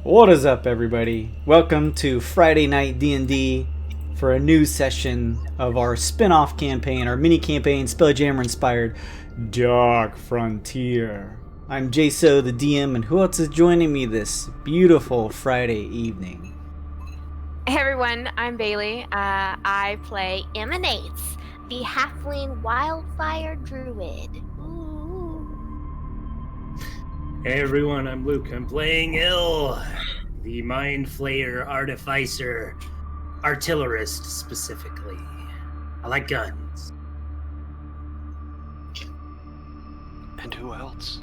What is up, everybody? Welcome to Friday Night D&D for a new session of our spin-off campaign, our mini campaign, Spelljammer inspired Dark Frontier. I'm Jaso, the DM, and who else is joining me this beautiful Friday evening? Hey everyone, I'm Bailey. I play Neyts, the Halfling Wildfire Druid. Ooh. Hey everyone, I'm Luke. I'm playing Ill, the Mind Flayer Artificer, Artillerist specifically. I like guns. And who else?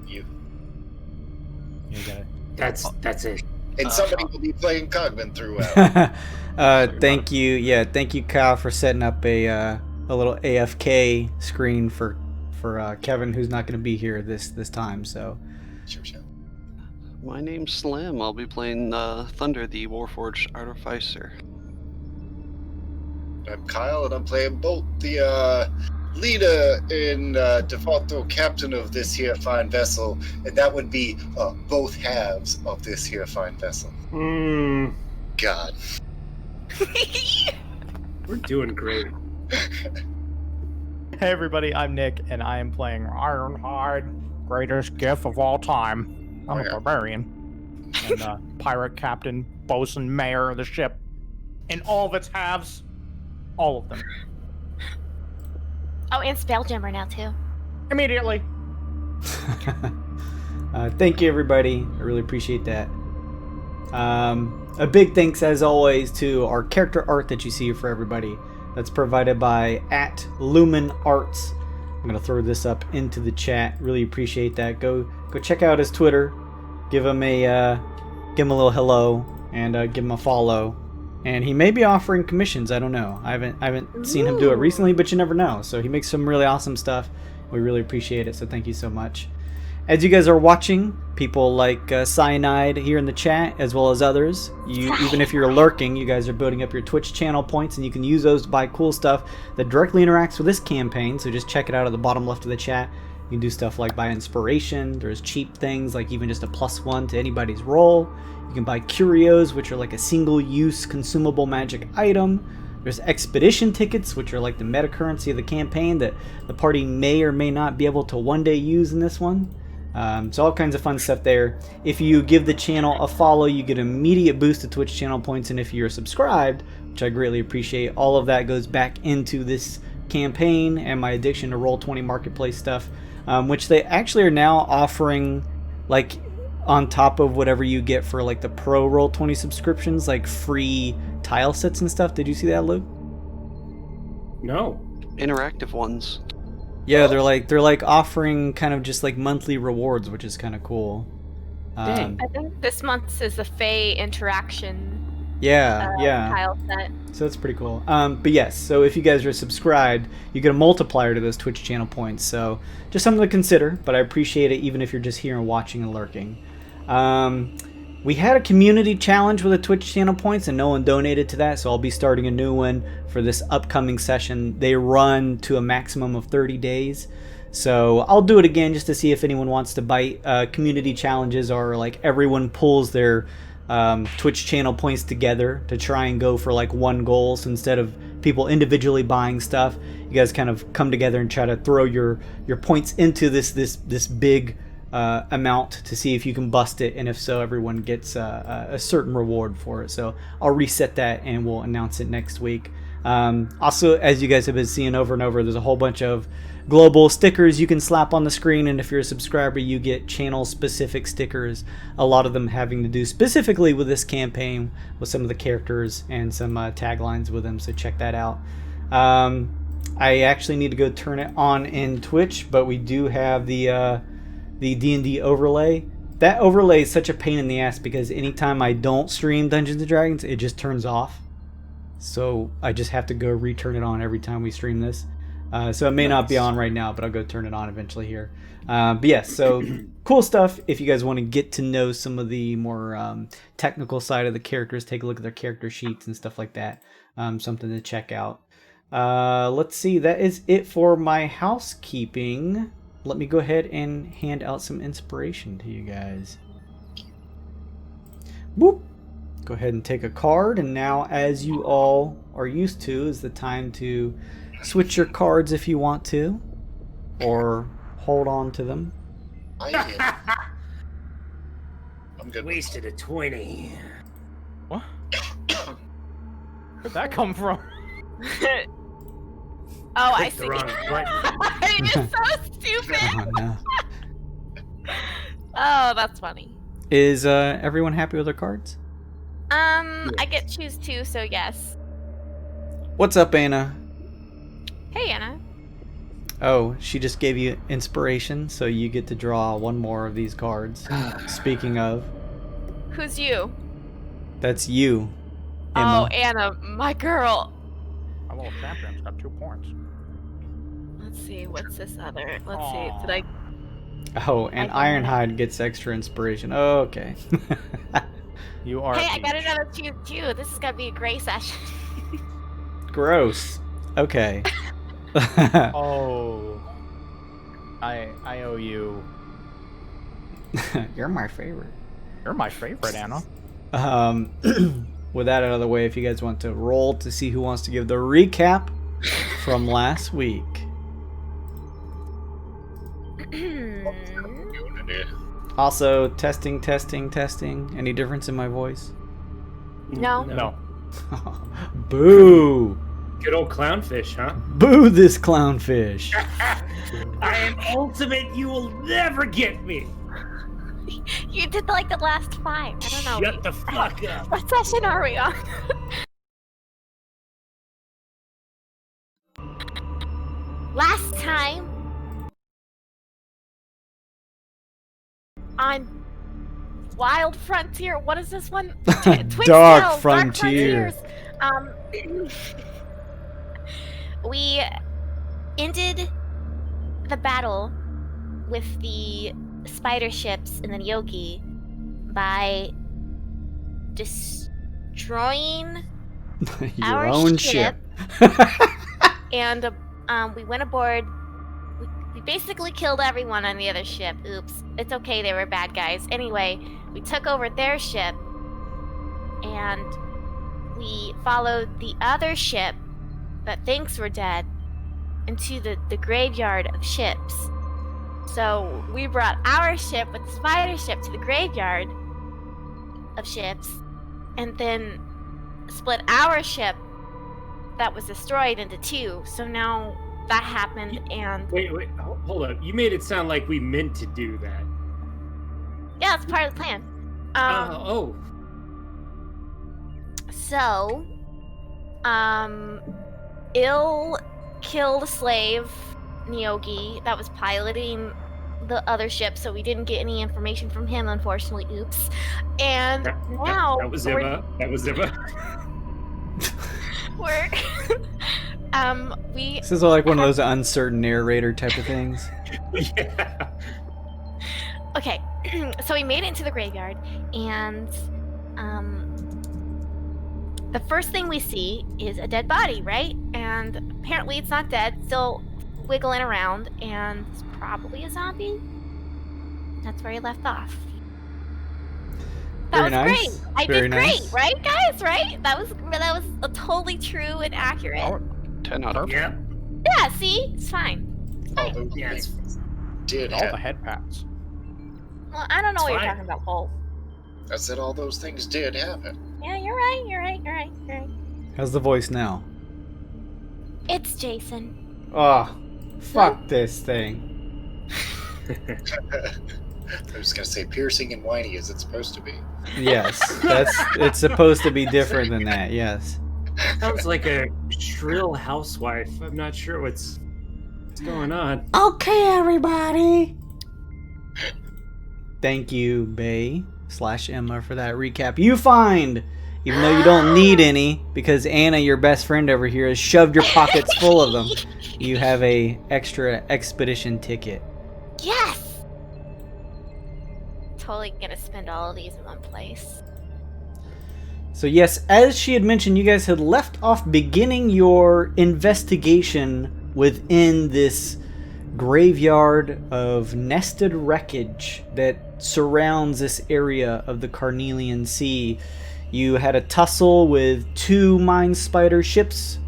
You. You got it. That's it. And somebody will be playing Cogman throughout. Thank you. Yeah, thank you, Kyle, for setting up a little AFK screen for Kevin, who's not going to be here this time. So. Sure. My name's Slim. I'll be playing Thunder, the Warforged Artificer. I'm Kyle, and I'm playing Bolt, the leader and de facto captain of this here fine vessel, and that would be both halves of this here fine vessel. God. We're doing great. Hey everybody, I'm Nick, and I am playing Ironhide, greatest gift of all time. I'm a barbarian, and pirate captain, bosun, mayor of the ship, in all of its halves, all of them. Oh, and Spelljammer now too. Immediately. Thank you, everybody. I really appreciate that. A big thanks, as always, to our character art that you see for everybody. That's provided by @LumenArts. I'm gonna throw this up into the chat. Really appreciate that. Go check out his Twitter. Give him a little hello and give him a follow. And he may be offering commissions. I don't know. I haven't seen him do it recently, but you never know. So he makes some really awesome stuff. We really appreciate it. So thank you so much. As you guys are watching, people like Cyanide here in the chat, as well as others, even if you're lurking, you guys are building up your Twitch channel points, and you can use those to buy cool stuff that directly interacts with this campaign. So just check it out at the bottom left of the chat. You can do stuff like buy inspiration. There's cheap things like even just a +1 to anybody's roll. You can buy curios, which are like a single-use consumable magic item. There's expedition tickets, which are like the meta currency of the campaign that the party may or may not be able to one day use in this one. So all kinds of fun stuff there. If you give the channel a follow, you get an immediate boost to Twitch channel points, and if you're subscribed, which I greatly appreciate, all of that goes back into this campaign and my addiction to Roll20 Marketplace stuff, which they actually are now offering, like, on top of whatever you get for like the pro Roll20 subscriptions, like free tile sets and stuff. Did you see that, Luke? No. Interactive ones. Yeah, they're like offering kind of just like monthly rewards, which is kind of cool. Dang. I think this month's is the Fae interaction. Yeah. Tile set. So that's pretty cool. But yes, so if you guys are subscribed, you get a multiplier to those Twitch channel points. So just something to consider, but I appreciate it even if you're just here and watching and lurking. We had a community challenge with the Twitch channel points, and no one donated to that, so I'll be starting a new one for this upcoming session. They run to a maximum of 30 days. So I'll do it again just to see if anyone wants to bite. Community challenges are like everyone pulls their Twitch channel points together to try and go for like one goal. So instead of people individually buying stuff, you guys kind of come together and try to throw your points into this big amount to see if you can bust it, and if so, everyone gets a certain reward for it. So I'll reset that and we'll announce it next week. Also, as you guys have been seeing over and over, there's a whole bunch of global stickers you can slap on the screen, and if you're a subscriber, you get channel specific stickers, a lot of them having to do specifically with this campaign, with some of the characters and some taglines with them, so check that out. I actually need to go turn it on in Twitch, but we do have the D&D overlay. That overlay is such a pain in the ass because anytime I don't stream Dungeons & Dragons, it just turns off. So I just have to go return it on every time we stream this. So it may not be on right now, but I'll go turn it on eventually here. But yes, so cool stuff. If you guys want to get to know some of the more technical side of the characters, take a look at their character sheets and stuff like that. Something to check out. Let's see, that is it for my housekeeping. Let me go ahead and hand out some inspiration to you guys. Boop. Go ahead and take a card, and now, as you all are used to, is the time to switch your cards if you want to, or hold on to them. I'm good. Wasted a 20. What? Where'd that come from? Oh, I Clicked see. the wrong button. You're so stupid. Oh, no. Oh, that's funny. Is everyone happy with their cards? I get choose 2, so yes. What's up, Anna? Hey, Anna. Oh, she just gave you inspiration, so you get to draw one more of these cards. Speaking of, Who's you? that's you, Oh, Emma. Anna, my girl. My little champion's got 2 points. Let's see, what's this other? Let's see, did I... Oh, and I don't know. Ironhide gets extra inspiration. Oh, okay. You are. Hey, I got another choose 2. This is gonna be a great session. Gross. Okay. Oh. I owe you. You're my favorite. You're my favorite, Anna. With that out of the way, if you guys want to roll to see who wants to give the recap from last week. Also, testing. Any difference in my voice? No. No. Boo! Good old clownfish, huh? Boo this clownfish! I am ultimate. You will never get me. You did like the last 5. I don't know. Shut the fuck up. What session are we on? Last time on Wild Frontier, what is this one? Twixt Dark Tales, Frontier. Dark Frontiers. We ended the battle with the spider ships in the Yogi by destroying Your our own ship. ship. and we went aboard. We basically killed everyone on the other ship. Oops. It's okay, they were bad guys. Anyway, we took over their ship and we followed the other ship that thinks we're dead into the graveyard of ships. So we brought our ship with the spider ship to the graveyard of ships and then split our ship that was destroyed into 2. So now that happened and Wait, hold up. You made it sound like we meant to do that. yeah, it's part of the plan. Oh. So, Ill killed a slave, Nyogi, that was piloting the other ship, so we didn't get any information from him, unfortunately. Oops. And now That was Emma. That was Emma. we're we This is like one of those uncertain narrator type of things. Yeah. okay. So we made it into the graveyard, and the first thing we see is a dead body, right? And apparently it's not dead, still wiggling around, and it's probably a zombie. That's where he left off. That Very was nice. great. I Very did nice. great, right, guys? Right? That was a totally true and accurate. Oh, 10 out of 10. Yep. Yeah. See, it's fine. It's All fine. those Yeah, it's things did all the happen. head pats. Well, I don't know what It's you're fine. talking about, Cole. I said all those things did happen. Yeah, you're right. You're right. You're right. You're right. How's the voice now? It's Jason. Oh, fuck this thing. I was gonna say piercing and whiny as it's supposed to be. Yes, it's supposed to be different than that. Yes. Sounds like a shrill housewife. I'm not sure what's going on. Okay, everybody. Thank you, Bay/Emma, for that recap. You find, even though you don't need any, because Anna, your best friend over here, has shoved your pockets full of them. You have a extra expedition ticket. Yes. Totally gonna spend all of these in one place. So yes, as she had mentioned, you guys had left off beginning your investigation within this graveyard of nested wreckage that surrounds this area of the Carnelian Sea. You had a tussle with 2 mindspider ships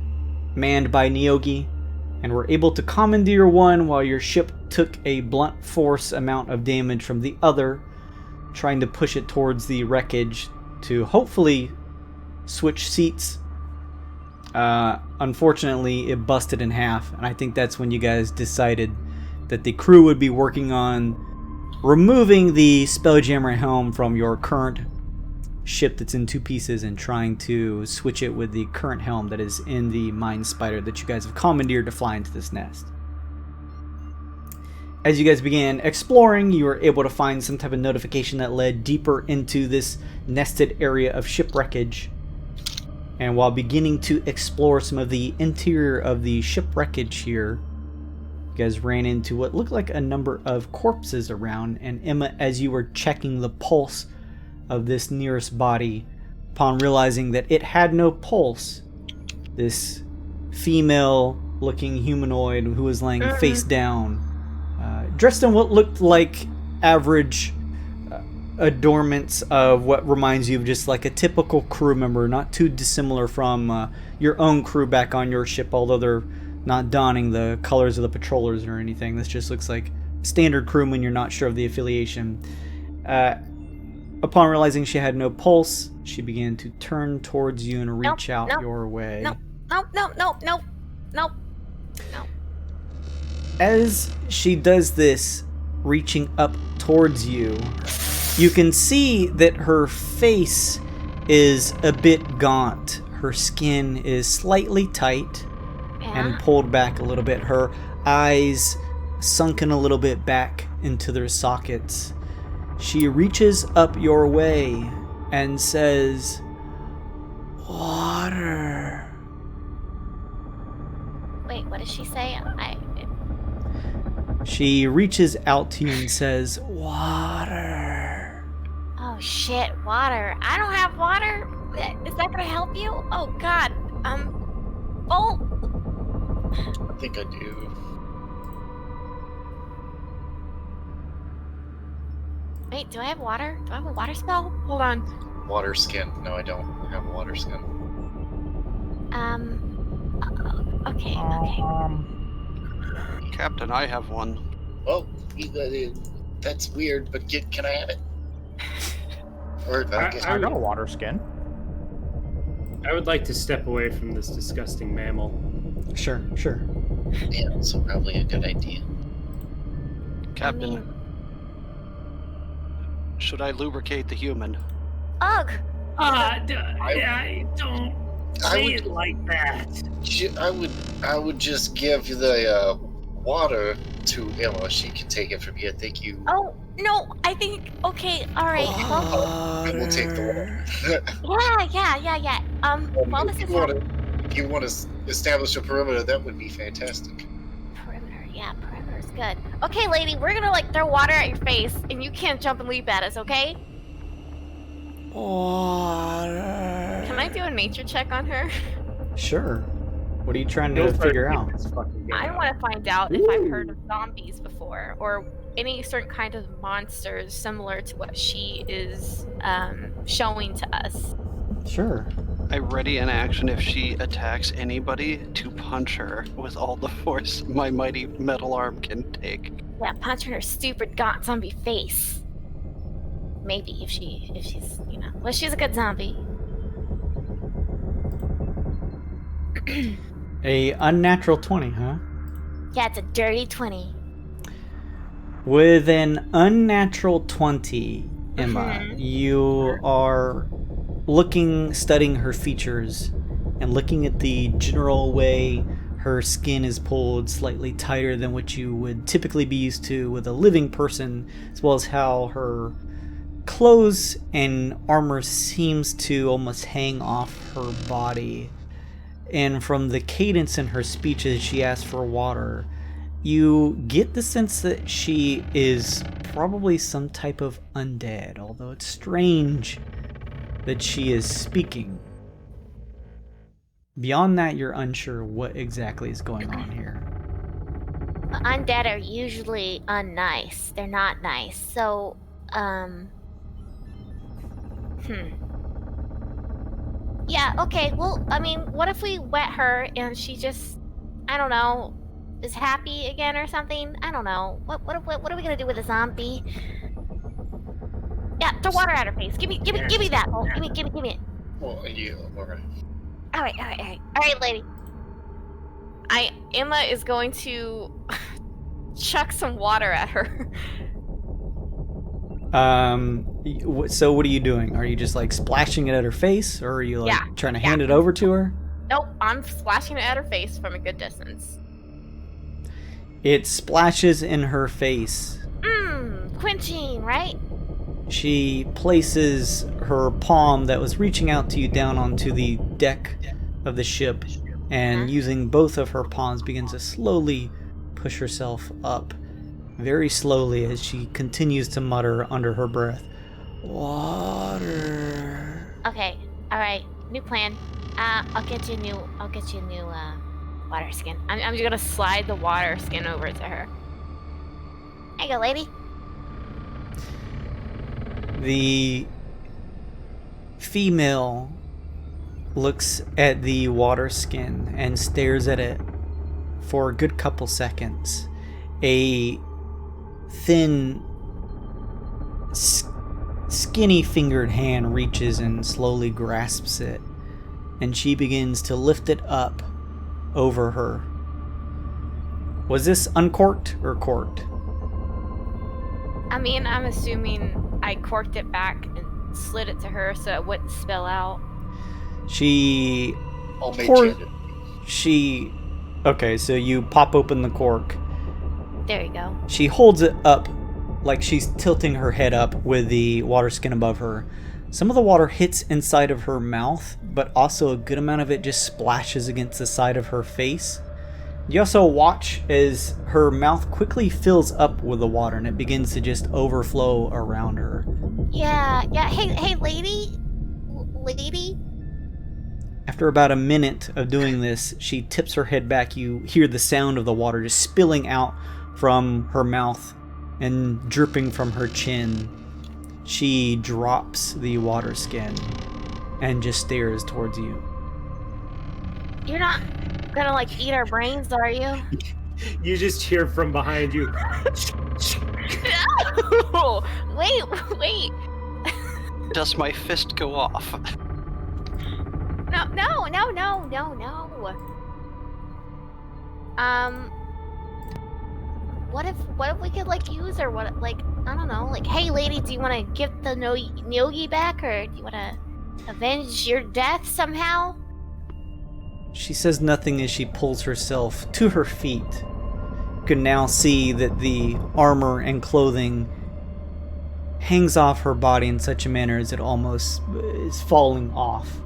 manned by Neogi, and were able to commandeer one while your ship took a blunt force amount of damage from the other, trying to push it towards the wreckage to hopefully switch seats. Unfortunately, it busted in half, and I think that's when you guys decided that the crew would be working on removing the Spelljammer helm from your current ship that's in 2 pieces and trying to switch it with the current helm that is in the mindspider that you guys have commandeered to fly into this nest. As you guys began exploring, you were able to find some type of notification that led deeper into this nested area of shipwreckage. And while beginning to explore some of the interior of the shipwreckage here, you guys ran into what looked like a number of corpses around. And Emma, as you were checking the pulse of this nearest body, upon realizing that it had no pulse, this female-looking humanoid who was laying face down, dressed in what looked like average adornments of what reminds you of just like a typical crew member, not too dissimilar from your own crew back on your ship, although they're not donning the colors of the patrollers or anything. This just looks like standard crewman. You're not sure of the affiliation. Upon realizing she had no pulse, she began to turn towards you and reach out your way. No. As she does this, reaching up towards you, you can see that her face is a bit gaunt. Her skin is slightly tight and pulled back a little bit. Her eyes sunken a little bit back into their sockets. She reaches up your way and says, "Water." Wait, what does she say? She reaches out to you and says, "Water." Oh shit, water. I don't have water. Is that gonna help you? Oh god. Oh. I think I do. Wait, do I have water? Do I have a water spell? Hold on. Water skin. No, I don't have a water skin. Okay. Captain, I have one. Well, that's weird, but can I have it? Or I guess I got a water skin. I would like to step away from this disgusting mammal. Sure. yeah, so probably a good idea. Captain, should I lubricate the human? Ugh! I don't say it like that. I would just give the water to Emma. She can take it from here. Thank you. Oh, no, I think, okay, alright. I will take the water. Yeah. While this is If you want to establish a perimeter, that would be fantastic. Perimeter's good. Okay, lady, we're gonna throw water at your face, and you can't jump and leap at us, okay? Water. Can I do a nature check on her? Sure. What are you trying to figure out? I want to find out if I've heard of zombies before, or any certain kind of monsters similar to what she is showing to us. Sure. I ready in action if she attacks anybody to punch her with all the force my mighty metal arm can take. Yeah, punch her in her stupid gaunt zombie face. Maybe if she's well, she's a good zombie. A unnatural 20, huh? Yeah, it's a dirty 20. With an unnatural 20, Emma, you are studying her features and looking at the general way her skin is pulled slightly tighter than what you would typically be used to with a living person, as well as how her clothes and armor seems to almost hang off her body. And from the cadence in her speech as she asks for water, you get the sense that she is probably some type of undead, although it's strange that she is speaking. Beyond that, you're unsure what exactly is going on here. Undead are usually unnice. They're not nice. So, Yeah, okay, well, I mean, what if we wet her and she just, I don't know, is happy again or something? I don't know. What are we gonna do with a zombie? Yeah, throw water at her face. Give me that. Oh, give me it. Well, yeah, alright. All right, lady. Emma is going to chuck some water at her. So what are you doing? Are you just like splashing it at her face, or are you like trying to hand it over to her? Nope, I'm splashing it at her face from a good distance. It splashes in her face. Quenching, right? She places her palm that was reaching out to you down onto the deck of the ship, and using both of her palms begins to slowly push herself up, very slowly, as she continues to mutter under her breath, "Water." Okay, all right, new plan. I'll get you a new water skin. I'm just gonna slide the water skin over to her. There you go, lady. The female looks at the water skin and stares at it for a good couple seconds. A thin, skinny-fingered hand reaches and slowly grasps it, and she begins to lift it up over her. Was this uncorked or corked? I mean, I'm assuming I corked it back and slid it to her so it wouldn't spill out. She... Okay, so you pop open the cork. There you go. She holds it up like she's tilting her head up with the water skin above her. Some of the water hits inside of her mouth, but also a good amount of it just splashes against the side of her face. You also watch as her mouth quickly fills up with the water and it begins to just overflow around her. Yeah. Hey, lady? After about a minute of doing this, she tips her head back. You hear the sound of the water just spilling out from her mouth and dripping from her chin. She drops the water skin and just stares towards you. You're not gonna like eat our brains, are you? You just hear from behind you. No! Wait. Does my fist go off? No. What if we could like use her? What, like, I don't know, like, hey lady, do you want to get the Nogi back, or do you want to avenge your death somehow? She says nothing as she pulls herself to her feet. You can now see that the armor and clothing hangs off her body in such a manner as it almost is falling off.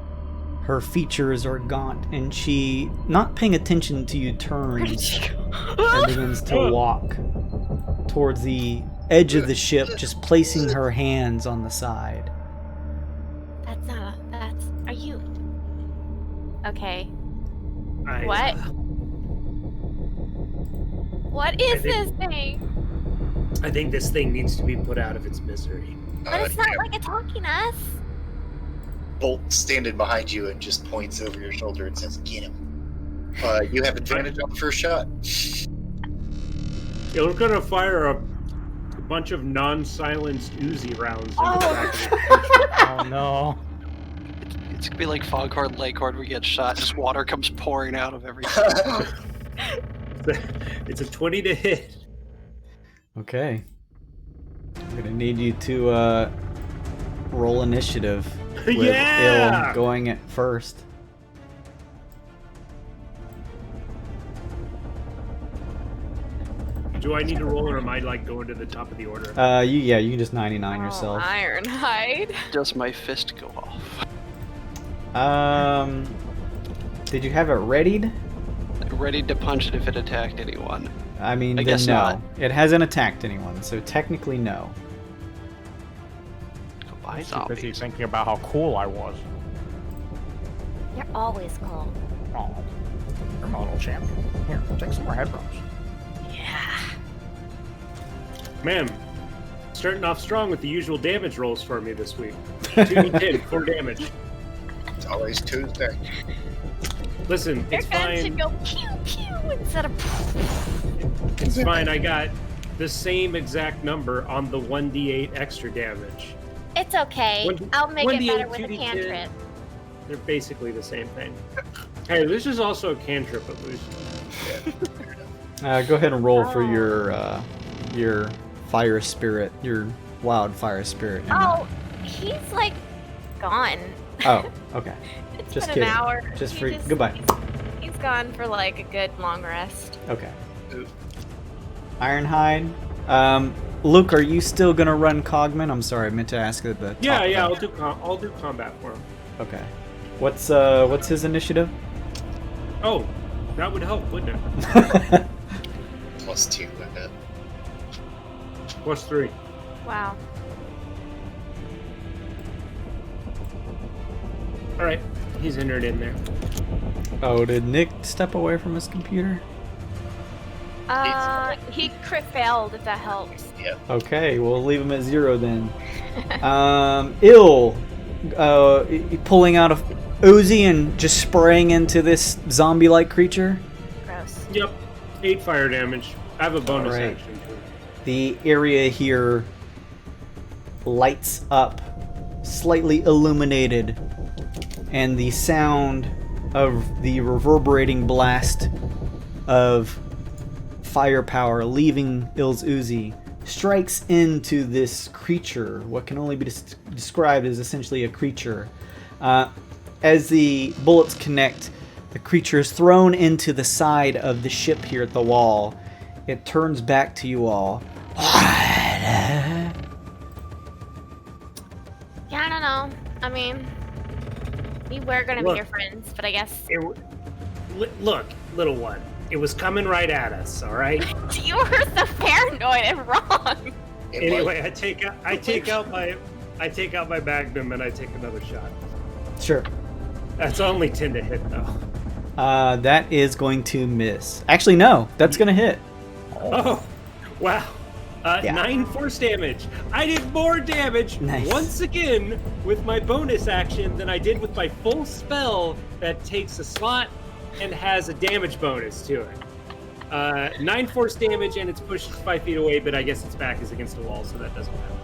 Her features are gaunt, and she, not paying attention to you, turns and begins to walk towards the edge of the ship, just placing her hands on the side. Are you... Okay. What? What is this thing? I think this thing needs to be put out of its misery. But it's not like attacking us. Bolt standing behind you and just points over your shoulder and says, "Get him." You have advantage on the first shot. Yeah, we're gonna fire a bunch of non-silenced Uzi rounds. Oh no. It's gonna be like Foghorn Leghorn where you get shot, just water comes pouring out of everything. It's a 20 to hit. Okay. I'm gonna need you to roll initiative with Yeah! Ill going at first. Do I need to roll, or am I like going to the top of the order? You can just 99 yourself. Ironhide. Does my fist go off? Did you have it readied? Ready to punch it if it attacked anyone. I mean, I then guess no. not. It hasn't attacked anyone, so technically no. Goodbye, I'm busy zombies. thinking about how cool I was. You're always cool. Oh, you're my little champion. Here, take some more head rubs. Yeah. Man, starting off strong with the usual damage rolls for me this week. 2d10, 4 damage. It's always Tuesday. Listen, Your it's gun should fine. go pew pew instead of. It's fine. I got the same exact number on the 1d8 extra damage. It's okay. One- I'll make it 1d8, better with a 2d10. cantrip. They're basically the same thing. Hey, this is also a cantrip at least. Go ahead and roll for your fire spirit, your wildfire spirit. Oh, he's like gone. Oh, okay. It's Just been kidding. an hour. Just He for goodbye. He's gone for like a good long rest. Okay. Ironhide. Luke, are you still gonna run Cogman? I'm sorry, I meant to ask at the top Yeah, of yeah. that. I'll do combat for him. Okay. What's his initiative? Oh, that would help, wouldn't it? +2 with it. +3. Wow. All right, he's entered in there. Oh, did Nick step away from his computer? He crit failed, if that helps. Yeah. Okay, we'll leave him at 0 then. Ill, pulling out a Uzi and just spraying into this zombie-like creature. Gross. Yep, 8 fire damage. I have a bonus Alright. action too. The area here lights up, slightly illuminated, and the sound of the reverberating blast of firepower leaving Ill's Uzi strikes into this creature, what can only be described as essentially a creature. As the bullets connect, the creature is thrown into the side of the ship here at the wall. It turns back to you all. Yeah, I don't know. I mean, we were gonna be Look. your friends, but I guess Look, little one. It was coming right at us. All right. you were so paranoid and wrong. Anyway, I take out my magnum and I take another shot. Sure. That's only 10 to hit though. That is going to miss. Actually, no. That's going to hit. Oh, wow. Yeah. 9 force damage. I did more damage Nice. once again with my bonus action than I did with my full spell that takes a slot and has a damage bonus to it. 9 force damage and it's pushed 5 feet away, but I guess its back is against a wall, so that doesn't matter.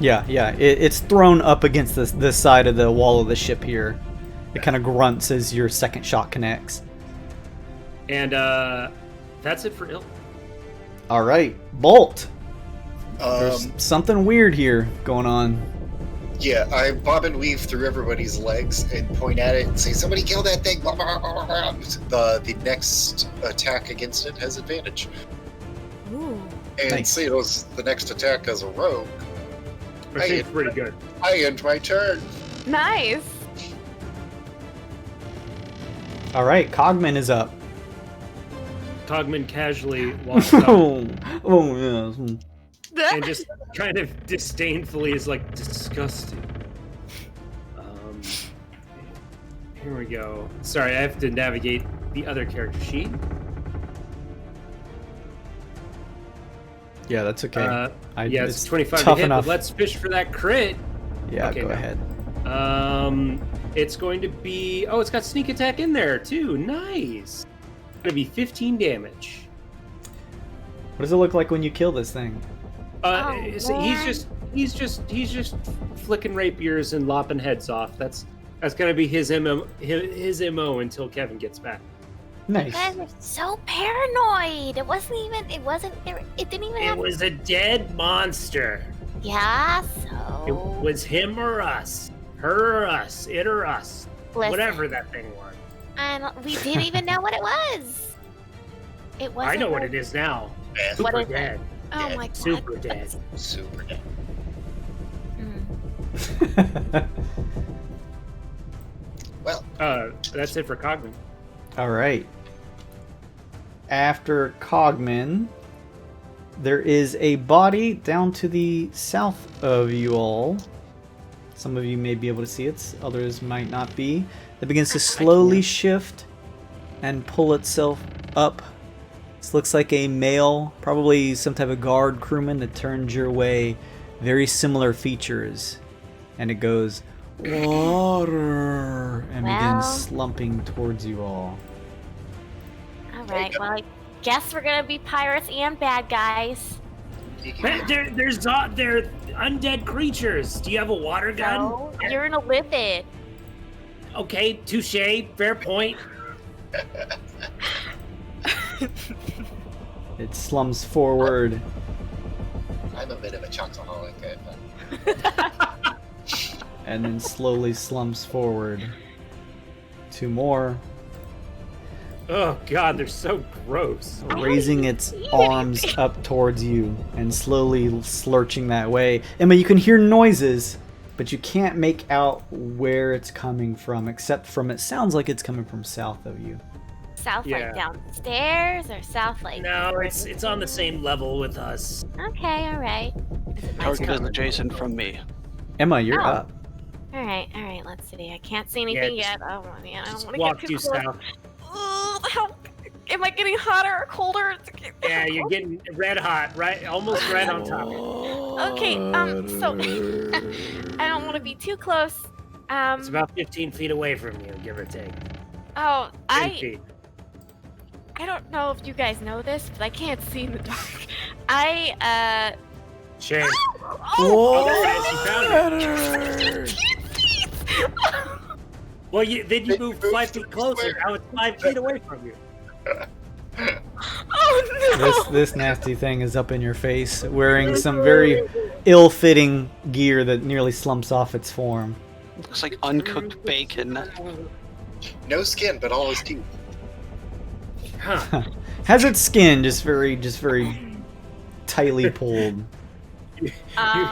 Yeah. It's thrown up against the side of the wall of the ship here. It kind of grunts as your second shot connects. And that's it for Ill. All right. Bolt. There's Um, something weird here going on. yeah, I bob and weave through everybody's legs and point at it and say, "Somebody kill that thing!" The next attack against it has advantage, Ooh. and Nice. see, it was the next attack as a rogue. I think it's pretty good. I end my turn. Nice. All right. Cogman is up. Cogman casually walks up Oh, yes. and just kind of disdainfully is like, disgusting. Here we go. Sorry, I have to navigate the other character sheet. Yeah, that's okay. Yeah, it's 25 to tough hit, enough. but let's fish for that crit. Yeah, okay, go no. ahead. It's going to be... Oh, it's got sneak attack in there, too. Nice. It's going to be 15 damage. What does it look like when you kill this thing? So man. he's just flicking rapiers and lopping heads off. That's going to be his MO until Kevin gets back. You Nice. guys are so paranoid. It didn't even It have. was a dead monster. Yeah, It so. was him or us. Her or us. It or us. Listen, Whatever that thing was. And we didn't even know what it was. It was. I know what it is now. Man, Super What is it? dead. Oh Yeah, my god. Super dead. super dead. Mm. Well, That's it for Cogman. All right. After Cogman, there is a body down to the south of you all. Some of you may be able to see it, others might not be. That begins to slowly shift and pull itself up This looks like a male, probably some type of guard crewman that turns your way. Very similar features. And it goes, water, and begins slumping towards you all. All right, well, I guess we're going to be pirates and bad guys. They're undead creatures. Do you have a water gun? No, you're an Illithid. Okay, touche. Fair point. It slumps forward. I'm a bit of a chocoholic. And then slowly slumps forward. 2 more. Oh god, they're so gross. Raising its arms up towards you and slowly lurching that way. Emma, you can hear noises, but you can't make out where it's coming from, except from it sounds like it's coming from south of you. South like downstairs or south like? No, it's on the same level with us. Okay, all right. Target is adjacent from me. Emma, you're up. All right, let's see. I can't see anything yet. Oh, man, I don't want to Walk get due too close. south. Am I getting hotter or colder? Yeah, you're getting red hot, right? Almost right on top. Okay, so I don't want to be too close. It's about 15 feet away from you, give or take. 10 feet. I don't know if you guys know this, but I can't see in the dark. Shame. Oh, there it is. You found it. Well, then you moved 5 feet closer. Now it's 5 feet away from you. Oh no! This nasty thing is up in your face, wearing some very ill-fitting gear that nearly slumps off its form. Looks like uncooked bacon. No skin, but all his teeth. Huh. Has its skin just very tightly pulled. You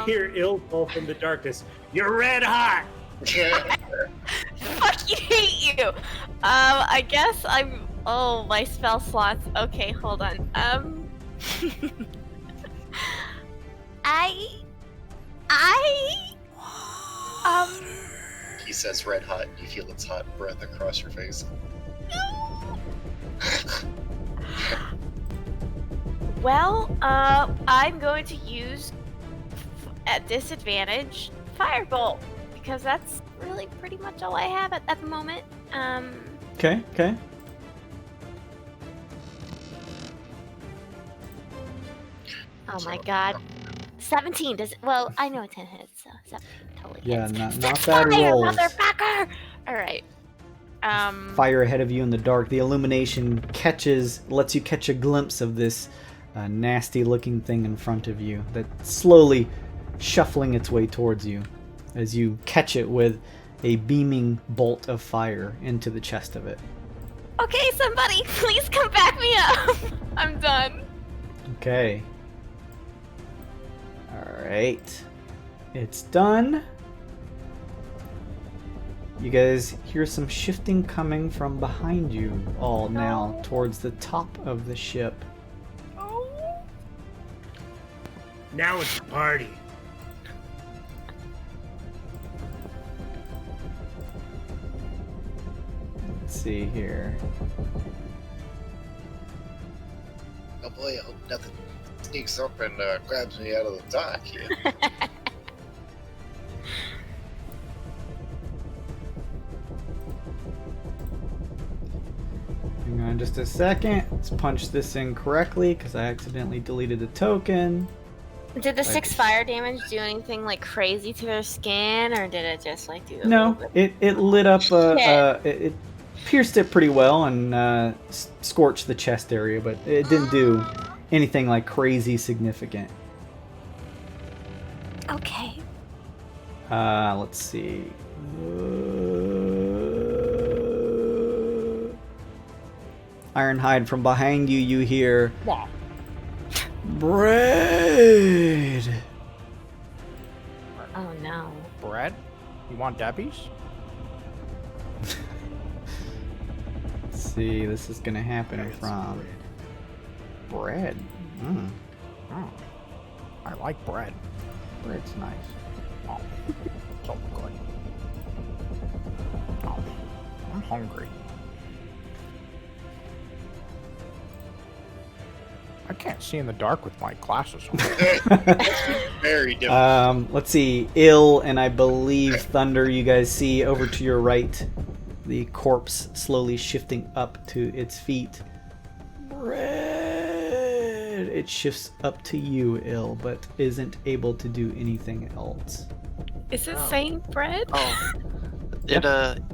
hear ill call from the darkness. You're red hot. Fucking hate you. I guess I'm. Oh, my spell slots. Okay, hold on. He says red hot, and you feel its hot breath across your face. Well, I'm going to use at disadvantage firebolt because that's really pretty much all I have at the moment. Okay. Oh my god. 17 does it? Well, I know 10 hits, so 17 totally Yeah, hits. not bad rolls. Motherfucker! Alright. Fire ahead of you in the dark. The illumination lets you catch a glimpse of this nasty looking thing in front of you that's slowly shuffling its way towards you as you catch it with a beaming bolt of fire into the chest of it. Okay, somebody, please come back me up. I'm done. Okay. Alright. It's done. You guys hear some shifting coming from behind you all now towards the top of the ship. Now it's a party. Let's see here. Oh boy, I hope nothing sneaks up and grabs me out of the dock here. Hang on just a second. Let's punch this in correctly because I accidentally deleted the token. Did the 6 fire damage do anything like crazy to their skin, or did it just like do? No, it lit up. It pierced it pretty well and scorched the chest area, but it didn't do anything like crazy significant. Okay. Let's see. Ironhide, from behind you, you hear bread. Oh no. Bread? You want Debbie's? Let's see, this is gonna happen from bread. Oh, I like bread. Bread's nice. Oh, so good. Oh, I'm hungry. I can't see in the dark with my glasses on. Very different. Let's see. Ill and I believe Thunder, you guys see over to your right the corpse slowly shifting up to its feet. Bread! It shifts up to you, Ill, but isn't able to do anything else. Is it saying bread? Oh,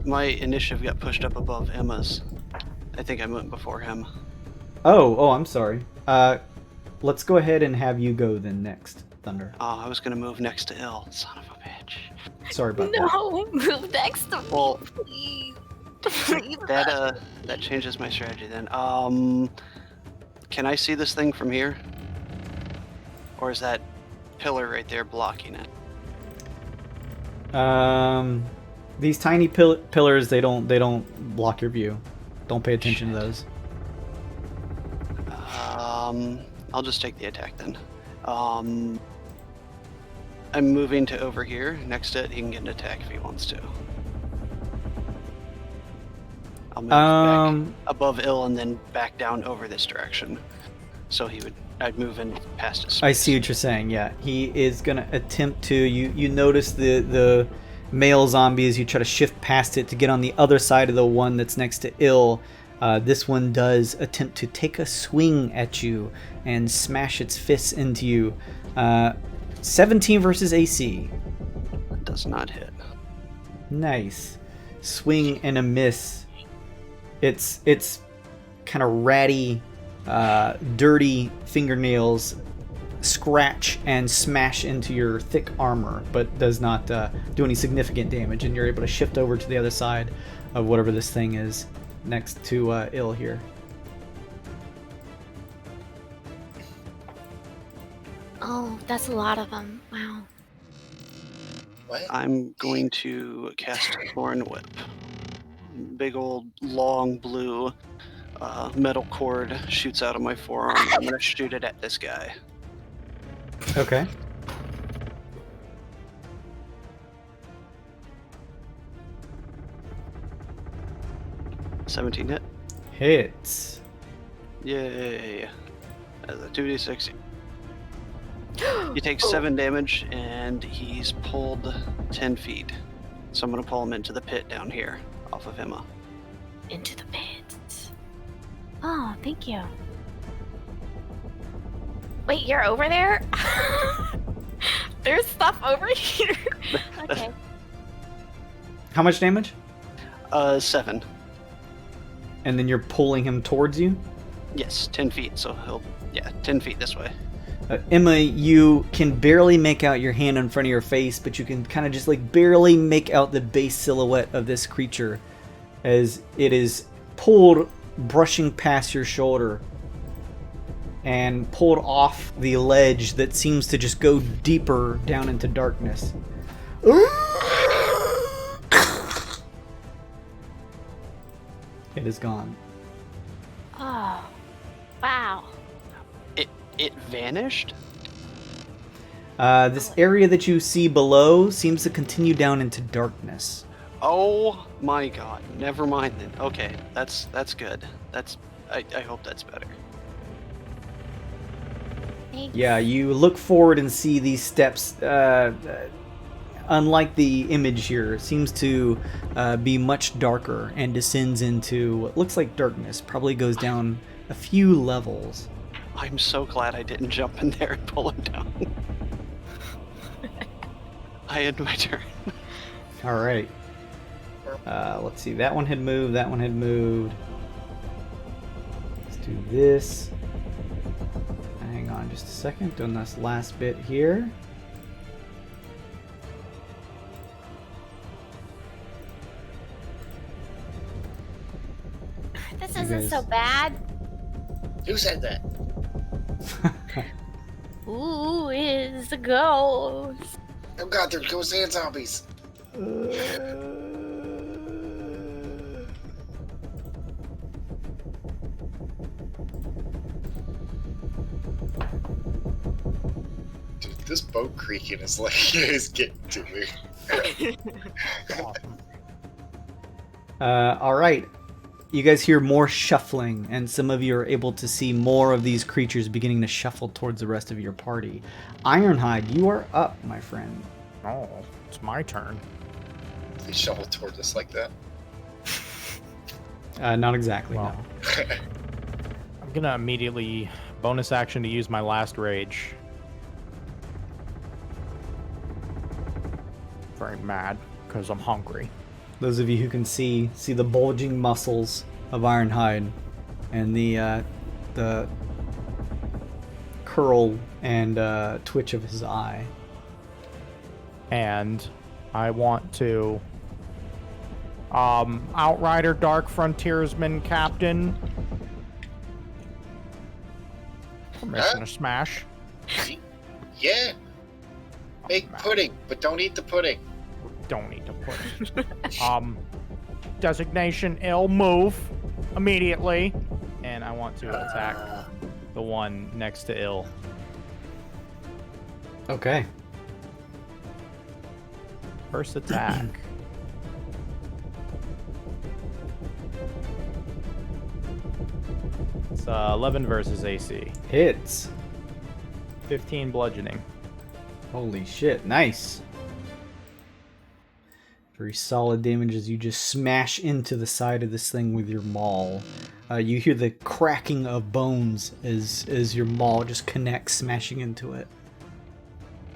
my initiative got pushed up above Emma's. I think I went before him. Oh, I'm sorry. Let's go ahead and have you go then next, Thunder. Oh, I was gonna move next to Ill. Son of a bitch. Sorry about that. No, move next to me, Well, please. That changes my strategy then. Can I see this thing from here? Or is that pillar right there blocking it? These tiny pillars, they don't block your view. Don't pay attention to those. I'll just take the attack then. I'm moving to over here. Next to it, he can get an attack if he wants to. I'll move back above Ill and then back down over this direction. So I'd move in past his space. I see what you're saying. Yeah, he is gonna attempt to. You notice the male zombie as you try to shift past it to get on the other side of the one that's next to Ill. This one does attempt to take a swing at you and smash its fists into you. 17 versus AC. That does not hit. Nice. Swing and a miss. It's kind of ratty, dirty fingernails scratch and smash into your thick armor, but does not do any significant damage, and you're able to shift over to the other side of whatever this thing is next to Ill here. Oh, that's a lot of them. Wow. What? I'm going to cast Thorn Whip. Big old long blue metal cord shoots out of my forearm. I'm going to shoot it at this guy. Okay. $17 hit. Hits. Yay. As a 2d6. He takes 7 damage and he's pulled 10 feet. So I'm going to pull him into the pit down here off of Emma. Into the pit. Oh, thank you. Wait, you're over there? There's stuff over here. Okay. How much damage? 7. And then you're pulling him towards you? Yes, 10 feet. So 10 feet this way. Emma, you can barely make out your hand in front of your face, but you can kind of just like barely make out the base silhouette of this creature as it is pulled, brushing past your shoulder and pulled off the ledge that seems to just go deeper down into darkness. It is gone. Oh, wow. It vanished? This area that you see below seems to continue down into darkness. Oh my god. Never mind then. Okay, that's good. I hope that's better. Thanks. Yeah, you look forward and see these steps. Unlike the image here, it seems to be much darker and descends into what looks like darkness. Probably goes down a few levels. I'm so glad I didn't jump in there and pull him down. I had my turn. All right. Let's see. That one had moved. That one had moved. Let's do this. Hang on just a second. Doing this last bit here. This You isn't guys- so bad. Who said that? Ooh, is a ghost. Oh god, there's ghosts and zombies. Dude, this boat creaking is like is getting to me. All right. you guys hear more shuffling, and some of you are able to see more of these creatures beginning to shuffle towards the rest of your party. Ironhide, you are up, my friend. Oh, it's my turn. They shuffle towards us like that. Not exactly, Well, no. I'm gonna immediately bonus action to use my last rage. Very mad because I'm hungry. Those of you who can see the bulging muscles of Ironhide and the curl and twitch of his eye. And I want to Outrider Dark Frontiersmen Captain. Permission to smash. Yeah. Make pudding, but don't eat the pudding. Don't need to put it. Designation ill, move immediately. And I want to attack the one next to ill. Okay. First attack. It's 11 versus AC. Hits. 15 bludgeoning. Holy shit, nice. Very solid damage as you just smash into the side of this thing with your maul. You hear the cracking of bones as your maul just connects, smashing into it.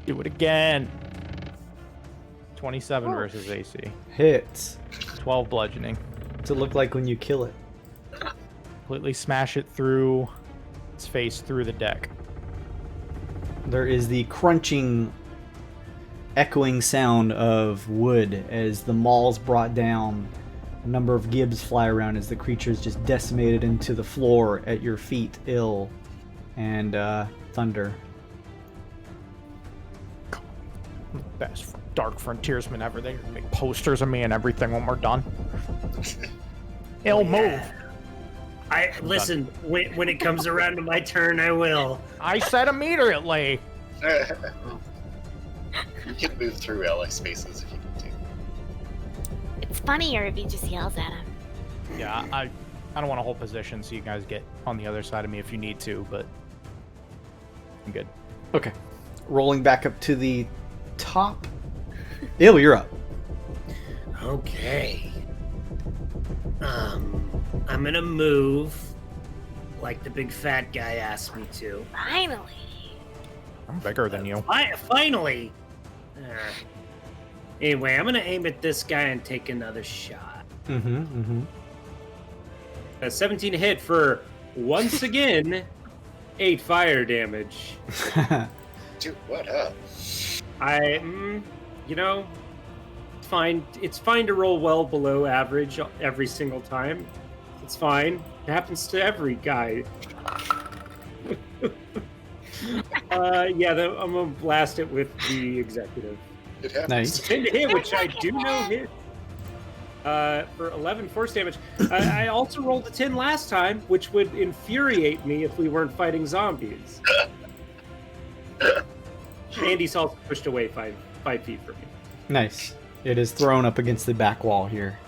Do it again. 27 versus AC. Hits. 12 bludgeoning. What's it look like when you kill it? Completely smash it through its face, through the deck. There is the crunching, echoing sound of wood as the maul's brought down. A number of gibs fly around as the creature's just decimated into the floor at your feet, Ill and Thunder. Best Dark Frontiersmen ever. They're gonna make posters of me and everything when we're done. Ill, move. I listen. When it comes around to my turn, I will. I said immediately. You can move through ally spaces if you need to. It's funnier if he just yells at him. Yeah, I don't want to hold position, so you guys get on the other side of me if you need to, but I'm good. Okay. Rolling back up to the top. Ill, you're up. Okay. I'm gonna move like the big fat guy asked me to. Finally. I'm bigger than you. Finally. Anyway, I'm gonna aim at this guy and take another shot. A 17 hit for, once again, 8 fire damage. Dude, what up? Fine. It's fine to roll well below average every single time. It's fine. It happens to every guy. I'm gonna blast it with the executive. It happens. Nice. 10 to hit, which I do know hit. For 11 force damage. I also rolled a 10 last time, which would infuriate me if we weren't fighting zombies. Andy's also pushed away 5 feet from me. Nice. It is thrown up against the back wall here.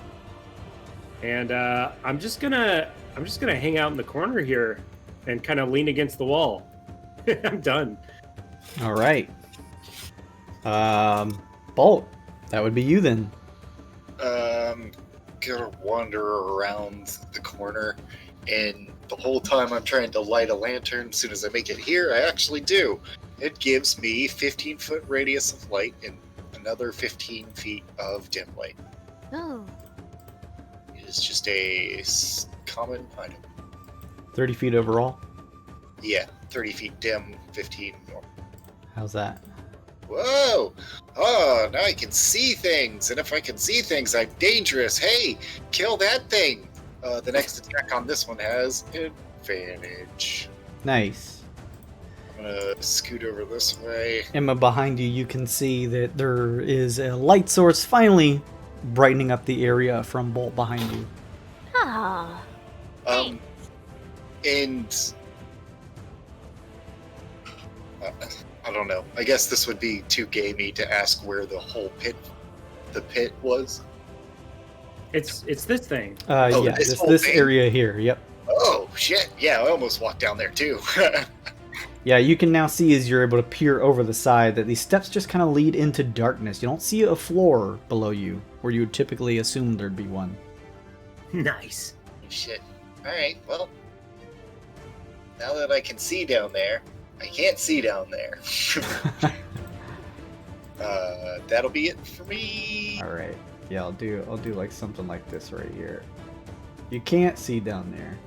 And I'm just gonna hang out in the corner here and kind of lean against the wall. I'm done. All right. Bolt. That would be you then. Gonna wander around the corner, and the whole time I'm trying to light a lantern. As soon as I make it here, I actually do. It gives me 15-foot radius of light and another 15 feet of dim light. Oh. It is just a common item. 30 feet overall. Yeah, 30 feet dim, 15 normal. How's that? Whoa! Oh, now I can see things, and if I can see things, I'm dangerous. Hey, kill that thing! The next attack on this one has advantage. Nice. I'm gonna scoot over this way. Emma, behind you, you can see that there is a light source finally brightening up the area from Bolt behind you. Ah. And I don't know. I guess this would be too gamey to ask where the pit was. It's this thing. Yeah, this whole this thing? area here. Yep. Oh, shit. Yeah, I almost walked down there, too. Yeah, you can now see as you're able to peer over the side that these steps just kind of lead into darkness. You don't see a floor below you, where you would typically assume there'd be one. Nice. Shit. Alright, well. Now that I can see down there, I can't see down there. That'll be it for me. All right. Yeah, I'll do like something like this right here. You can't see down there.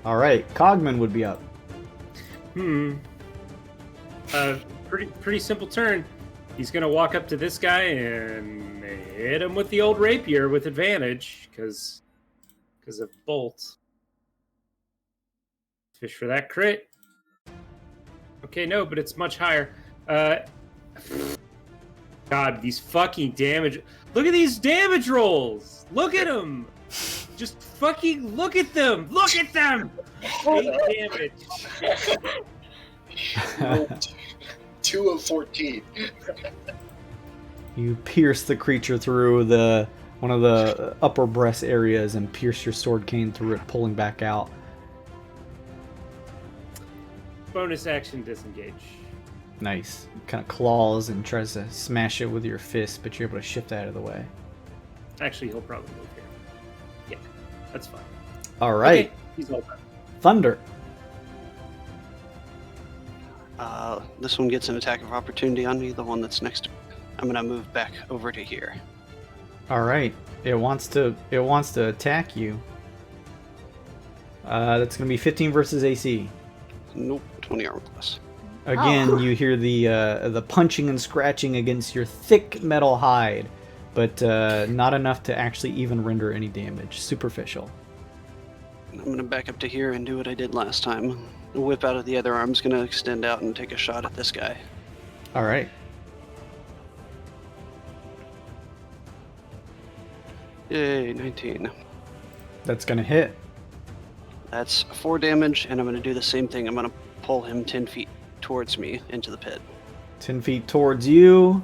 All right, Cogman would be up. Pretty simple turn. He's gonna walk up to this guy and hit him with the old rapier with advantage, because of bolt. Fish for that crit. Okay, no, but it's much higher. God, these fucking damage. Look at these damage rolls. Look at them. Just fucking look at them. Look at them. 8 damage. 2 of 14. You pierce the creature through one of the upper breast areas and pierce your sword cane through it, pulling back out. Bonus action disengage. Nice. Kind of claws and tries to smash it with your fist, but you're able to shift out of the way. Actually, he'll probably move here. Yeah, that's fine. All right. Okay, he's all done. Thunder. This one gets an attack of opportunity on me, the one that's next to me. I'm gonna move back over to here. All right. It wants to attack you. That's going to be 15 versus AC. Nope, 20 armor class. Again, you hear the punching and scratching against your thick metal hide, but not enough to actually even render any damage. Superficial. I'm gonna back up to here and do what I did last time. The whip out of the other arm's gonna extend out and take a shot at this guy. All right. Yay, 19. That's going to hit. That's 4 damage, and I'm gonna do the same thing. I'm gonna pull him 10 feet towards me into the pit. 10 feet towards you.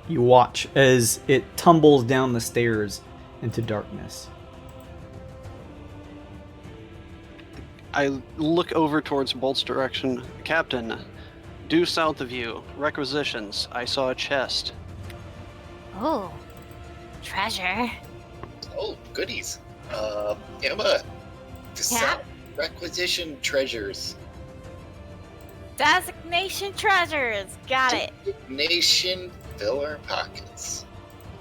You watch as it tumbles down the stairs into darkness. I look over towards Bolt's direction. Captain, due south of you. Requisitions. I saw a chest. Oh, treasure. Oh, goodies. Emma, Yeah? requisition treasures. Designation treasures. Got it. Nation fill our pockets.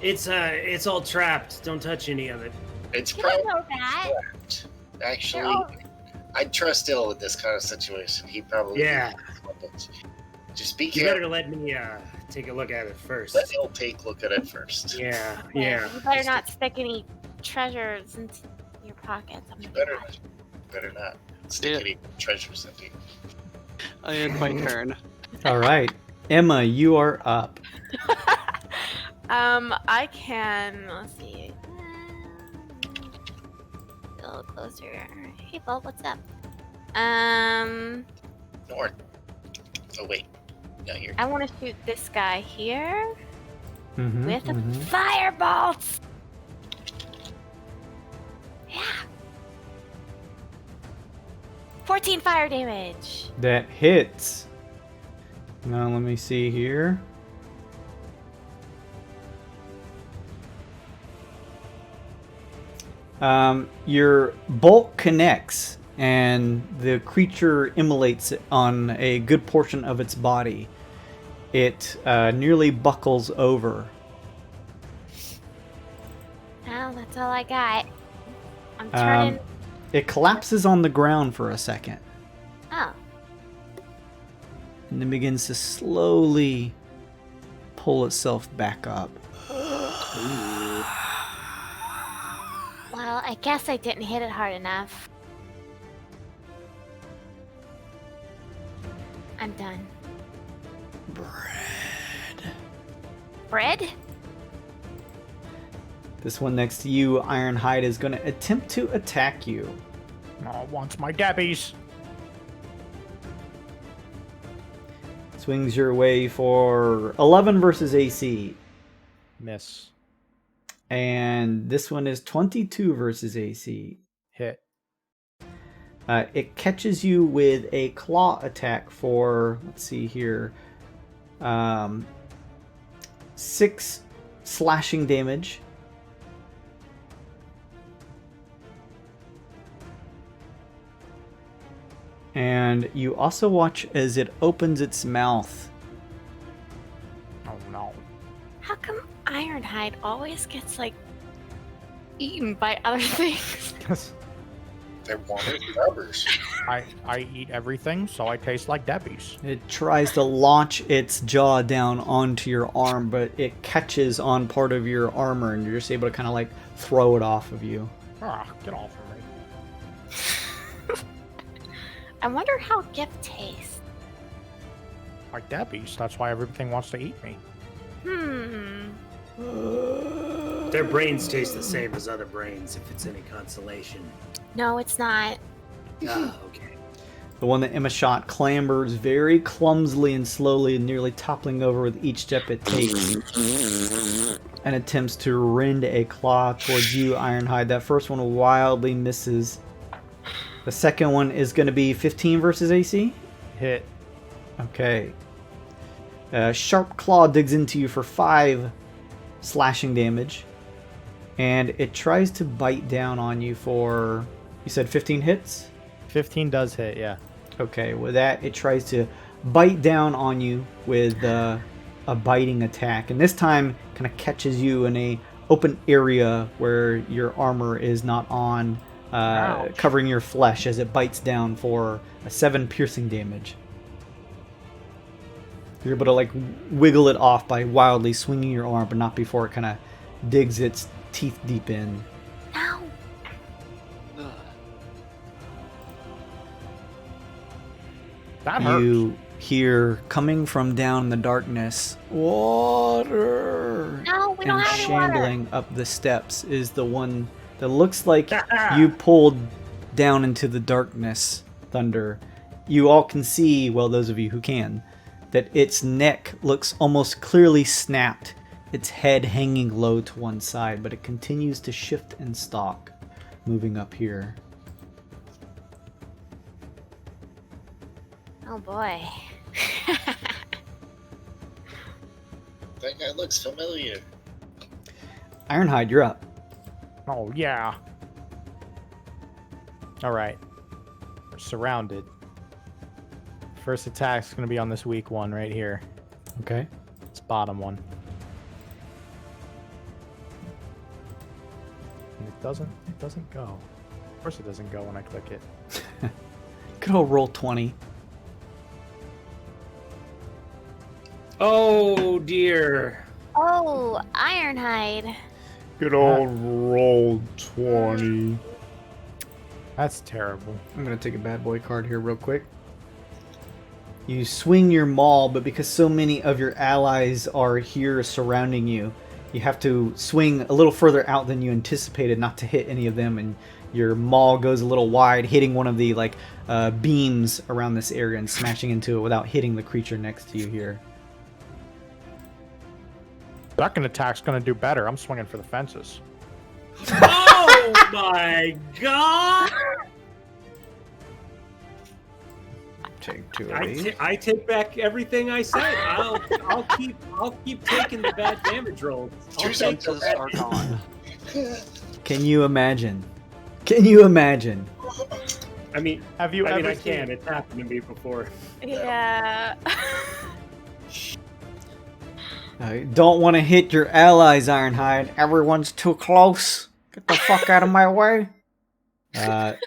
It's all trapped. Don't touch any of it. It's You don't probably know that. correct. Actually, all- I'd trust Ill in this kind of situation. He probably Yeah. Just be You careful. better let me take a look at it first. Let Ill take a look at it first. Yeah. You better not stick any treasures into your pockets. I'm gonna Better not stick Yeah. any treasures into you. I end my turn. All right. Emma, you are up. I can. Let's see. A little closer. Hey, Bolt, what's up? North. Oh, wait. No, you're. I want to shoot this guy here Mhm, with a mhm. firebolt. Yeah. 14 fire damage. That hits. Now let me see here. Your bolt connects, and the creature immolates on a good portion of its body. It nearly buckles over. Well, that's all I got. I'm turning. It collapses on the ground for a second, Oh. and then begins to slowly pull itself back up. Well, I guess I didn't hit it hard enough. I'm done. Bread? This one next to you, Ironhide, is going to attempt to attack you. Oh, wants my Debbies. Swings your way for 11 versus AC. Miss. And this one is 22 versus AC. Hit. It catches you with a claw attack for, let's see here, 6 slashing damage. And you also watch as it opens its mouth. Oh no. How come Ironhide always gets like eaten by other things? They're wanted grabbers. I eat everything, so I taste like Debbie's. It tries to launch its jaw down onto your arm, but it catches on part of your armor, and you're just able to kind of like throw it off of you. Ah, get off of me. I wonder how gift tastes. Like Debbie's, that's why everything wants to eat me. Their brains taste the same as other brains, if it's any consolation. No, it's not. Ah, okay. The one that Emma shot clambers very clumsily and slowly, nearly toppling over with each step it takes, and attempts to rend a claw towards you, Ironhide. That first one wildly misses. The second one is going to be 15 versus AC. Hit. Okay. Sharp claw digs into you for 5 slashing damage, and it tries to bite down on you for, you said 15 hits? 15 does hit, yeah. Okay, with that, it tries to bite down on you with a biting attack, and this time kind of catches you in a open area where your armor is not on, covering your flesh as it bites down for a 7 piercing damage. You're able to like wiggle it off by wildly swinging your arm, but not before it kind of digs its teeth deep in. No. That hurts. You hear coming from down the darkness, water. No, we don't And have any water. shambling up the steps is the one that looks like you pulled down into the darkness, Thunder. You all can see, well, those of you who can, that its neck looks almost clearly snapped, its head hanging low to one side, but it continues to shift and stalk, moving up here. Oh boy. That guy looks familiar. Ironhide, you're up. Oh, yeah. Alright. We're surrounded. First attack's going to be on this weak one right here. Okay. This bottom one. And it doesn't go. Of course it doesn't go when I click it. Good old roll 20. Oh dear. Oh, Ironhide. Good old roll 20. That's terrible. I'm going to take a bad boy card here real quick. You swing your maul, but because so many of your allies are here surrounding you, you have to swing a little further out than you anticipated not to hit any of them, and your maul goes a little wide, hitting one of the beams around this area and smashing into it without hitting the creature next to you here. Second attack's going to do better. I'm swinging for the fences. Oh my god! Take 2 of these. I take back everything I said. I'll keep taking the bad damage rolls. I'll Two take the senses bad are damage. gone. Can you imagine? Can you imagine? I mean, I I can. It's happened to me before. Yeah. I don't want to hit your allies, Ironhide. Everyone's too close. Get the fuck out of my way.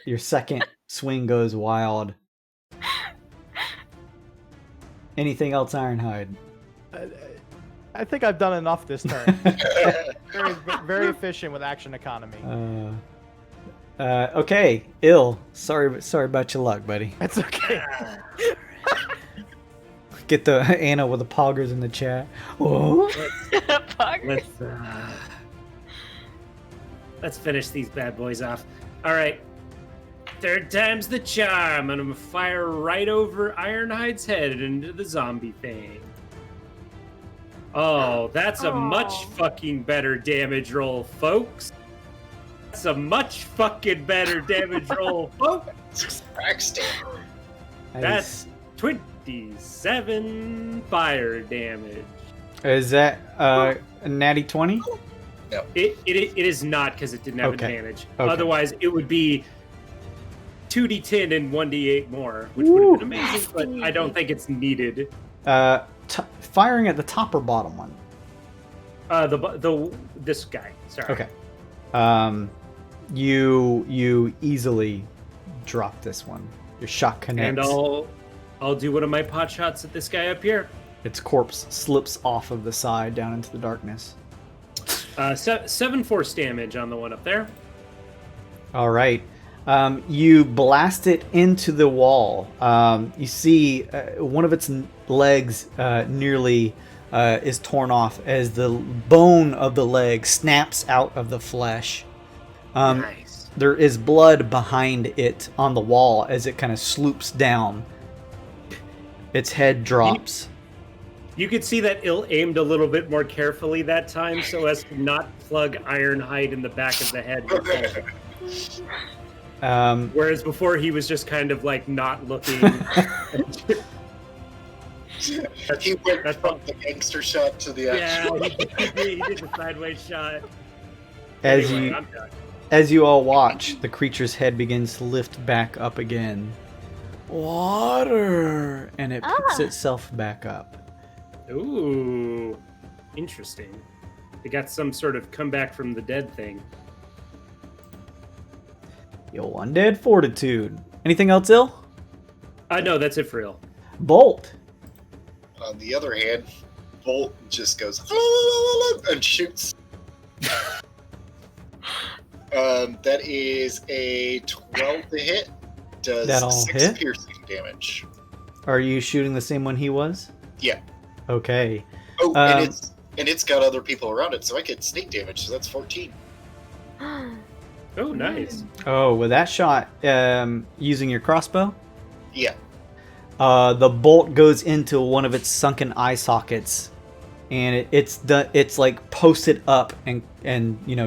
Your second swing goes wild. Anything else, Ironhide? I think I've done enough this turn. Very efficient with action economy. Okay, Ill. Sorry about your luck, buddy. It's okay. Get the Anna with the poggers in the chat. Oh. Let's finish these bad boys off. All right. Third time's the charm, and I'm gonna fire right over Ironhide's head into the zombie thing. Oh, that's a much fucking better damage roll, folks. That's a much fucking better damage roll, folks. Backstabber. That's 27 fire damage. Is that a natty 20? No. It is not, because it didn't have Okay. advantage. Okay. Otherwise, it would be 2d10 and 1d8 more, which would have been amazing, but I don't think it's needed. Firing at the top or bottom one? This guy. Sorry. Okay. You easily drop this one. Your shot connects. And I'll do one of my pot shots at this guy up here. Its corpse slips off of the side down into the darkness. 7 force damage on the one up there. All right. You blast it into the wall. You see one of its legs nearly is torn off as the bone of the leg snaps out of the flesh. Nice. There is blood behind it on the wall as it kind of sloops down. Its head drops. You could see that Ill aimed a little bit more carefully that time so as to not plug Ironhide in the back of the head. Whereas before he was just kind of like not looking. He went from the gangster shot to the actual. Yeah, he did the sideways shot. Anyway, I'm done. As you all watch, the creature's head begins to lift back up again. Water! And it picks itself back up. Ooh, interesting. They got some sort of comeback from the dead thing. Yo, undead fortitude. Anything else, Ill? No, that's it for Ill. Bolt. On the other hand, Bolt just goes and shoots. That is a 12 to hit. Does That all 6 hit? piercing damage. Are you shooting the same one he was? Yeah. Okay. Oh, and it's got other people around it, so I get sneak damage, so that's 14. Oh, nice. Oh, with that shot, using your crossbow? Yeah. The bolt goes into one of its sunken eye sockets, and it's like posted up and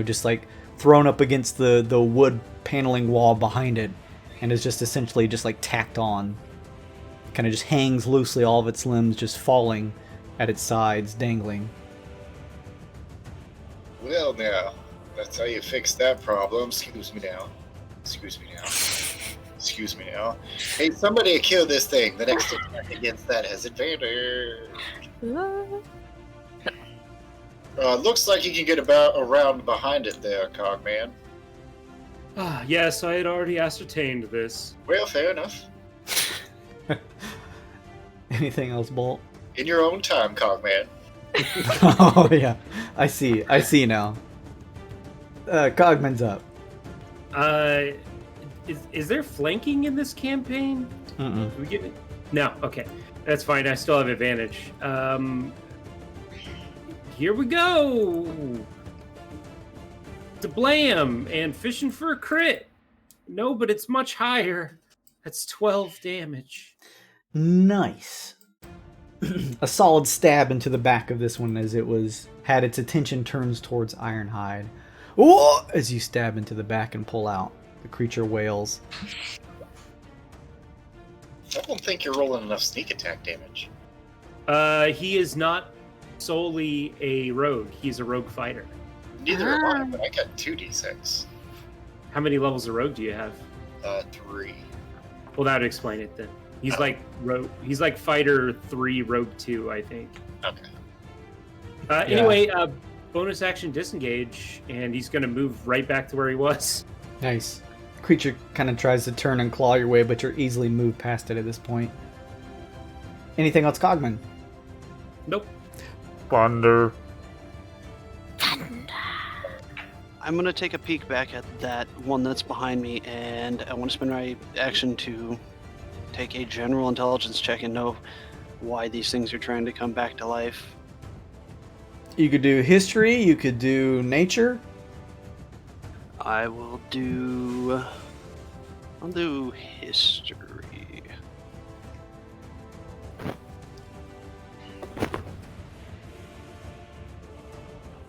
just like thrown up against the wood paneling wall behind it, and is just essentially just like tacked on. Kind of just hangs loosely, all of its limbs just falling at its sides, dangling. Well, now, that's how you fix that problem. Excuse me now. Hey, somebody kill this thing. The next attack against that has advantage. Looks like you can get around behind it there, Cogman. Yes, I had already ascertained this. Well, fair enough. Anything else, Bolt? In your own time, Cogman. Oh yeah, I see now. Cogman's up. Is there flanking in this campaign? Mm-mm. Do we get it? No. Okay, that's fine. I still have advantage. Here we go. To blam and fishing for a crit. No, but it's much higher. That's 12 damage. Nice. A solid stab into the back of this one as it had its attention turned towards Ironhide. Oh! As you stab into the back and pull out, the creature wails. I don't think you're rolling enough sneak attack damage. He is not solely a rogue. He's a rogue fighter. Neither am I, but I got 2d6. How many levels of rogue do you have? 3. Well, that would explain it then. He's like rogue. He's like fighter 3, rogue 2, I think. Okay. Anyway, bonus action disengage, and he's going to move right back to where he was. Nice. Creature kind of tries to turn and claw your way, but you're easily moved past it at this point. Anything else, Cogman? Nope. Thunder. I'm going to take a peek back at that one that's behind me, and I want to spend my action to take a general intelligence check and know why these things are trying to come back to life. You could do history, you could do nature. I will do I'll do history.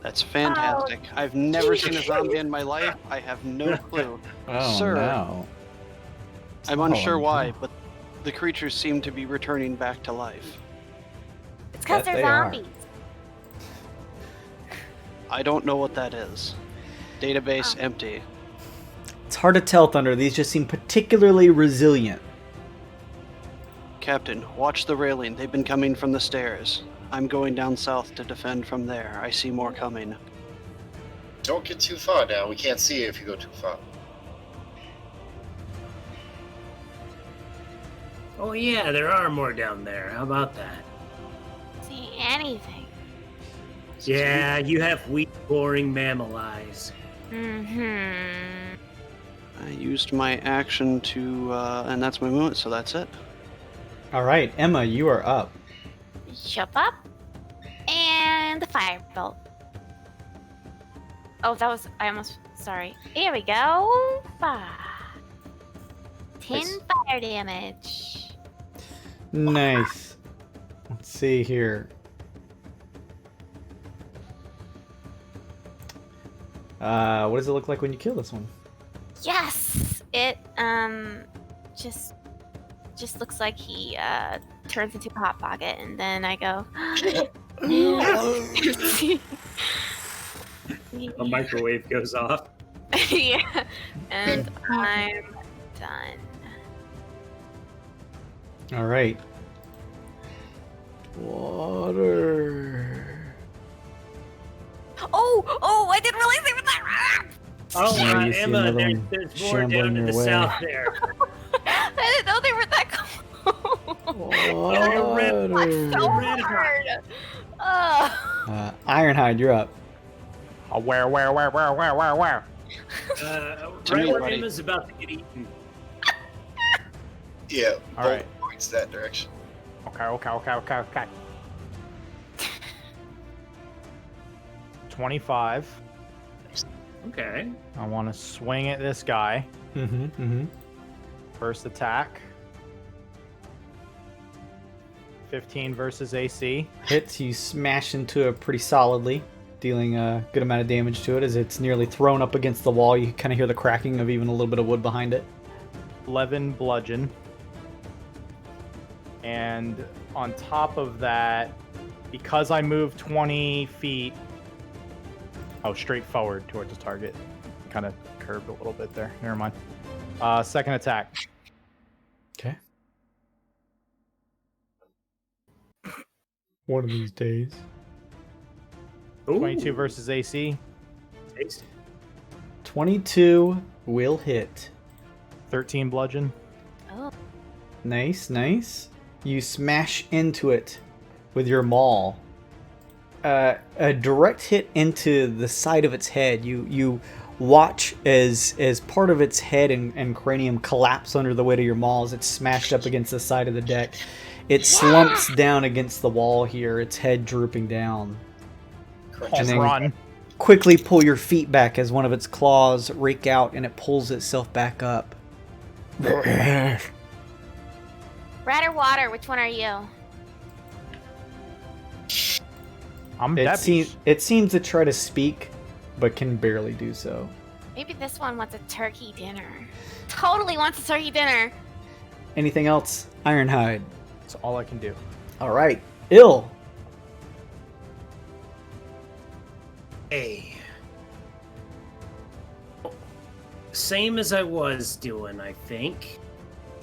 That's fantastic. I've never seen a zombie in my life. I have no clue. Oh, Sir, no. I'm Oh, unsure no. why, but the creatures seem to be returning back to life. It's because That they're they are. zombies. I don't know what that is. Database empty. It's hard to tell, Thunder. These just seem particularly resilient. Captain, watch the railing. They've been coming from the stairs. I'm going down south to defend from there. I see more coming. Don't get too far now. We can't see it if you go too far. Oh yeah, there are more down there. How about that? See anything. Yeah, you have weak, boring mammal eyes. Mm-hmm. I used my action to, and that's my movement, so that's it. All right, Emma, you are up. Jump up. And the firebolt. Oh, that was... Sorry. Here we go. 5. 10 Nice. fire damage. Nice. Let's see here. What does it look like when you kill this one? Yes! It, just looks like he, turns into a hot pocket, and then I go... A microwave goes off. Yeah, and I'm done. All right. Water. Oh, I didn't realize they were that. Oh, Yeah, you see Emma, another there's, one there's more down shambling in the your way. south there. I didn't know they were that close. Oh, red. So Red hard. Ironhide, you're up. Where? To Right me, where buddy. Emma's about to get eaten. Yeah, All bolt right. points that direction. Okay. 25. Okay. I want to swing at this guy. Mm-hmm. First attack. 15 versus AC. Hits, you smash into it pretty solidly, dealing a good amount of damage to it as it's nearly thrown up against the wall. You kind of hear the cracking of even a little bit of wood behind it. 11 bludgeon. And on top of that, because I moved 20 feet, straight forward towards the target. Kind of curved a little bit there. Never mind. Second attack. Okay. One of these days. Ooh. 22 versus AC. Tasty. 22 will hit. 13 bludgeon. Oh. Nice. You smash into it with your maul. A direct hit into the side of its head. You watch as part of its head and cranium collapse under the weight of your maul as it's smashed up against the side of the deck. It slumps down against the wall here, its head drooping down. Just then- run. Quickly pull your feet back as one of its claws rake out and it pulls itself back up. Rat or water? Which one are you? I'm It Debbie. seems to try to speak, but can barely do so. Maybe this one wants a turkey dinner. Totally wants a turkey dinner. Anything else? Ironhide. That's all I can do. All right. Ill. Hey. Same as I was doing, I think.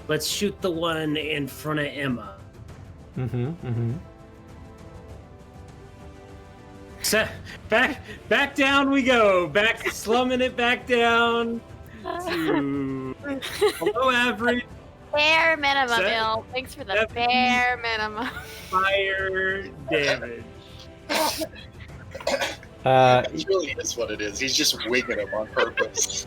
Let's shoot the one in front of Emma. Mm-hmm. So, back down we go. Back, slumming it back down to below average Bare minimum, Set- Bill. Thanks for the Seven. bare minimum. fire damage. It really is what it is. He's just wigging him on purpose.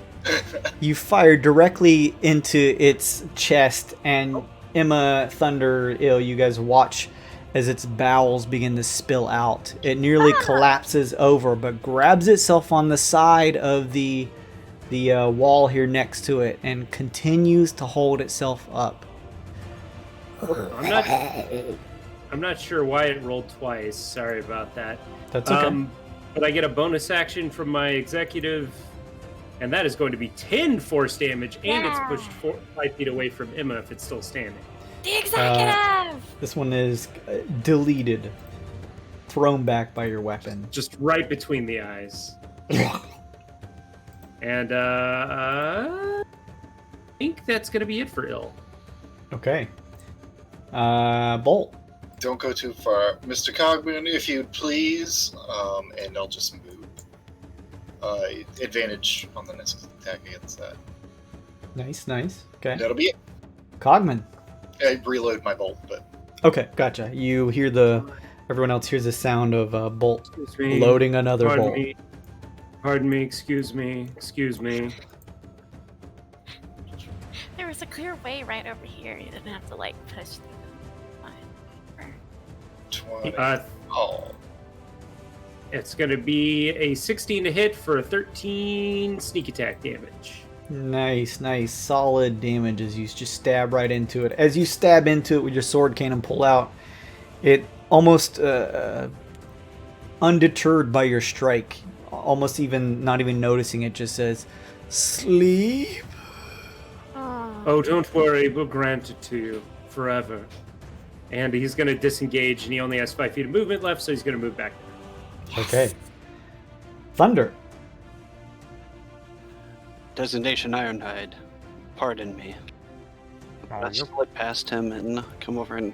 You fire directly into its chest, and Emma, Thunder, Ill, you guys watch as its bowels begin to spill out. It nearly collapses over, but grabs itself on the side of the the wall here next to it and continues to hold itself up. I'm not sure why it rolled twice. Sorry about that. That's okay. But I get a bonus action from my executive, and that is going to be 10 force damage, and it's pushed 5 feet away from Emma if it's still standing. The executive! This one is deleted. Thrown back by your weapon. Just right between the eyes. And I think that's going to be it for Ill. Okay. Bolt. Don't go too far. Mr. Cogman, if you'd please, and I'll just move. Advantage on the next attack against that. Nice. Okay. That'll be it. Cogman. I reload my bolt, but... Okay, gotcha. You hear everyone else hears the sound of Bolt loading another bolt. Pardon me, excuse me. There was a clear way right over here. You didn't have to, like, push through. 20. It's going to be a 16 to hit for a 13 sneak attack damage. Nice. Solid damage as you just stab right into it. As you stab into it with your sword cannon pull out, it almost undeterred by your strike, almost even not even noticing it, just says, "Sleep." Oh, don't worry, we'll grant it to you forever. And he's going to disengage, and he only has 5 feet of movement left, so he's going to move back. Okay. Thunder. Designation Ironhide. Pardon me. I slip past him and come over and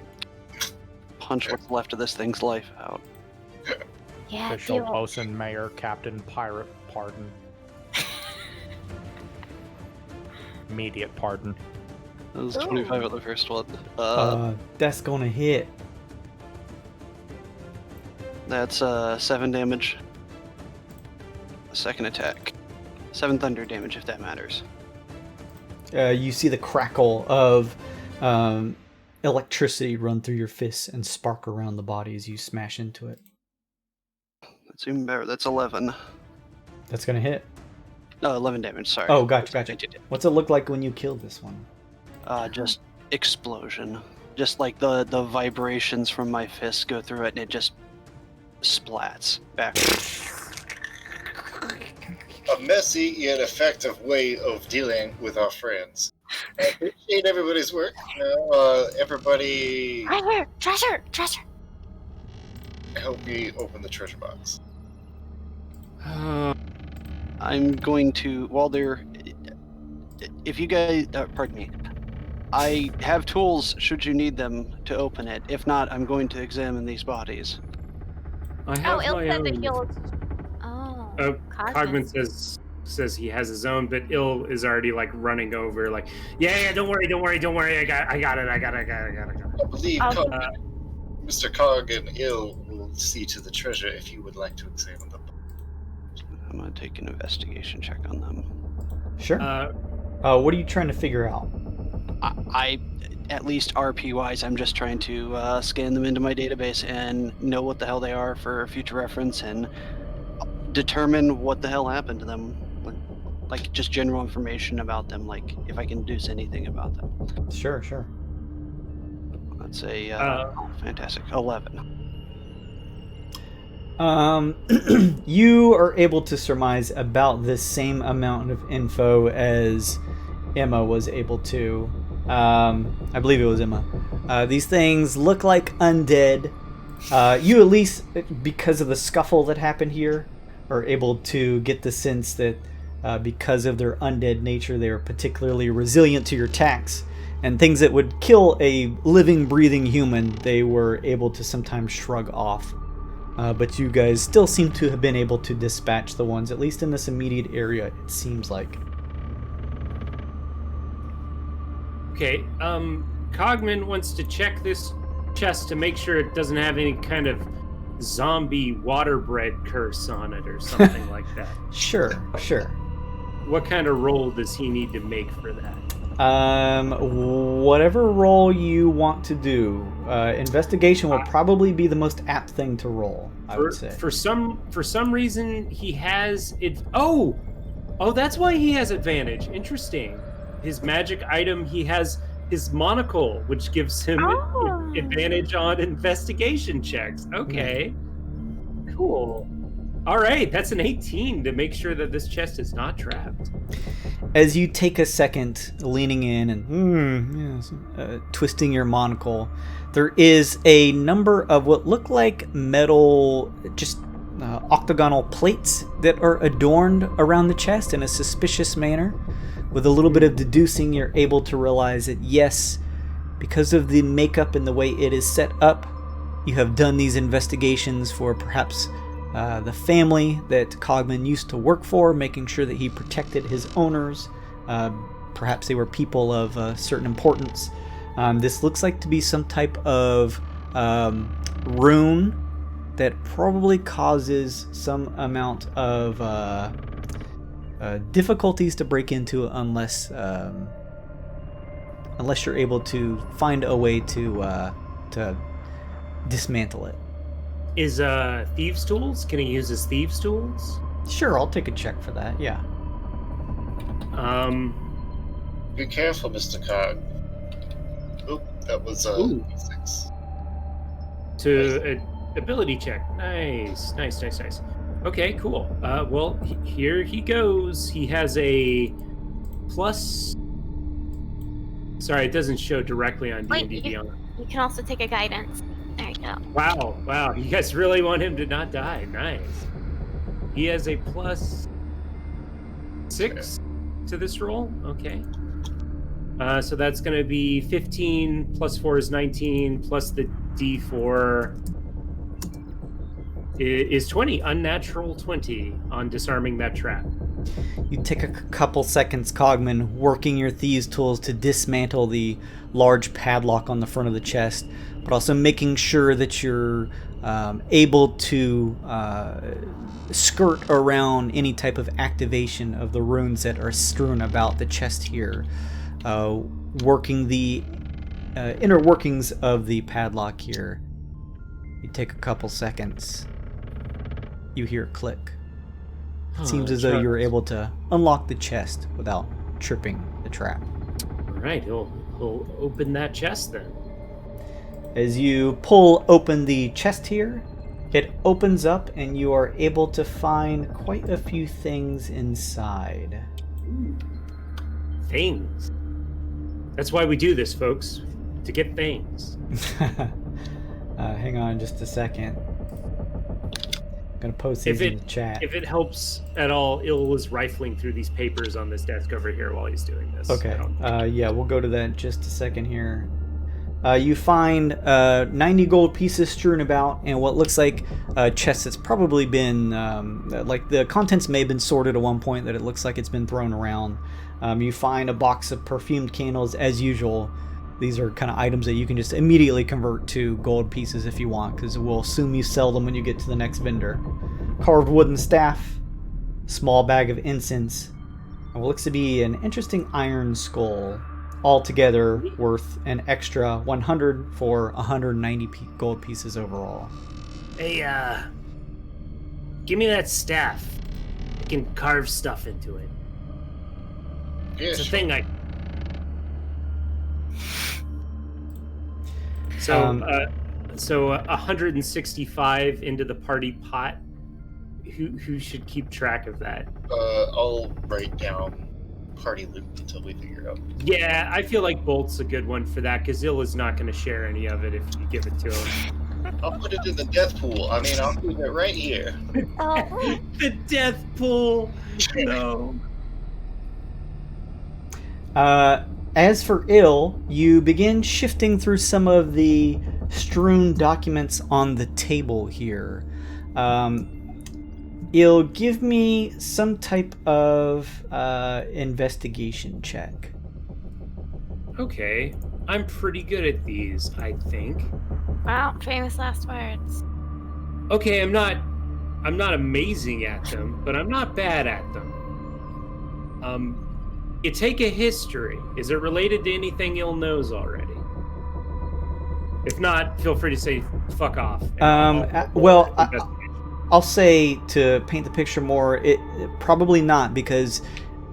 punch what's left of this thing's life out. Yeah, Official bosun, mayor, captain, pirate, pardon. Immediate pardon. That was 25 at the first one. That's gonna hit. That's 7 damage. The second attack. 7 thunder damage, if that matters. You see the crackle of electricity run through your fists and spark around the body as you smash into it. That's even better. That's 11. That's gonna hit. No, 11 damage, sorry. Oh, gotcha. What's it look like when you kill this one? Just explosion. Just like the vibrations from my fists go through it, and it just splats back. A messy yet effective way of dealing with our friends. I appreciate everybody's work. Everybody... Right here! Treasure! Help me open the treasure box. I'm going to, while they're... If you guys... pardon me. I have tools should you need them to open it. If not, I'm going to examine these bodies. I have Il my said own. that he'll... Cogman says he has his own, but Ill is already like running over, like, yeah, don't worry, I got it. I believe Mr. Cog and Ill will see to the treasure if you would like to examine them. I'm going to take an investigation check on them. Sure. What are you trying to figure out? I at least RP-wise, I'm just trying to scan them into my database and know what the hell they are for future reference and determine what the hell happened to them. Like, just general information about them, like, if I can deduce anything about them. Sure. That's a fantastic 11. You are able to surmise about the same amount of info as Emma was able to. I believe it was Emma. These things look like undead. You, at least because of the scuffle that happened here, are able to get the sense that because of their undead nature, they are particularly resilient to your attacks. And things that would kill a living, breathing human, they were able to sometimes shrug off. But you guys still seem to have been able to dispatch the ones, at least in this immediate area, it seems like. Okay, Cogman wants to check this chest to make sure it doesn't have any kind of zombie water bread curse on it or something like that. Sure. What kind of roll does he need to make for that? Whatever roll you want to do. Investigation will probably be the most apt thing to roll, I would say. For some reason, he has it. Oh, Oh, that's why he has advantage. Interesting. His magic item, he has his monocle, which gives him advantage on investigation checks. Okay. Cool. All right, that's an 18 to make sure that this chest is not trapped. As you take a second leaning in and twisting your monocle, there is a number of what look like metal, just octagonal plates that are adorned around the chest in a suspicious manner. With a little bit of deducing, you're able to realize that yes, because of the makeup and the way it is set up, you have done these investigations for perhaps the family that Cogman used to work for, making sure that he protected his owners. Perhaps they were people of certain importance. This looks like to be some type of rune that probably causes some amount of difficulties to break into unless you're able to find a way to dismantle it. Is thieves' tools? Can he use his thieves' tools? Sure, I'll take a check for that. Yeah. Be careful, Mr. Cog. Oop, that was 6. To ability check. Nice. Okay, cool. Well, here he goes. He has a plus. Sorry, it doesn't show directly on D&D Beyond. You can also take a guidance. There you go. Wow. You guys really want him to not die. Nice. He has a plus 6 to this roll. Okay. So that's going to be 15 plus 4 is 19 plus the D4 is 20. Unnatural 20 on disarming that trap. You take a couple seconds, Cogman, working your thieves' tools to dismantle the large padlock on the front of the chest, but also making sure that you're able to skirt around any type of activation of the runes that are strewn about the chest here. Working the inner workings of the padlock here. You take a couple seconds. You hear a click. It seems as though you were able to unlock the chest without tripping the trap. All right, he'll open that chest then. As you pull open the chest here, it opens up and you are able to find quite a few things inside. Things? That's why we do this, folks. To get things. Hang on just a second. I'm going to post these in the chat. If it helps at all, Il was rifling through these papers on this desk over here while he's doing this. Okay. Yeah, we'll go to that in just a second here. You find 90 gold pieces strewn about and what looks like a chest that's probably been, like the contents may have been sorted at one point, that it looks like it's been thrown around. You find a box of perfumed candles as usual. These are kind of items that you can just immediately convert to gold pieces if you want, because we'll assume you sell them when you get to the next vendor. Carved wooden staff, small bag of incense, and what looks to be an interesting iron skull, altogether worth an extra 100 for 190 gold pieces overall. Hey, give me that staff. I can carve stuff into it. Yeah, it's a sure. thing I... So 165 into the party pot. Who should keep track of that? I'll write down party loot until we figure it out. Yeah, I feel like Bolt's a good one for that, because Il is not going to share any of it if you give it to him. I'll put it in the death pool. I mean, I'll leave it right here. Oh. The death pool. No. As for Il, you begin shifting through some of the strewn documents on the table here. Il, give me some type of investigation check. Okay, I'm pretty good at these, I think. Wow, famous last words. Okay, I'm not amazing at them, but I'm not bad at them. You take a history. Is it related to anything Il knows already? If not, feel free to say fuck off. I'll say, to paint the picture more, it probably not, because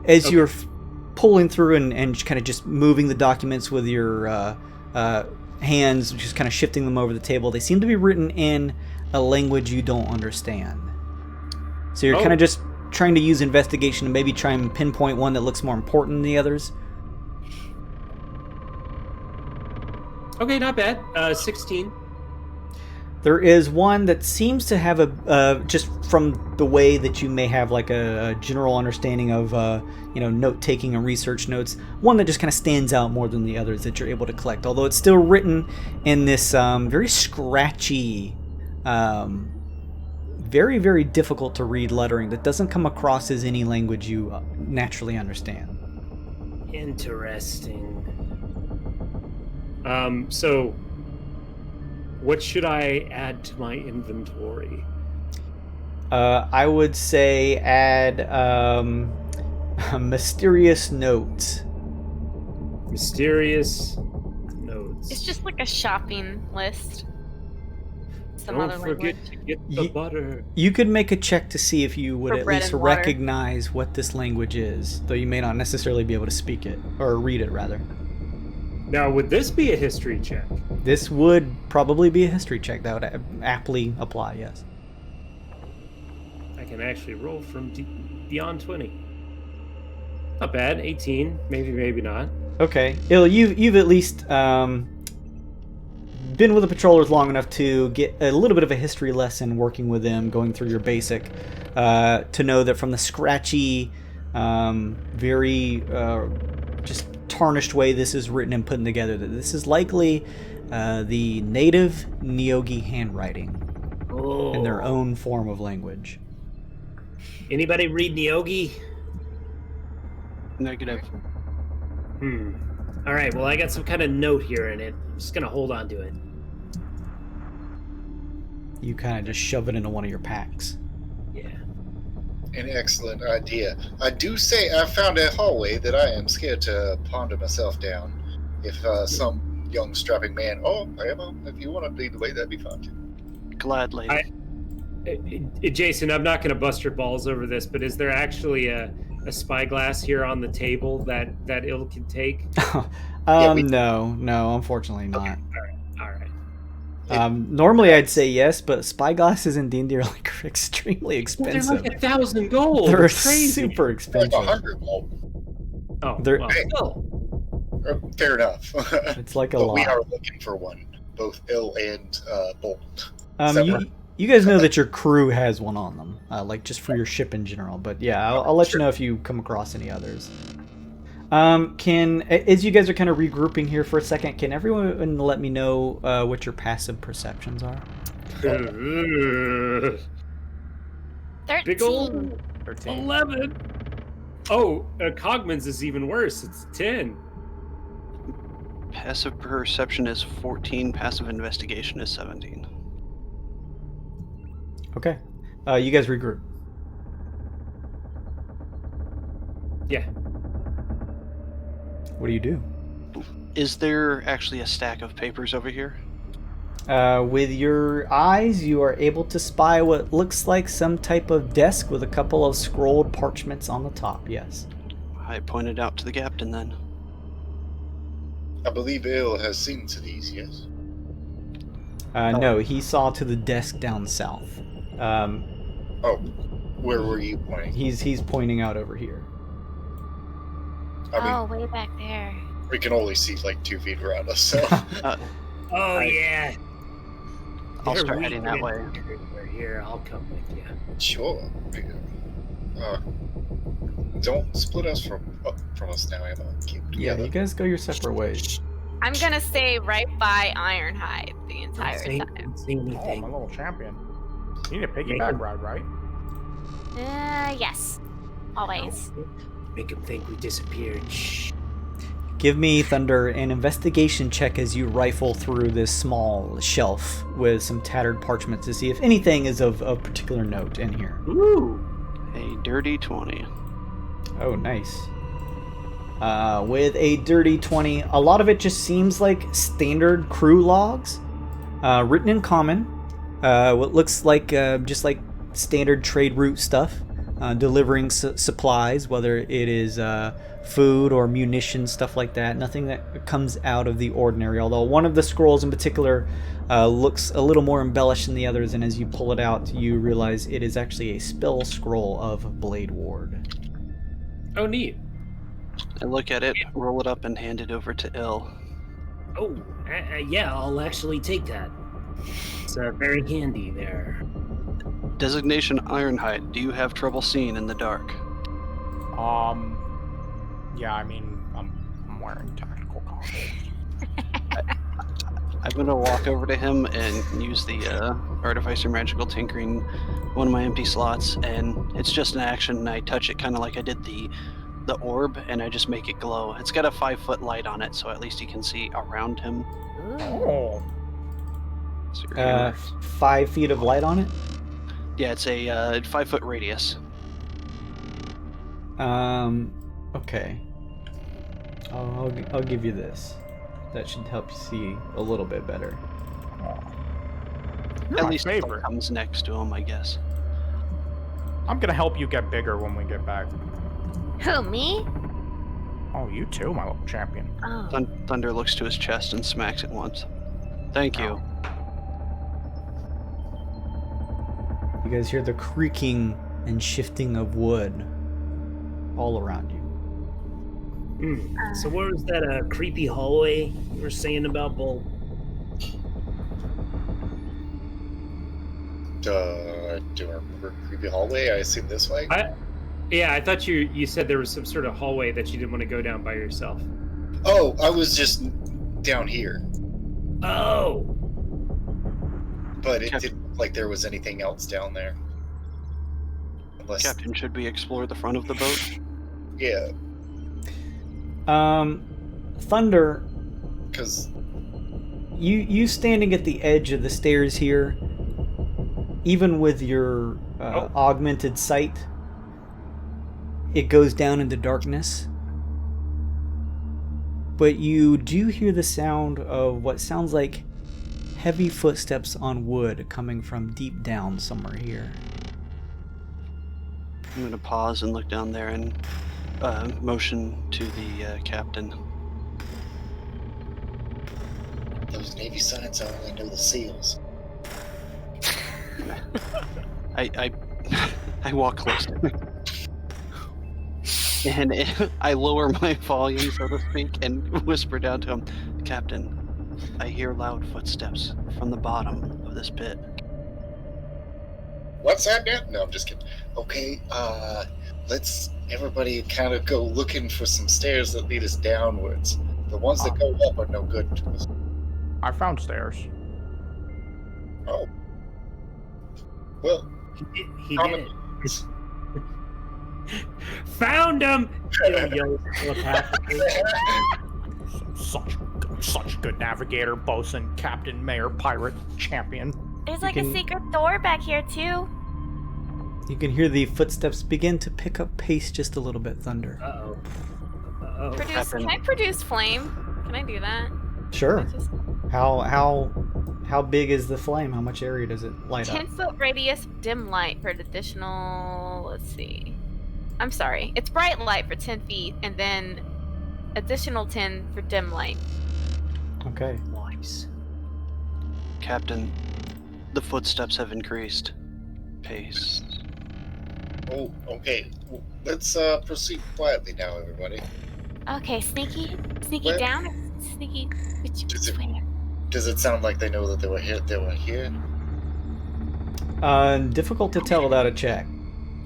as you're pulling through and kind of just moving the documents with your hands, just kind of shifting them over the table, they seem to be written in a language you don't understand. So you're kind of just trying to use investigation to maybe try and pinpoint one that looks more important than the others. Okay, not bad. 16. There is one that seems to have just from the way that you may have like a general understanding of, note-taking and research notes, one that just kind of stands out more than the others that you're able to collect. Although it's still written in this very scratchy, very, very difficult to read lettering that doesn't come across as any language you naturally understand. Interesting. So what should I add to my inventory? I would say add mysterious notes. Mysterious notes. It's just like a shopping list. Some Don't other forget language. to get the butter. You could make a check to see if you would For at bread least and water. recognize what this language is, though you may not necessarily be able to speak it, or read it, rather. Now, would this be a history check? This would probably be a history check. That would aptly apply, yes. I can actually roll from beyond 20. Not bad. 18. Maybe not. Okay. Ill, you've at least been with the patrollers long enough to get a little bit of a history lesson working with them, going through your basic, to know that from the scratchy, very just tarnished way this is written and put together, that this is likely the native Neogi handwriting in their own form of language. Anybody read Neogi? Negative. All right, well, I got some kind of note here in it. I'm just going to hold on to it. You kind of just shove it into one of your packs. Yeah. An excellent idea. I do say I found a hallway that I am scared to ponder myself down. If some young strapping man, if you want to lead the way, that'd be fun too. Gladly. Jason, I'm not going to bust your balls over this, but is there actually a spyglass here on the table that Ill can take? No, unfortunately not. All right. Normally I'd say yes, but spyglasses in D&D are like extremely expensive. They're like 1,000 gold. They're It's crazy. super Like expensive. 100 gold. Oh, They're- well, still. Fair enough. It's like a But lot. we are looking for one, both Ill and Bolt. You guys know that your crew has one on them, like just for your ship in general. But yeah, I'll let you know if you come across any others. As you guys are kind of regrouping here for a second, can everyone let me know what your passive perceptions are? 13. Big old 13. 11. Oh, Cogman's is even worse. It's 10. Passive perception is 14. Passive investigation is 17. Okay. You guys regroup. Yeah. What do you do? Is there actually a stack of papers over here? With your eyes, you are able to spy what looks like some type of desk with a couple of scrolled parchments on the top, yes. I pointed out to the captain then. I believe Ill has seen to these, yes? No, he saw to the desk down south. Where were you pointing? He's pointing out over here. I mean, Way back there. we can only see like 2 feet around us, so. Oh, yeah. I'll They're start heading that weak way. everywhere. Here, I'll come with you. Sure. Don't split us from us now, Emma. Keep Yeah, together. you guys go your separate ways. I'm gonna stay right by Ironhide the entire Don't time. say Oh, anything. my little champion. You need a piggyback ride, right? Yes. Always. Make him think we disappeared. Shh. Give me, Thunder, an investigation check as you rifle through this small shelf with some tattered parchment to see if anything is of particular note in here. Ooh. A dirty 20. Oh, nice. With a dirty 20, a lot of it just seems like standard crew logs, written in common. What looks like just like standard trade route stuff, delivering supplies, whether it is food or munitions, stuff like that. Nothing that comes out of the ordinary, although one of the scrolls in particular looks a little more embellished than the others, and as you pull it out, you realize it is actually a spell scroll of Blade Ward. Oh, neat. I look at it, roll it up, and hand it over to Il. Oh, yeah, I'll actually take that. It's very handy there. Designation Ironhide. Do you have trouble seeing in the dark? Yeah, I mean, I'm wearing tactical goggles. I'm gonna walk over to him and use the Artificer Magical Tinkering, one of my empty slots, and it's just an action, and I touch it kind of like I did the orb, and I just make it glow. It's got a 5-foot light on it, so at least you can see around him. Oh. So you're gonna- 5 feet of light on it? Yeah, it's a 5-foot radius. Okay. I'll give you this. That should help you see a little bit better. At my least favorite. it comes next to him, I guess. I'm gonna help you get bigger when we get back. Who, me? Oh, you too, my little champion. Oh. Thunder looks to his chest and smacks it once. Thank you. You guys hear the creaking and shifting of wood all around you. So where was that creepy hallway you were saying about, Bull? Do I remember creepy hallway? I assume this way? I thought you said there was some sort of hallway that you didn't want to go down by yourself. Oh, I was just down here. Oh! But it didn't look like there was anything else down there. Unless, Captain, should we explore the front of the boat? yeah, Thunder, because you standing at the edge of the stairs here, even with your augmented sight, it goes down into darkness. But you do hear the sound of what sounds like heavy footsteps on wood coming from deep down somewhere here. I'm going to pause and look down there and motion to the captain. those Navy signs, I only know the seals. I walk close to him. And I lower my volume, so to speak, and whisper down to him, Captain, I hear loud footsteps from the bottom of this pit. What's that now? No, I'm just kidding. Okay, let's everybody kind of go looking for some stairs that lead us downwards. The ones that go up are no good to us. I found stairs. Oh. Well, He did. Found him! Yells telepathically. Such good navigator, bosun, captain, mayor, pirate, champion. There's like a secret door back here too. You can hear the footsteps begin to pick up pace just a little bit, Thunder. Uh-oh. Uh-oh. Can I produce flame? Can I do that? Sure. How big is the flame? How much area does it light up? 10-foot radius dim light for an additional, let's see. I'm sorry. It's bright light for 10 feet and then additional 10 for dim light. Okay. Nice. Captain, the footsteps have increased. Pace. oh, okay. Well, let's proceed quietly now, everybody. Okay, sneaky Where? down. Sneaky. Which way? Does it sound like they know that they were here? Difficult to tell without a check.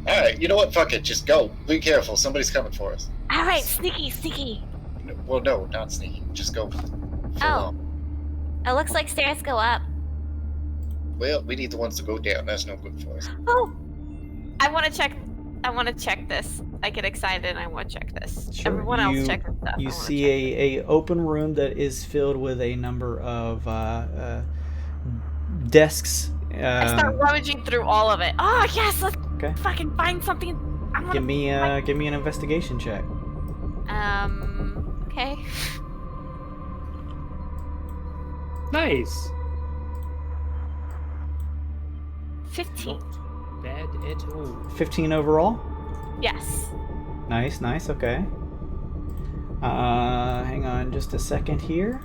All right, you know what? Fuck it. Just go. Be careful. Somebody's coming for us. All right, sneaky. Well, no, not sneaky. Just go. Oh. It looks like stairs go up. Well, we need the ones to go down. That's no good for us. Oh. I want to check this. I get excited and I want to check this. Sure. Everyone else check this stuff. You see a open room that is filled with a number of desks. I start rummaging through all of it. Oh yes, let's fucking find something. Give me an investigation check. Okay. Nice. 15. bad at all. 15 overall? Yes. Nice, okay. Hang on just a second here.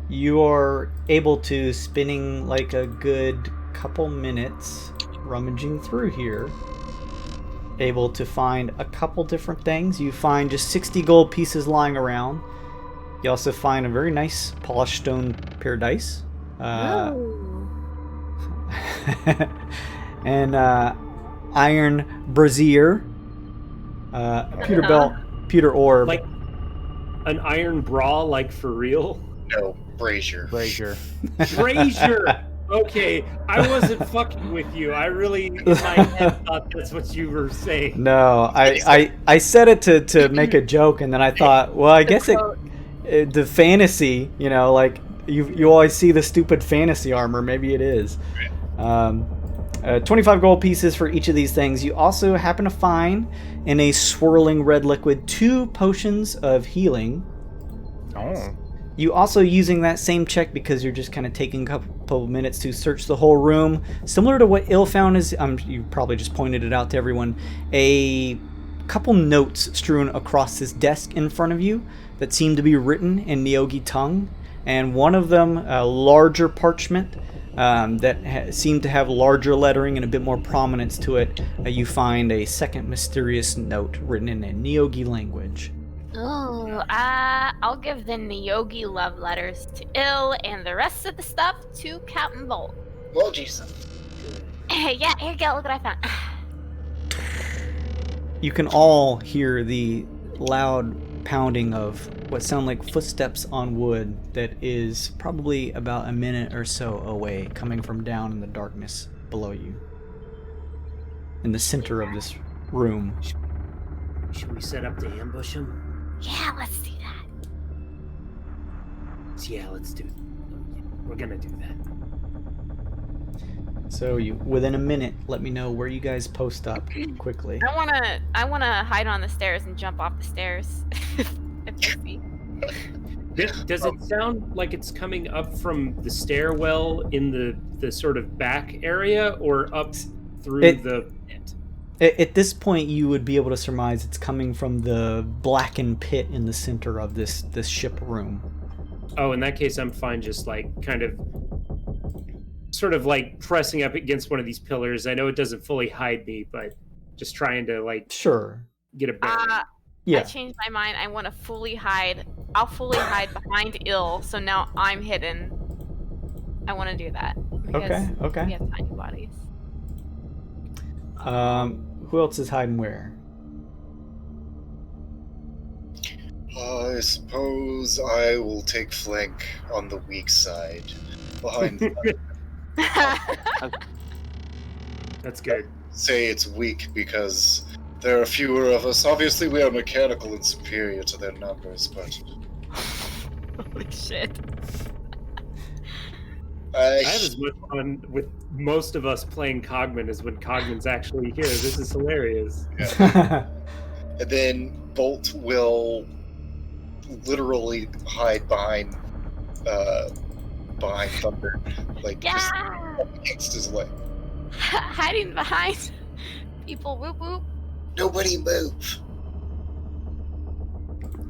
You are able to, spending like a good couple minutes rummaging through here, able to find a couple different things. You find just 60 gold pieces lying around. You also find a very nice polished stone pair of dice. And iron brazier, pewter belt, pewter orb. Like an iron bra, like for real? No, brazier. Brazier. Brazier! Okay, I wasn't fucking with you. I really, in my head, thought that's what you were saying. No, I said it to make a joke, and then I thought, well, I guess the fantasy, you know, like you always see the stupid fantasy armor. Maybe it is. 25 gold pieces for each of these things. You also happen to find in a swirling red liquid 2 potions of healing. Oh. You also, using that same check because you're just kind of taking a couple of minutes to search the whole room, similar to what Il found is, you probably just pointed it out to everyone, a couple notes strewn across this desk in front of you that seem to be written in Neogi tongue, and one of them, a larger parchment that seemed to have larger lettering and a bit more prominence to it. You find a second mysterious note written in a Neogi language. Oh, I'll give the Neogi love letters to Il and the rest of the stuff to Captain Bolt. Well, Jesus. Yeah, here you go. Look what I found. You can all hear the loud pounding of what sound like footsteps on wood that is probably about a minute or so away, coming from down in the darkness below you. In the center of this room. Should we set up to ambush him? Yeah, let's do that. Yeah, let's do it. We're gonna do that. So you, within a minute, let me know where you guys post up quickly. I wanna hide on the stairs and jump off the stairs. If you see. Does it sound like it's coming up from the stairwell in the sort of back area, or up through the pit? At this point, you would be able to surmise it's coming from the blackened pit in the center of this ship room. Oh, in that case, I'm fine just like kind of sort of like pressing up against one of these pillars. I know it doesn't fully hide me, but just trying to like get a bearing. Yeah. I changed my mind. I want to fully hide. I'll fully hide behind Il, so now I'm hidden. I want to do that. Okay. We have tiny bodies. Who else is hiding where? I suppose I will take flank on the weak side. Behind That's good. say it's weak because there are fewer of us. Obviously, we are mechanical and superior to their numbers, but Holy shit. I have as much fun with most of us playing Cogman as when Cogman's actually here. This is hilarious. yeah. And then Bolt will literally hide behind Thunder, like just against his leg. Hiding behind people. Whoop whoop. Nobody move.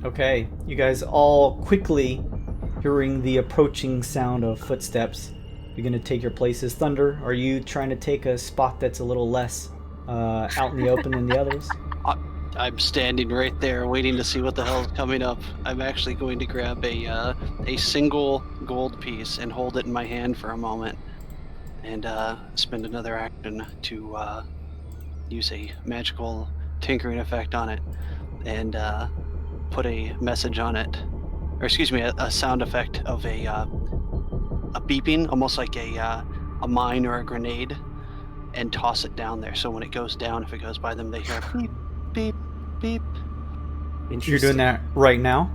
Okay, you guys all quickly hearing the approaching sound of footsteps. You're gonna take your places. Thunder, are you trying to take a spot that's a little less out in the open than the others? I'm standing right there waiting to see what the hell is coming up. I'm actually going to grab a single gold piece and hold it in my hand for a moment and spend another action to use a magical tinkering effect on it and put a message on it, or excuse me, a sound effect of a beeping, almost like a mine or a grenade, and toss it down there. So when it goes down, if it goes by them, they hear beep, beep, beep. You're doing that right now?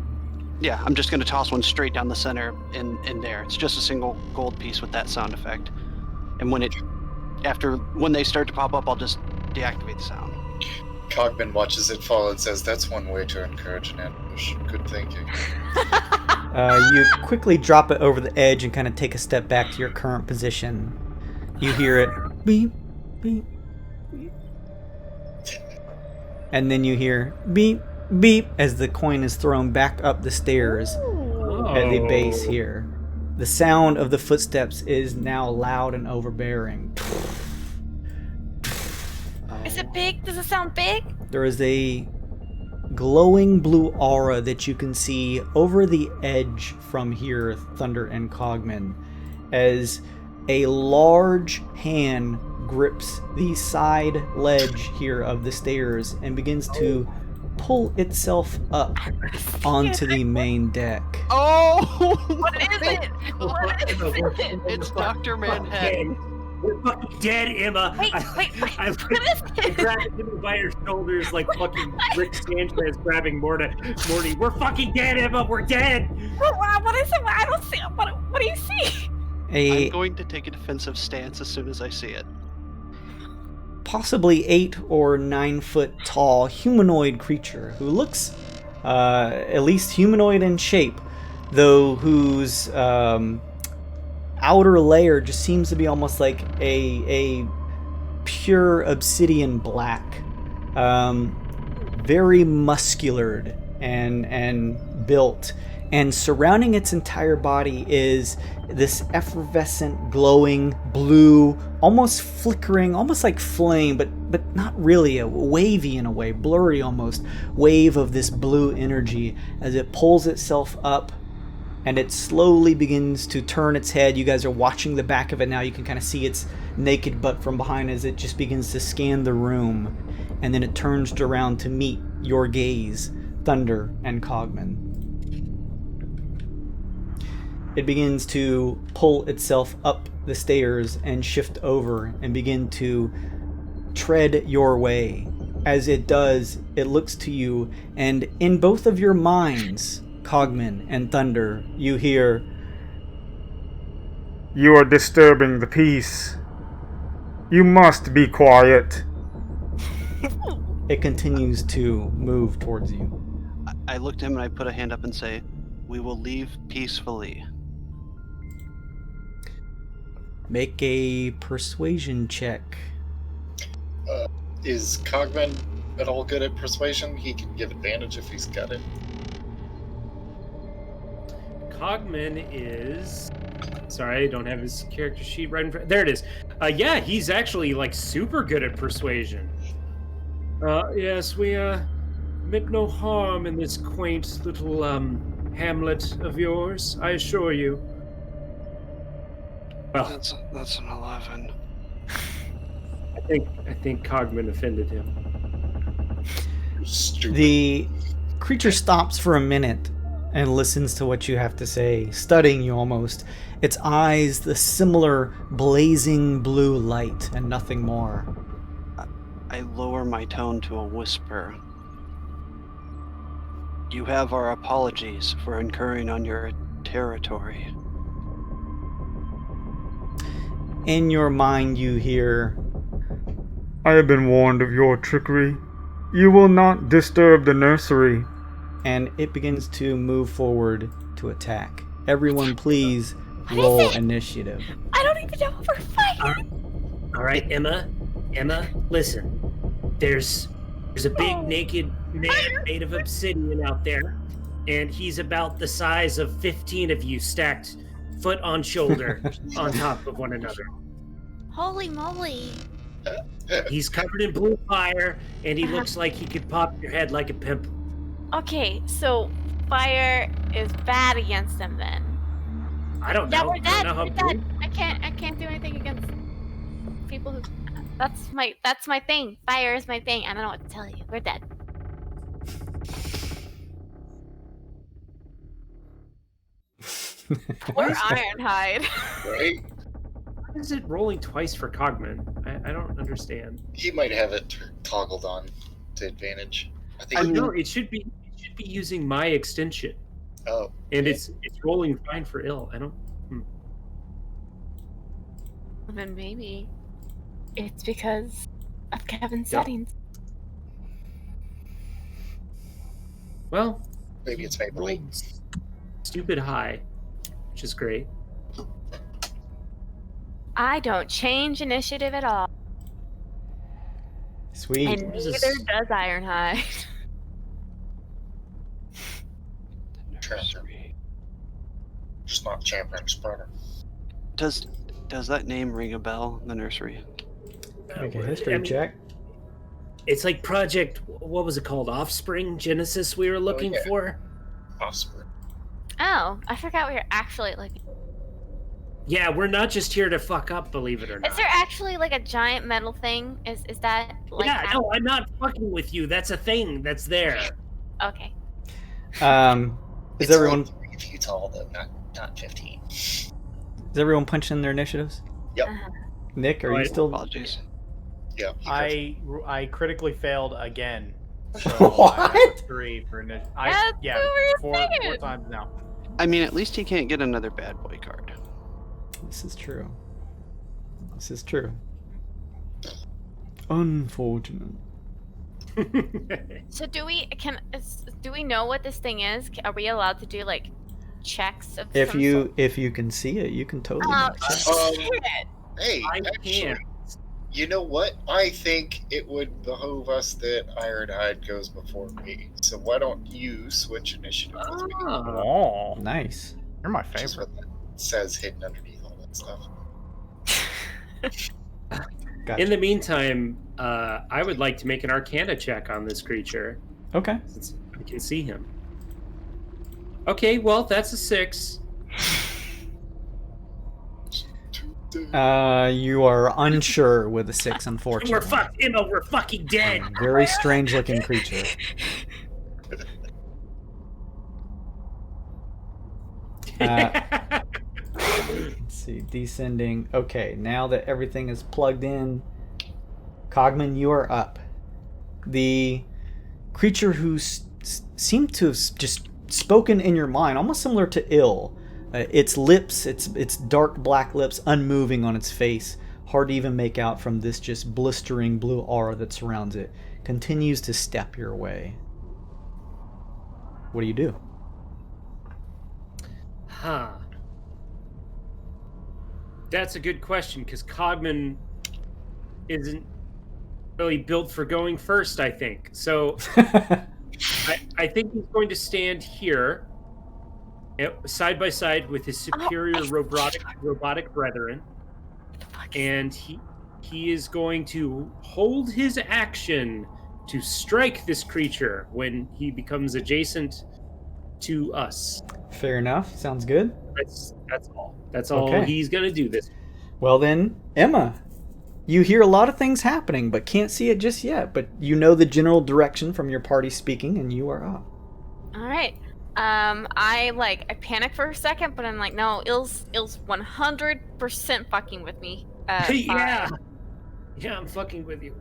Yeah, I'm just going to toss one straight down the center in there. It's just a single gold piece with that sound effect. And when they start to pop up, I'll just deactivate the sound. Cogman watches it fall and says, "That's one way to encourage an ambush. Good thinking." You quickly drop it over the edge and kind of take a step back to your current position. You hear it beep, beep, beep. And then you hear beep, beep as the coin is thrown back up the stairs at the base here. The sound of the footsteps is now loud and overbearing. Is it big? Does it sound big? There is a glowing blue aura that you can see over the edge from here, Thunder and Cogman, as a large hand grips the side ledge here of the stairs and begins to pull itself up onto the main deck. Oh! What is it? What is it? It's Dr. Manhattan. We're fucking dead, Emma. Wait. I What is I it? grabbed him by her shoulders like fucking Rick Sanchez grabbing Morty. We're fucking dead, Emma. We're dead. What is it? I don't see it. What do you see? I'm going to take a defensive stance as soon as I see it. Possibly 8 or 9 foot tall humanoid creature who looks at least humanoid in shape, though whose outer layer just seems to be almost like a pure obsidian black, very muscular and built, and surrounding its entire body is this effervescent, glowing blue, almost flickering, almost like flame, but not really, a wavy in a way, blurry almost, wave of this blue energy as it pulls itself up and it slowly begins to turn its head. You guys are watching the back of it now. You can kind of see its naked butt from behind as it just begins to scan the room, and then it turns around to meet your gaze, Thunder and Cogman. It begins to pull itself up the stairs and shift over and begin to tread your way. As it does, it looks to you, and in both of your minds, Cogman and Thunder, you hear, "You are disturbing the peace. You must be quiet." It continues to move towards you. I look at him and I put a hand up and say, "We will leave peacefully." Make a persuasion check. Is Cogman at all good at persuasion? He can give advantage if he's got it. Cogman is. Sorry, I don't have his character sheet right in front. There it is. Yeah, he's actually like super good at persuasion. Yes, we meant no harm in this quaint little hamlet of yours, I assure you. Well, That's an 11. I think Cogman offended him. Stupid. The creature stops for a minute and listens to what you have to say, studying you almost. Its eyes, the similar blazing blue light, and nothing more. I lower my tone to a whisper. You have our apologies for incurring on your territory. In your mind, you hear, "I have been warned of your trickery. You will not disturb the nursery." and it begins to move forward to attack. Everyone, please roll initiative. I don't even know if we're fighting. All right, Emma, listen. There's a big naked man made of obsidian out there, and he's about the size of 15 of you stacked foot on shoulder on top of one another. Holy moly. He's covered in blue fire, and he looks like he could pop your head like a pimple. Okay, so fire is bad against him then. I don't know. Yeah, we're I dead. don't know how We're dead. I can't do anything against people who. That's my thing. Fire is my thing. I don't know what to tell you. We're dead. Poor Ironhide. Right? Why is it rolling twice for Cogman? I don't understand. He might have it toggled on to advantage. I think. No, it should be using my extension, Oh, and it's rolling fine for ill. I don't. Then maybe it's because of Kevin's settings. Well, maybe it's Maple Leaf. stupid high, which is great. I don't change initiative at all. Sweet. And neither does Ironhide. Champion. Just not champion spreader. Does that name ring a bell? The nursery. Make a history check. It's like Project, what was it called? Offspring Genesis we were looking for? Offspring. Oh, I forgot we were actually looking. Yeah, we're not just here to fuck up, believe it or not. Is there actually like a giant metal thing? Is that like? Yeah, no, I'm not fucking with you. That's a thing that's there. Okay. Is everyone? Like 3 feet tall though, not 15. Is everyone punching their initiatives? Yep. Nick, are you still? Apologies. Yeah. I critically failed again. So What? I have 3 for initiative. That's Yeah, what we're 4 saying. times now. I mean, at least he can't get another bad boy card. This is true. This is true. Unfortunate. So do we know what this thing is? Are we allowed to do like checks of If some you can see it, you can totally. sort? make it. Oh, shit. Hey, I actually, can't. you know what? I think it would behoove us that Ironhide goes before me. So why don't you switch initiative with me? Oh. Oh, Nice. you're my Which is favorite. what that says hidden underneath all that stuff. Gotcha. In the meantime, I would like to make an Arcana check on this creature, Okay. since I can see him. Okay, well, that's a 6. You are unsure with a 6, unfortunately. We're fucked, Emma, we're fucking dead! Very strange looking creature. Let's see, descending. Okay, now that everything is plugged in, Cogman, you are up. The creature who seemed to have just spoken in your mind, almost similar to ill. Its lips, its dark black lips, unmoving on its face, hard to even make out from this just blistering blue aura that surrounds it, continues to step your way. What do you do? Huh. That's a good question, because Cogman isn't really built for going first, I think. So I think he's going to stand here, side by side with his superior robotic brethren, and he is going to hold his action to strike this creature when he becomes adjacent to us. Fair enough. Sounds good. That's all. That's all Okay. he's gonna do this. Well then, Emma, you hear a lot of things happening, but can't see it just yet. But you know the general direction from your party speaking, and you are up. All right. I panic for a second, but I'm like, no, Ill's 100% fucking with me. Yeah, I'm fucking with you.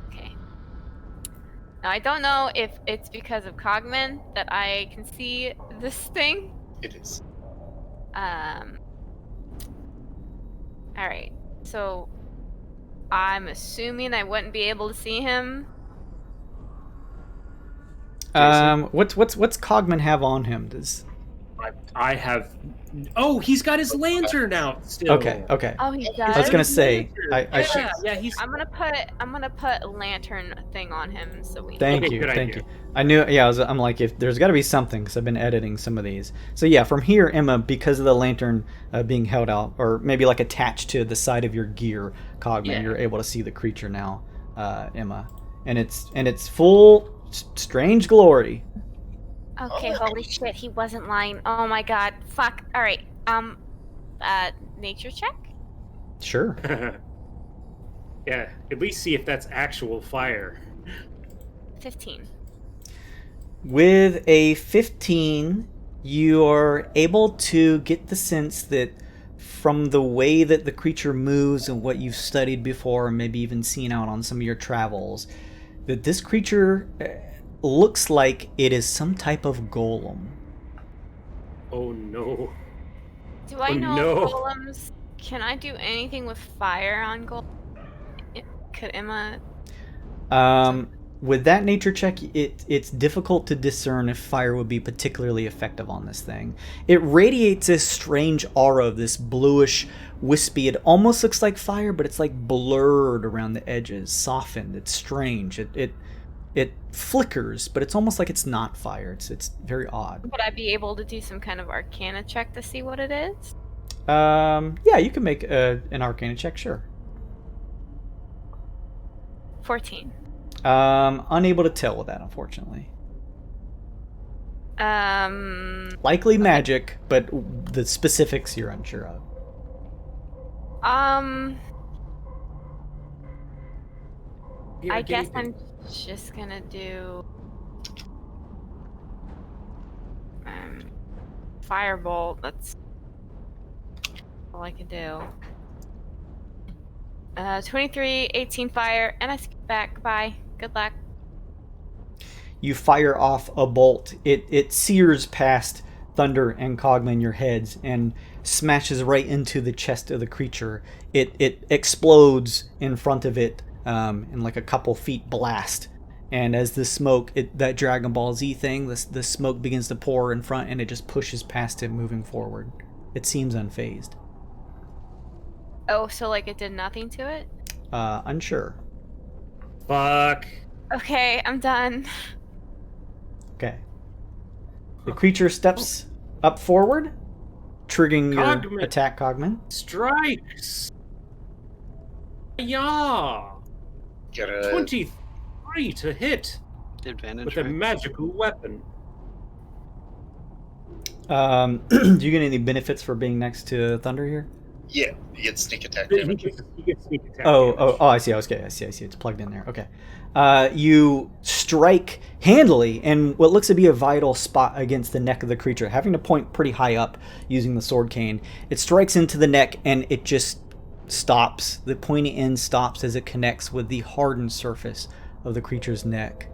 Okay. Now I don't know if it's because of Cogman that I can see this thing. It is. All right. So I'm assuming I wouldn't be able to see him. What's Cogman have on him? I have. Oh, he's got his lantern out still. Okay. Oh, he does. I was gonna say, He's. I'm gonna put a lantern thing on him so we. Thank Okay, you, good thank idea. you. I knew. Yeah, I'm like, if there's got to be something, because I've been editing some of these. So yeah, from here, Emma, because of the lantern being held out, or maybe like attached to the side of your gear, Cogman, Yeah. you're able to see the creature now, Emma, and it's full strange glory. Okay, holy shit, he wasn't lying. Oh my god, fuck. All right. Nature check. Sure. Yeah, at least see if that's actual fire. 15. With a 15, you're able to get the sense that from the way that the creature moves and what you've studied before, and maybe even seen out on some of your travels, that this creature looks like it is some type of golem. Oh no. Do I Oh, know no. golems? Can I do anything with fire on golem? Could Emma? with that nature check, it's difficult to discern if fire would be particularly effective on this thing. It radiates this strange aura of this bluish, wispy. It almost looks like fire, but it's like blurred around the edges, softened. It's strange. It flickers, but it's almost like it's not fire. It's very odd. Would I be able to do some kind of Arcana check to see what it is? Yeah, you can make an Arcana check, sure. 14. Unable to tell with that, unfortunately. Likely magic, but the specifics you're unsure of. I guess I'm just gonna do firebolt. That's all I can do. 23, 18 fire, and I skip back. Goodbye. Good luck. You fire off a bolt. It sears past Thunder and Cogman, your heads, and smashes right into the chest of the creature. It explodes in front of it in like a couple feet blast. And as the smoke, that Dragon Ball Z thing, the smoke begins to pour in front, and it just pushes past him, moving forward. It seems unfazed. Oh, so like it did nothing to it? Unsure. Fuck. Okay, I'm done. Okay. The creature steps up forward, triggering your Cogman. attack, Cogman. Strikes. Yeah. Get a 23 to hit Advantage, with a right? magical weapon. Do you get any benefits for being next to Thunder here? yeah. You get sneak attack He damage. gets sneak attack. Oh, damage. I see. Okay, I see. It's plugged in there. Okay. You strike handily in what looks to be a vital spot against the neck of the creature, having to point pretty high up using the sword cane. It strikes into the neck, and it just stops. The pointy end stops as it connects with the hardened surface of the creature's neck.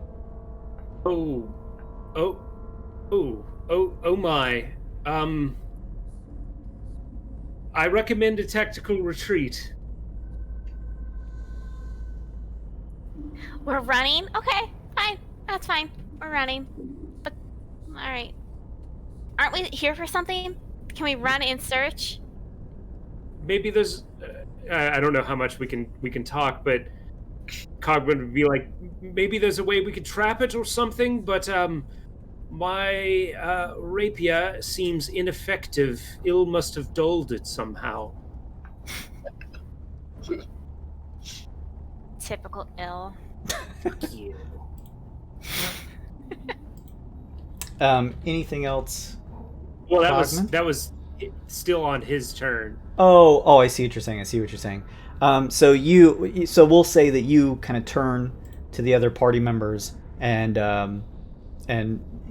Oh my. I recommend a tactical retreat. We're running? Okay, fine. That's fine. We're running. But, alright. Aren't we here for something? Can we run and search? Maybe there's I don't know how much we can talk, but Cogman would be like, maybe there's a way we could trap it or something, but my rapier seems ineffective. Ill must have dulled it somehow. Typical ill. Yeah. Anything else? Well, Cogman? that was still on his turn. Oh, I see what you're saying. So we'll say that you kind of turn to the other party members and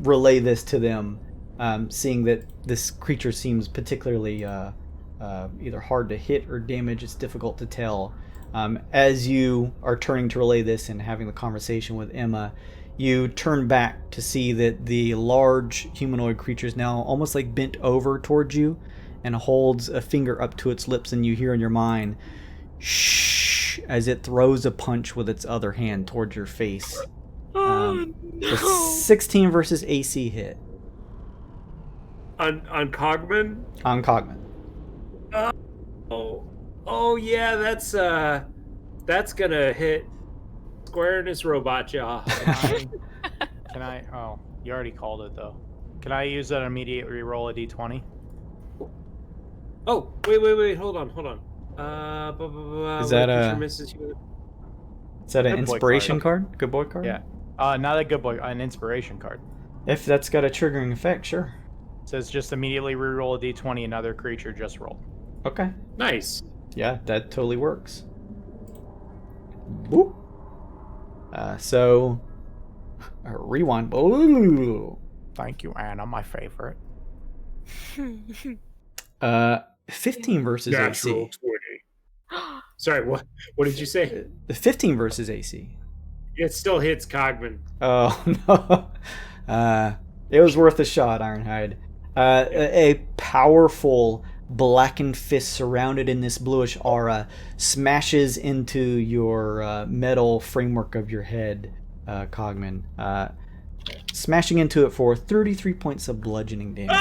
relay this to them, seeing that this creature seems particularly either hard to hit or damage. It's difficult to tell. As you are turning to relay this and having the conversation with Emma, you turn back to see that the large humanoid creature is now almost like bent over towards you and holds a finger up to its lips, and you hear in your mind, shh, as it throws a punch with its other hand towards your face. The 16 versus AC hit. On Cogman? On Cogman. Oh yeah, that's gonna hit square in his robot jaw. Can I? Oh, you already called it though. Can I use that immediate reroll a d20? Oh, wait, hold on. Is that an Good boy inspiration card? Good boy card? Yeah. Not a good boy, an inspiration card. If that's got a triggering effect, sure. It says just immediately reroll a d20, another creature just rolled. Okay. Nice. Yeah, that totally works. Boop. So, rewind. Ooh. Thank you, Anna, my favorite. 15 versus Natural AC. 20. Sorry, what did you say? 15 versus AC. It still hits Cogman. Oh, no. It was worth a shot, Ironhide. A powerful blackened fist surrounded in this bluish aura smashes into your metal framework of your head. Cogman, smashing into it for 33 points of bludgeoning damage.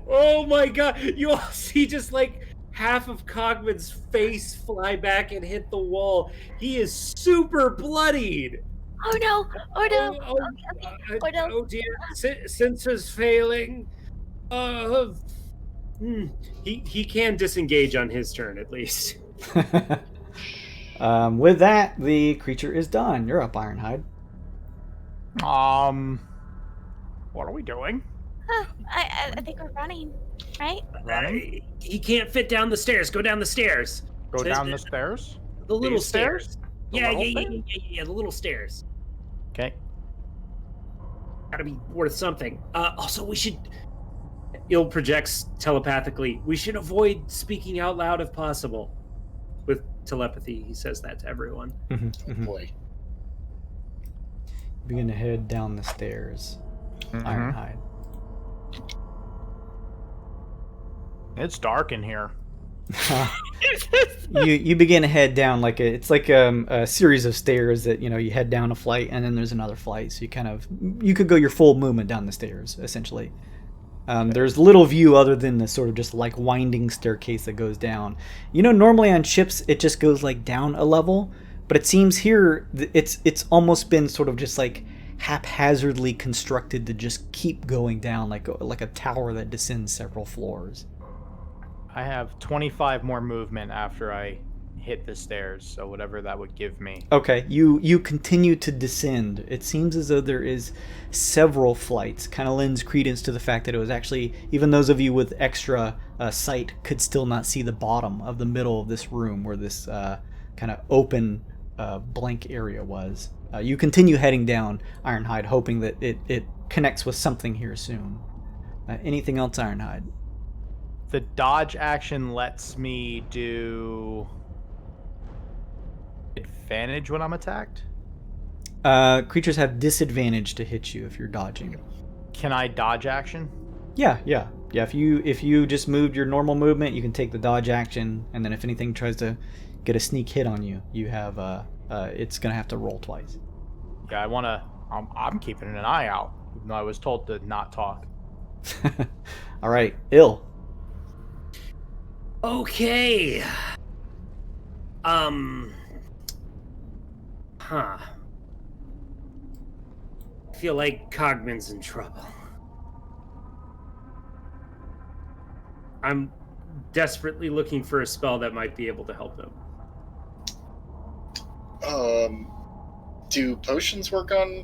Oh my god! You all see just like half of Cogman's face fly back and hit the wall. He is super bloodied. Oh no! Oh no! Oh no! Oh dear! Senses failing. He can disengage on his turn at least. With that, the creature is done. You're up, Ironhide. What are we doing? I think we're running, right? He can't fit down the stairs. Go down the stairs. Go down the stairs? The little These stairs. The Yeah, little yeah, stairs? yeah, the little stairs. Okay. Gotta be worth something. Also, we should. Il projects telepathically. We should avoid speaking out loud if possible. With telepathy, he says that to everyone. Oh boy. Begin to head down the stairs. Ironhide. It's dark in here. You begin to head down it's like a series of stairs that you head down a flight and then there's another flight, so you could go your full movement down the stairs essentially. There's little view other than the sort of just like winding staircase that goes down. Normally on ships it just goes like down a level, but it seems here it's almost been sort of just like haphazardly constructed to just keep going down like a tower that descends several floors. I have 25 more movement after I hit the stairs, so whatever that would give me. Okay, you continue to descend. It seems as though there is several flights. Kind of lends credence to the fact that it was actually, even those of you with extra sight could still not see the bottom of the middle of this room where this kind of open blank area was. You continue heading down, Ironhide, hoping that it connects with something here soon. Anything else, Ironhide? The dodge action lets me do advantage when I'm attacked? Creatures have disadvantage to hit you if you're dodging. Can I dodge action? Yeah. If you just moved your normal movement, you can take the dodge action, and then if anything tries to get a sneak hit on you, you have it's gonna have to roll twice. Yeah, I'm keeping an eye out, even though I was told to not talk. All right, Ill. Okay. I feel like Cogman's in trouble. I'm desperately looking for a spell that might be able to help him. Do potions work on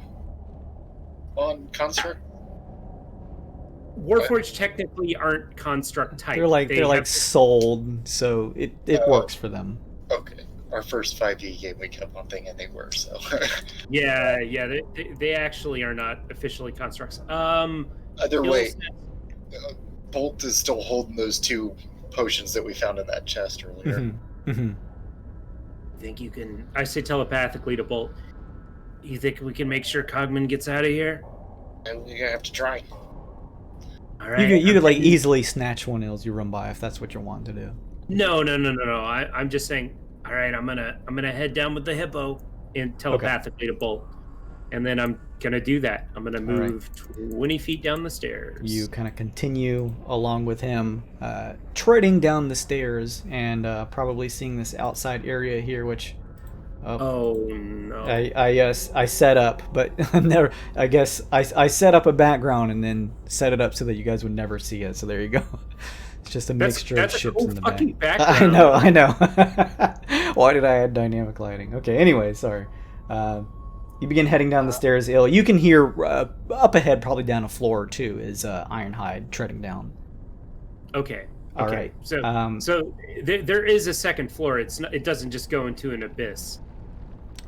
construct? Warforged technically aren't construct type. They're like have sold, so it works for them. Okay. Our first 5e game, we kept on thinking they were, so. Yeah, they actually are not officially constructs. Either way, Bolt is still holding those 2 potions that we found in that chest earlier. Mm-hmm. Mm-hmm. I think you can. I say telepathically to Bolt. You think we can make sure Cogman gets out of here? And we're gonna have to try. All right. You could like easily snatch one as you run by if that's what you're wanting to do. No. I'm just saying. All right, I'm gonna head down with the hippo and telepathically to Bolt, and then I'm gonna do that. I'm gonna move 20 feet down the stairs. You kind of continue along with him, treading down the stairs and probably seeing this outside area here, which. Oh no! I set up, but never. I guess I set up a background and then set it up so that you guys would never see it. So there you go. It's just a mixture of ships in the back. I know. Why did I add dynamic lighting? Okay. Anyway, sorry. You begin heading down the stairs. Ill. You can hear up ahead, probably down a floor or two, is Ironhide treading down. Okay. All right. So there is a second floor. It doesn't just go into an abyss.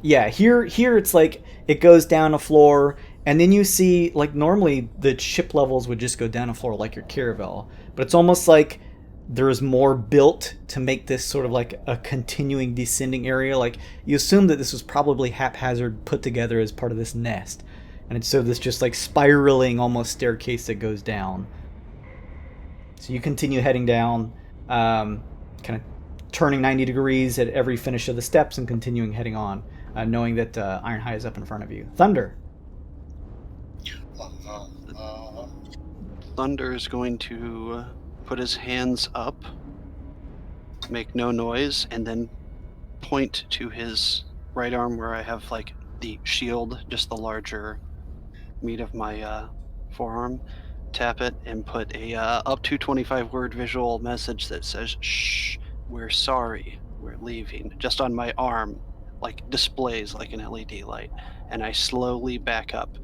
Yeah, here it's like it goes down a floor, and then you see, like, normally the ship levels would just go down a floor like your caravel, but it's almost like there's more built to make this sort of like a continuing descending area. Like, you assume that this was probably haphazard put together as part of this nest, and it's so this just like spiraling almost staircase that goes down. So you continue heading down, kind of turning 90 degrees at every finish of the steps and continuing heading on. knowing that Ironhide is up in front of you. Thunder. Thunder is going to put his hands up, make no noise, and then point to his right arm where I have like the shield, just the larger meat of my forearm. Tap it and put a up to 25 word visual message that says, "Shh, we're sorry, we're leaving," just on my arm, like displays like an LED light, and I slowly back up.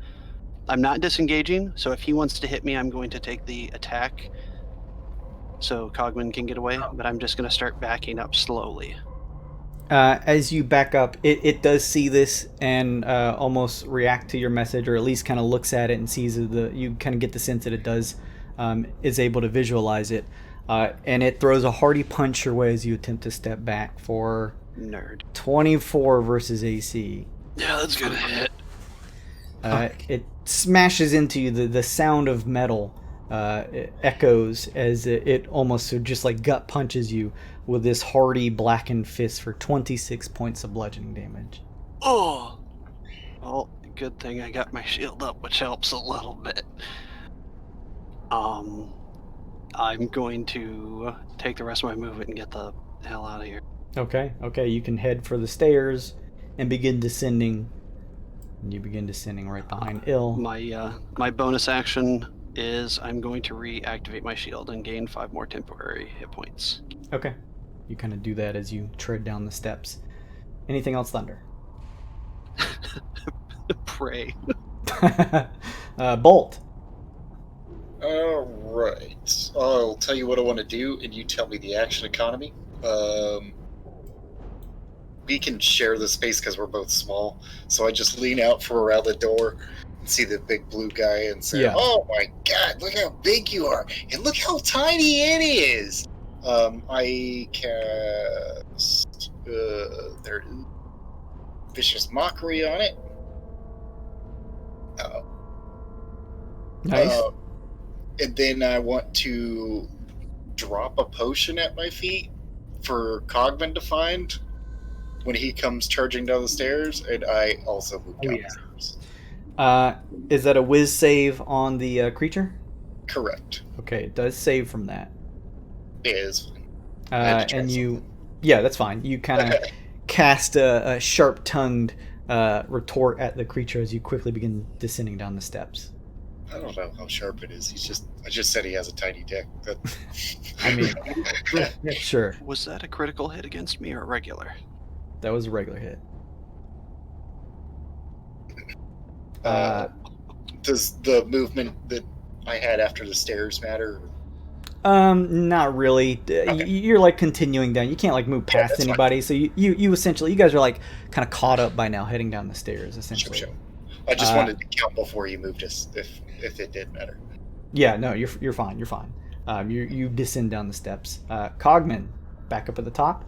I'm not disengaging, so if he wants to hit me, I'm going to take the attack so Cogman can get away, but I'm just going to start backing up slowly. As you back up, it does see this and almost react to your message, or at least kind of looks at it and sees you kind of get the sense that it does is able to visualize it, and it throws a hearty punch your way as you attempt to step back for Nerd. 24 versus AC. Yeah, that's gonna hit. It smashes into you. The sound of metal it echoes as it almost just like gut punches you with this hearty blackened fist for 26 points of bludgeoning damage. Oh! Well, good thing I got my shield up, which helps a little bit. I'm going to take the rest of my movement and get the hell out of here. Okay, you can head for the stairs and begin descending. You begin descending right behind Ill. My bonus action is I'm going to reactivate my shield and gain 5 more temporary hit points. Okay. You kind of do that as you tread down the steps. Anything else, Thunder? Pray. Bolt. Alright. I'll tell you what I want to do, and you tell me the action economy. We can share the space because we're both small, so I just lean out from around the door and see the big blue guy and say, Yeah. "Oh my god, look how big you are, and look how tiny it is!" I cast there it is. Vicious Mockery on it. Nice. And then I want to drop a potion at my feet for Cogman to find when he comes charging down the stairs, and I also move down the stairs. Is that a whiz save on the creature? Correct. Okay, it does save from that. It is. And you... Yeah, that's fine. You kind of cast a sharp-tongued retort at the creature as you quickly begin descending down the steps. I don't know how sharp it is. I just said he has a tiny dick. I mean, sure. Was that a critical hit against me or a regular? That was a regular hit. Does the movement that I had after the stairs matter? Not really. Okay. You're like continuing down. You can't like move past that's anybody. So you essentially, you guys are like kind of caught up by now, heading down the stairs essentially. Sure. I just wanted to count before you moved us, if it did matter. Yeah, no, you're fine. You're fine. You descend down the steps. Cogman, back up at the top.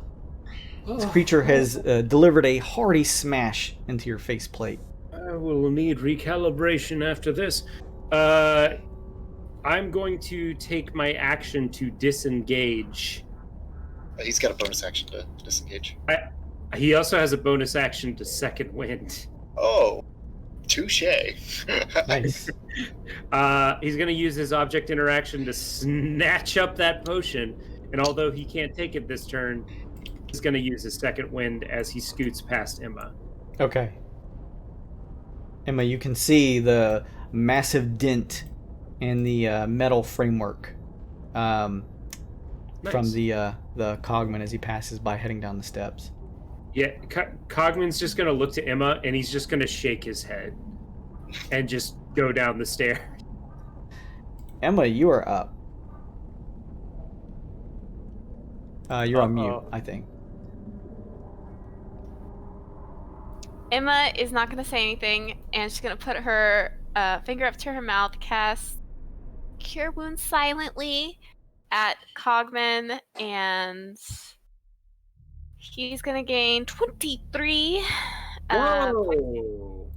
This creature has delivered a hearty smash into your faceplate. I will need recalibration after this. I'm going to take my action to disengage. He's got a bonus action to disengage. He also has a bonus action to second wind. Oh, touche. Nice. He's going to use his object interaction to snatch up that potion, and although he can't take it this turn, he's going to use his second wind as he scoots past Emma. Okay. Emma, you can see the massive dent in the metal framework from the Cogman as he passes by heading down the steps. Yeah, Cogman's just going to look to Emma, and he's just going to shake his head and just go down the stairs. Emma, you are up. You're on mute, I think. Emma is not going to say anything, and she's going to put her finger up to her mouth, cast Cure Wounds silently at Cogman, and he's going to gain 23. Whoa!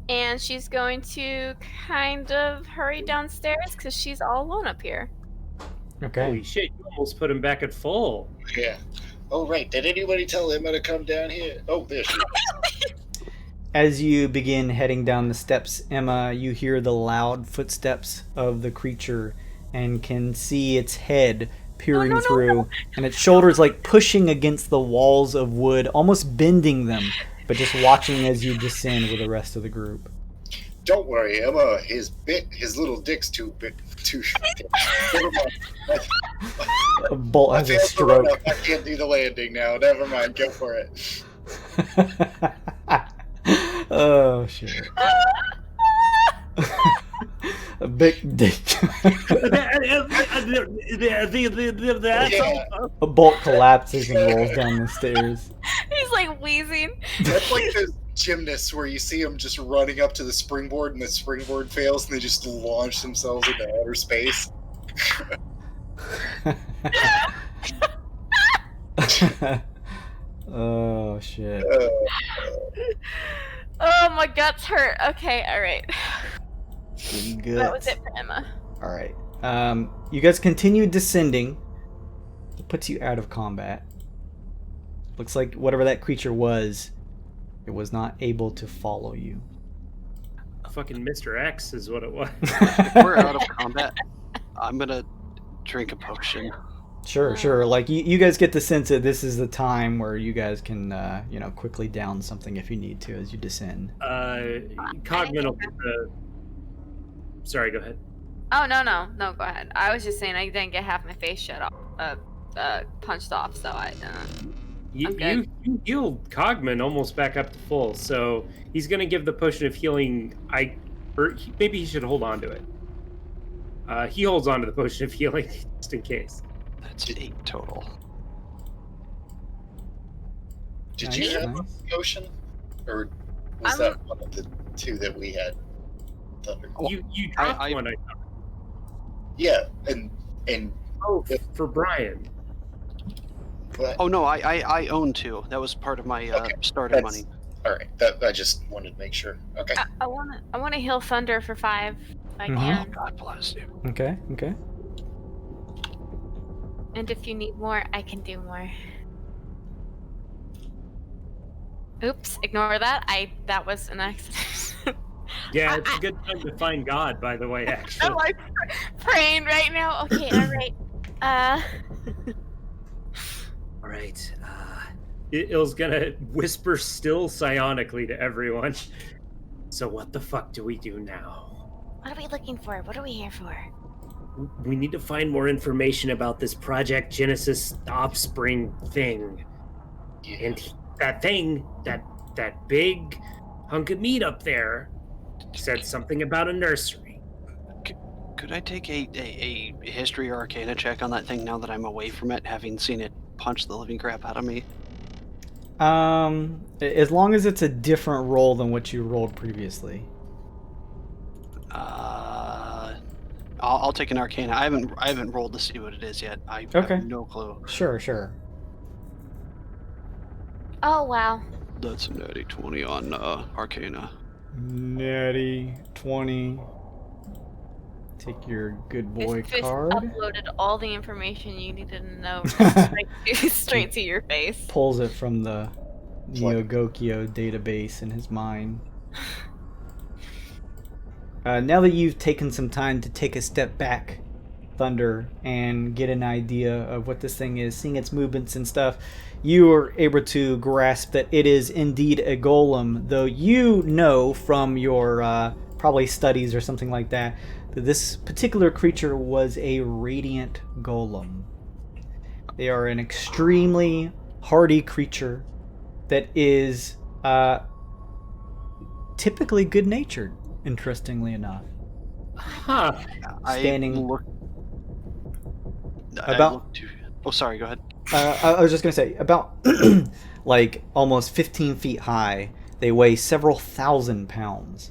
And she's going to kind of hurry downstairs because she's all alone up here. Okay. Holy shit, you almost put him back at full. Yeah. Oh, right. Did anybody tell Emma to come down here? Oh, there she is. as you begin heading down the steps, Emma, you hear the loud footsteps of the creature and can see its head peering through, and its shoulders like pushing against the walls of wood, almost bending them, but just watching as you descend with the rest of the group. Don't worry, Emma. His little dick's too big. Never mind. A bolt has a stroke. I can't do the landing now. Never mind. Go for it. Oh shit. A big dick. A bolt collapses and rolls down the stairs. He's like wheezing. That's like those gymnasts where you see them just running up to the springboard and the springboard fails and they just launch themselves into outer space. Oh shit. Oh, my guts hurt. Okay, alright. Good. That was it for Emma. Alright. You guys continue descending. It puts you out of combat. Looks like whatever that creature was, it was not able to follow you. Fucking Mr. X is what it was. If we're out of combat, I'm gonna drink a potion. Sure. Like, you guys get the sense that this is the time where you guys can, quickly down something if you need to as you descend. Cogman will get the... Sorry, go ahead. Oh, no, go ahead. I was just saying I didn't get half my face shut off, punched off, so I'm good. You healed Cogman almost back up to full, so he's going to give the potion of healing. Maybe he should hold on to it. He holds on to the potion of healing just in case. That's 8 total. Did you have a potion? Or was that one of the 2 that we had? Thunder? You dropped one, I thought. Yeah, and for Brian. What? Oh no, I own 2. That was part of my starter money. All right, I just wanted to make sure. Okay. I want to heal Thunder for 5 if I Mhm. can. God bless you. Okay. And if you need more, I can do more. Oops, ignore that. That was an accident. Yeah, it's a good time to find God, by the way, actually. I'm like praying right now. Okay, alright. Alright, Il's gonna whisper still psionically to everyone. So what the fuck do we do now? What are we looking for? What are we here for? We need to find more information about this Project Genesis offspring thing. Yeah. And that thing, that big hunk of meat up there, said something about a nursery. Could I take a history or arcana check on that thing now that I'm away from it, having seen it punch the living crap out of me? As long as it's a different roll than what you rolled previously. I'll take an arcana. I haven't rolled to see what it is yet. I have no clue. Sure. Oh, wow. That's a natty 20 on arcana. Natty 20. Take your good boy His fist card. uploaded all the information you needed to know straight to your face. Pulls it from the Neogokyo database in his mind. Now that you've taken some time to take a step back, Thunder, and get an idea of what this thing is, seeing its movements and stuff, you are able to grasp that it is indeed a golem, though you know from your probably studies or something like that this particular creature was a radiant golem. They are an extremely hardy creature that is typically good-natured, interestingly enough. Huh. Standing Oh, sorry, go ahead. I was just going to say, about like almost 15 feet high. They weigh several thousand pounds.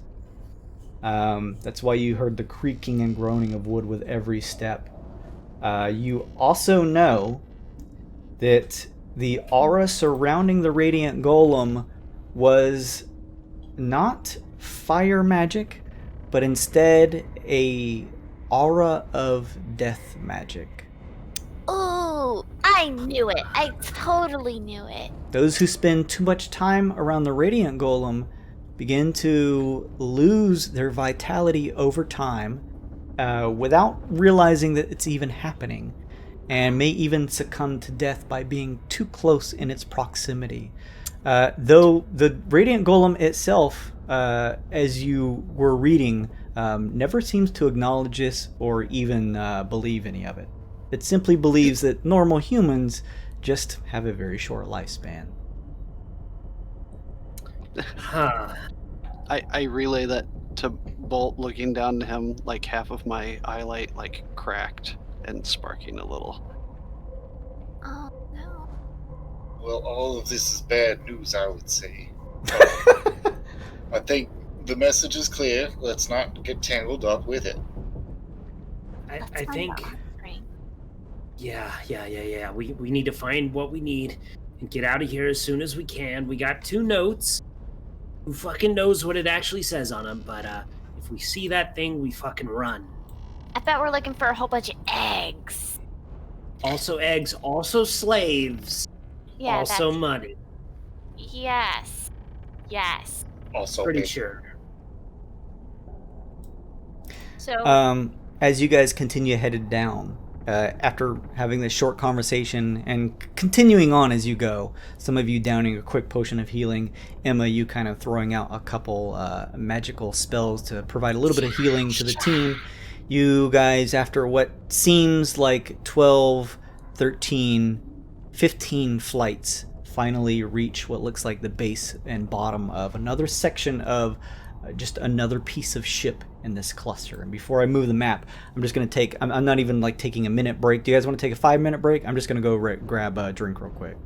That's why you heard the creaking and groaning of wood with every step. You also know that the aura surrounding the Radiant Golem was not fire magic, but instead a aura of death magic. Ooh, I knew it. I totally knew it. Those who spend too much time around the Radiant Golem begin to lose their vitality over time without realizing that it's even happening, and may even succumb to death by being too close in its proximity. Though the Radiant Golem itself, as you were reading, never seems to acknowledge this or even believe any of it. It simply believes that normal humans just have a very short lifespan. Huh. I relay that to Bolt, looking down to him, like half of my eyelight like cracked and sparking a little. Oh no. Well, all of this is bad news, I would say. I think the message is clear. Let's not get tangled up with it. I think. Right. Yeah. We need to find what we need and get out of here as soon as we can. We got 2 notes. Who fucking knows what it actually says on them? But if we see that thing, we fucking run. I thought we're looking for a whole bunch of eggs. Also eggs, also slaves, Yeah. also money. Yes. Also, Pretty big. sure. So. As you guys continue headed down, after having this short conversation and continuing on as you go, some of you downing a quick potion of healing, Emma, you kind of throwing out a couple magical spells to provide a little bit of healing to the team. You guys, after what seems like 12, 13, 15 flights, finally reach what looks like the base and bottom of another section of just another piece of ship in this cluster. And before I move the map, I'm just going to take, I'm not even like taking a minute break. Do you guys want to take a 5-minute break? I'm just going to go grab a drink real quick.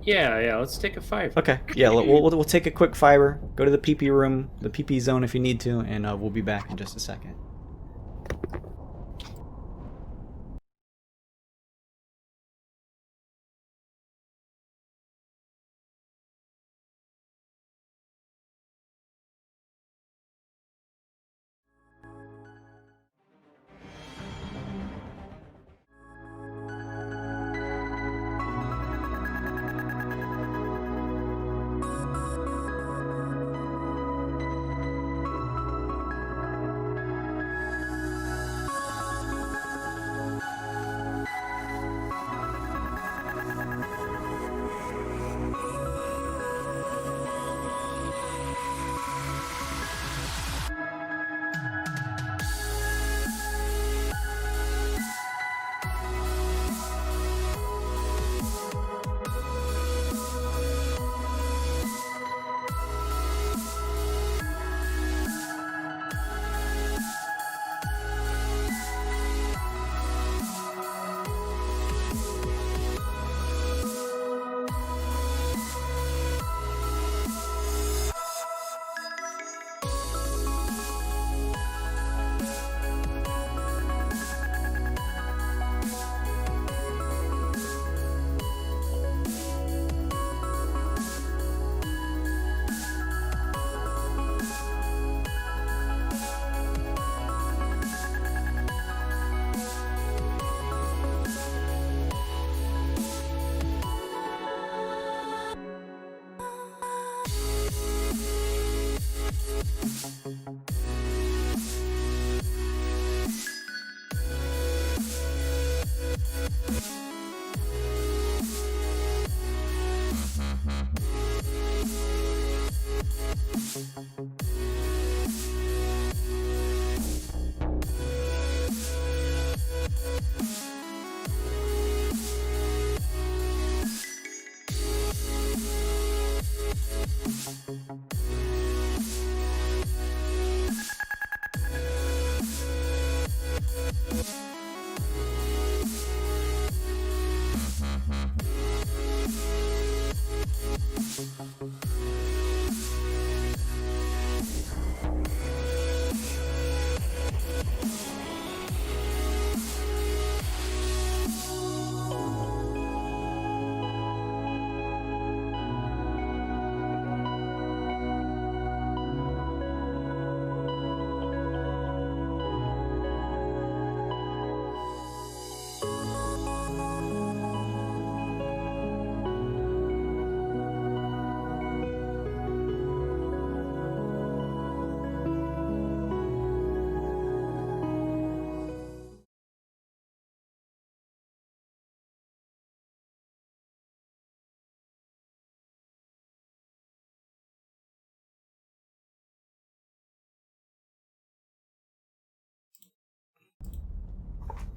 Yeah, let's take a 5. Okay, yeah, we'll take a quick fiber, go to the PP room, the PP zone if you need to, and we'll be back in just a second.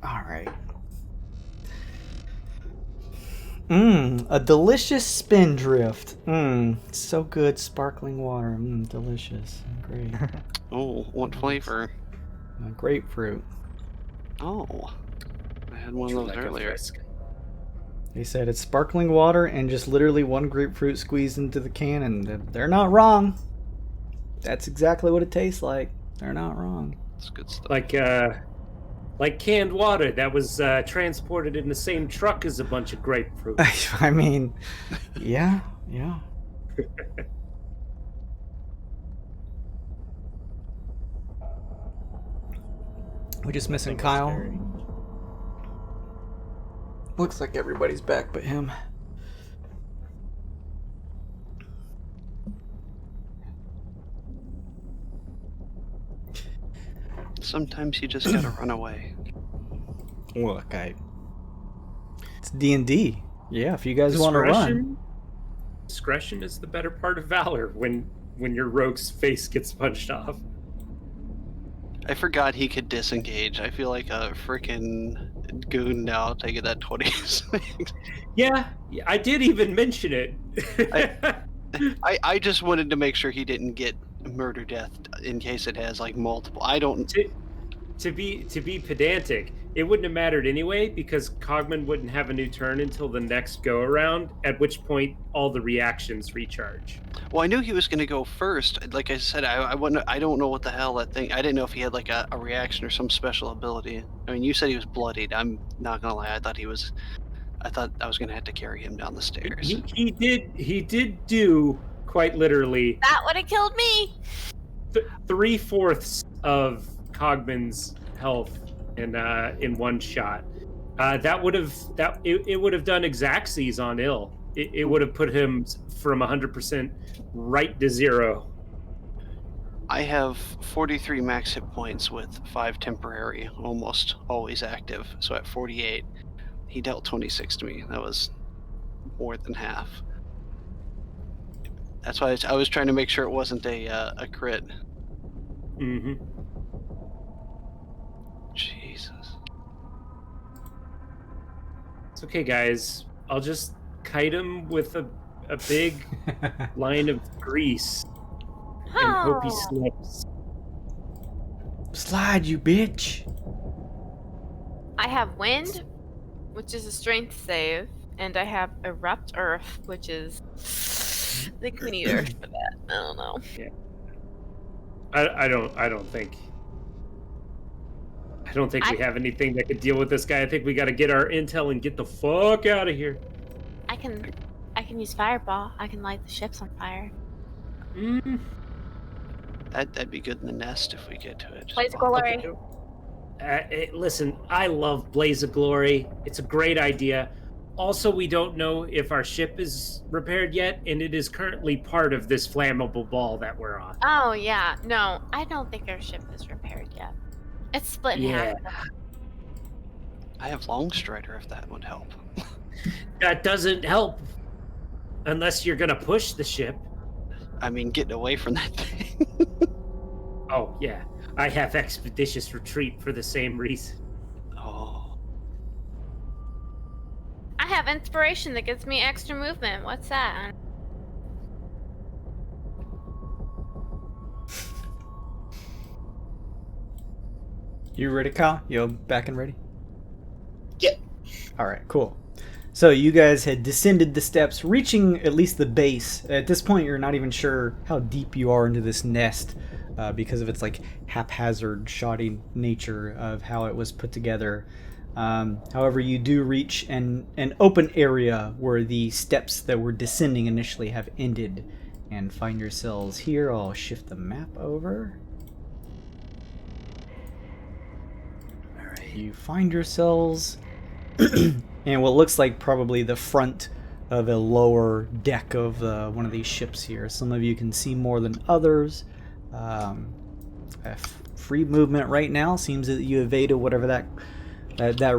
All right. A delicious spindrift. So good, sparkling water. Delicious. Great. Oh, what flavor? Grapefruit. Oh, I had one of True those like a earlier. frisk. They said it's sparkling water and just literally one grapefruit squeezed into the can, and they're not wrong. That's exactly what it tastes like. They're not wrong. It's good stuff. Like canned water that was transported in the same truck as a bunch of grapefruit. I mean, yeah. We just missing Kyle. Looks like everybody's back but him. Sometimes you just gotta run away. Look, it's D&D. Yeah, if you guys want to run. Discretion is the better part of valor when your rogue's face gets punched off. I forgot he could disengage. I feel like a freaking goon now taking that 20. Yeah, I did even mention it. I just wanted to make sure he didn't get murder death in case it has like multiple. I don't. To be pedantic, it wouldn't have mattered anyway because Cogman wouldn't have a new turn until the next go around. At which point, all the reactions recharge. Well, I knew he was going to go first. Like I said, I don't know what the hell that thing. I didn't know if he had like a reaction or some special ability. I mean, you said he was bloodied. I'm not gonna lie. I thought I was gonna have to carry him down the stairs. He did do quite literally. That would have killed me. 3/4 of Cogman's health in one shot. It would have done Exactsies on Ill. It would have put him from 100% right to 0. I have 43 max hit points with 5 temporary, almost always active. So at 48, he dealt 26 to me. That was more than half. That's why I was trying to make sure it wasn't a crit. Mm-hmm. Jesus. It's okay, guys. I'll just kite him with a big line of grease and hope he slips. Slide, you bitch. I have wind, which is a strength save, and I have erupt earth, which is. I think we need earth for that. I don't know. Yeah. I don't think we have anything that could deal with this guy. I think we got to get our intel and get the fuck out of here. I can use fireball. I can light the ships on fire. That'd be good in the nest if we get to it. Blaze of glory. Listen, I love Blaze of Glory. It's a great idea. Also, we don't know if our ship is repaired yet, and it is currently part of this flammable ball that we're on. Oh, yeah. No, I don't think our ship is repaired yet. It's split in half. I have Longstrider if that would help. That doesn't help unless you're going to push the ship. I mean, getting away from that thing. Oh, yeah. I have Expeditious Retreat for the same reason. Oh. I have inspiration that gives me extra movement. What's that? You ready, Kyle? You back and ready? Yeah. All right, cool. So you guys had descended the steps, reaching at least the base. At this point, you're not even sure how deep you are into this nest because of its like haphazard, shoddy nature of how it was put together. However, you do reach an open area where the steps that were descending initially have ended, and find yourselves here. I'll shift the map over. All right, you find yourselves in what looks like probably the front of a lower deck of one of these ships here. Some of you can see more than others. Free movement right now. Seems that you evaded whatever that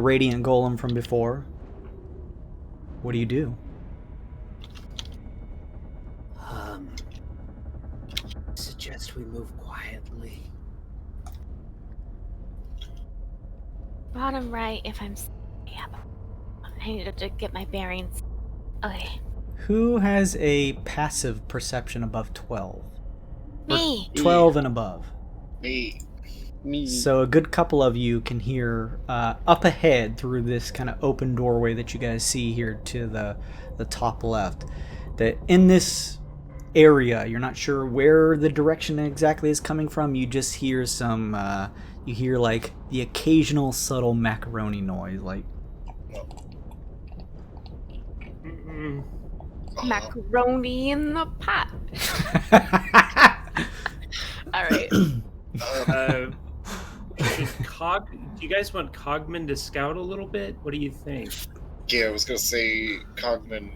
radiant golem from before. What do you do? Suggest we move quietly. Bottom right, if I'm... Yeah, I need to get my bearings. Okay. Who has a passive perception above 12? Me! 12 and above. Me. So a good couple of you can hear up ahead through this kind of open doorway that you guys see here to the top left, that in this area, you're not sure where the direction exactly is coming from, you just hear some, you hear like the occasional subtle macaroni noise, like... Macaroni in the pot. All right. Do you guys want Cogman to scout a little bit? What do you think? Yeah, I was gonna say Cogman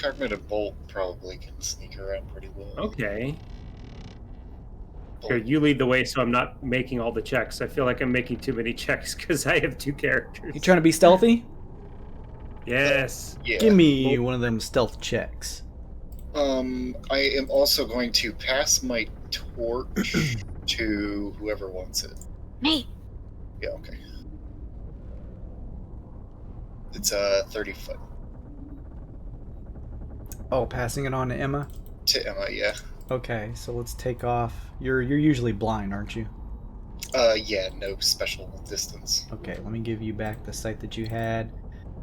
and Bolt probably can sneak around pretty well. Okay. Here, you lead the way so I'm not making all the checks. I feel like I'm making too many checks because I have 2 characters. You trying to be stealthy? Yes. Yeah. Give me one of them stealth checks. I am also going to pass my torch to whoever wants it. Me! Yeah, okay. It's 30 foot. Oh, passing it on to Emma? To Emma, yeah. Okay, so let's take off. You're usually blind, aren't you? Yeah, no special distance. Okay, let me give you back the sight that you had.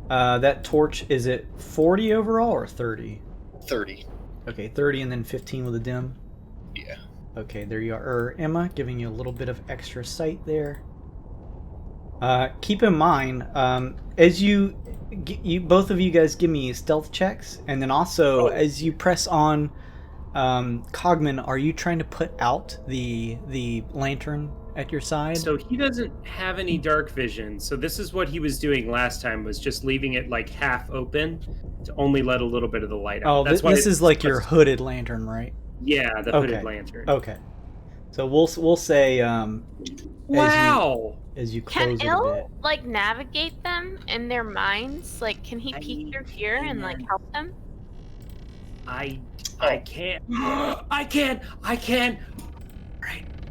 That torch, is it 40 overall or 30? 30. Okay, 30 and then 15 with a dim? Yeah. Okay, there you are. Emma, giving you a little bit of extra sight there. Keep in mind, as you both of you guys give me stealth checks, and then also as you press on Cogman, are you trying to put out the lantern at your side? So he doesn't have any dark vision. So this is what he was doing last time, was just leaving it like half open to only let a little bit of the light out. Oh, That's why this is like your hooded lantern, right? Yeah, the hooded lantern. Okay. So we'll say wow. As you close Can it a bit. Il like navigate them in their minds? Like, can he peek through here and like help them? I can't. I can.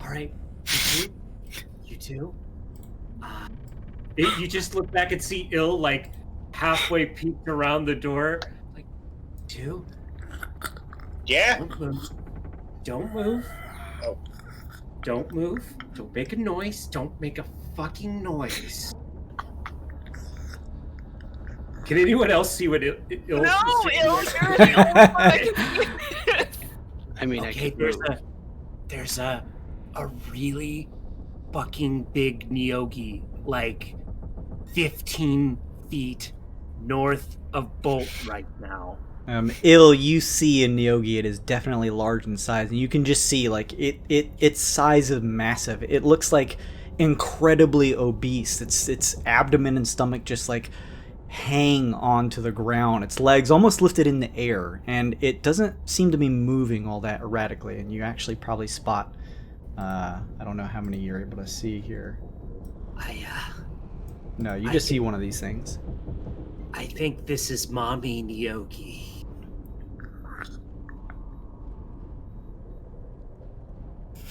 All right. You two. You just look back and see Il like halfway peeked around the door. Like, 2. Yeah? Don't move. Oh. Don't move. Don't make a noise. Don't make a fucking noise. Can anyone else see what Il No, Il, you're the only one that can see this. I mean, okay, I could move. there's a really fucking big Neogi, like 15 feet north of Bolt right now. Il, you see in Neogi, it is definitely large in size, and you can just see like its size is massive. It looks like incredibly obese. Its abdomen and stomach just like hang onto the ground. Its legs almost lifted in the air, and it doesn't seem to be moving all that erratically. And you actually probably spot. I don't know how many you're able to see here. No, you just see one of these things. I think this is Mommy Neogi.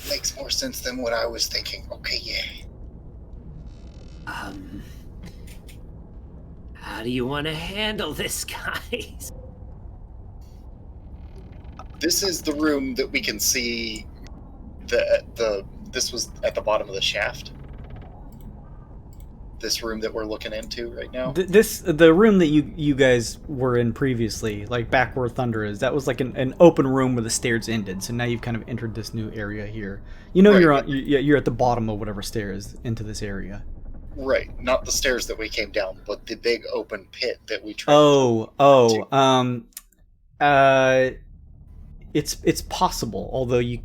Makes more sense than what I was thinking. Okay, yeah. How do you want to handle this, guys? This is the room that we can see. This was at the bottom of the shaft. This room that we're looking into right now. The room that you guys were in previously, like back where Thunder is, that was like an open room where the stairs ended. So now you've kind of entered this new area here. You know, right. you're at the bottom of whatever stairs into this area. Right, not the stairs that we came down, but the big open pit that we tried. It's possible, although you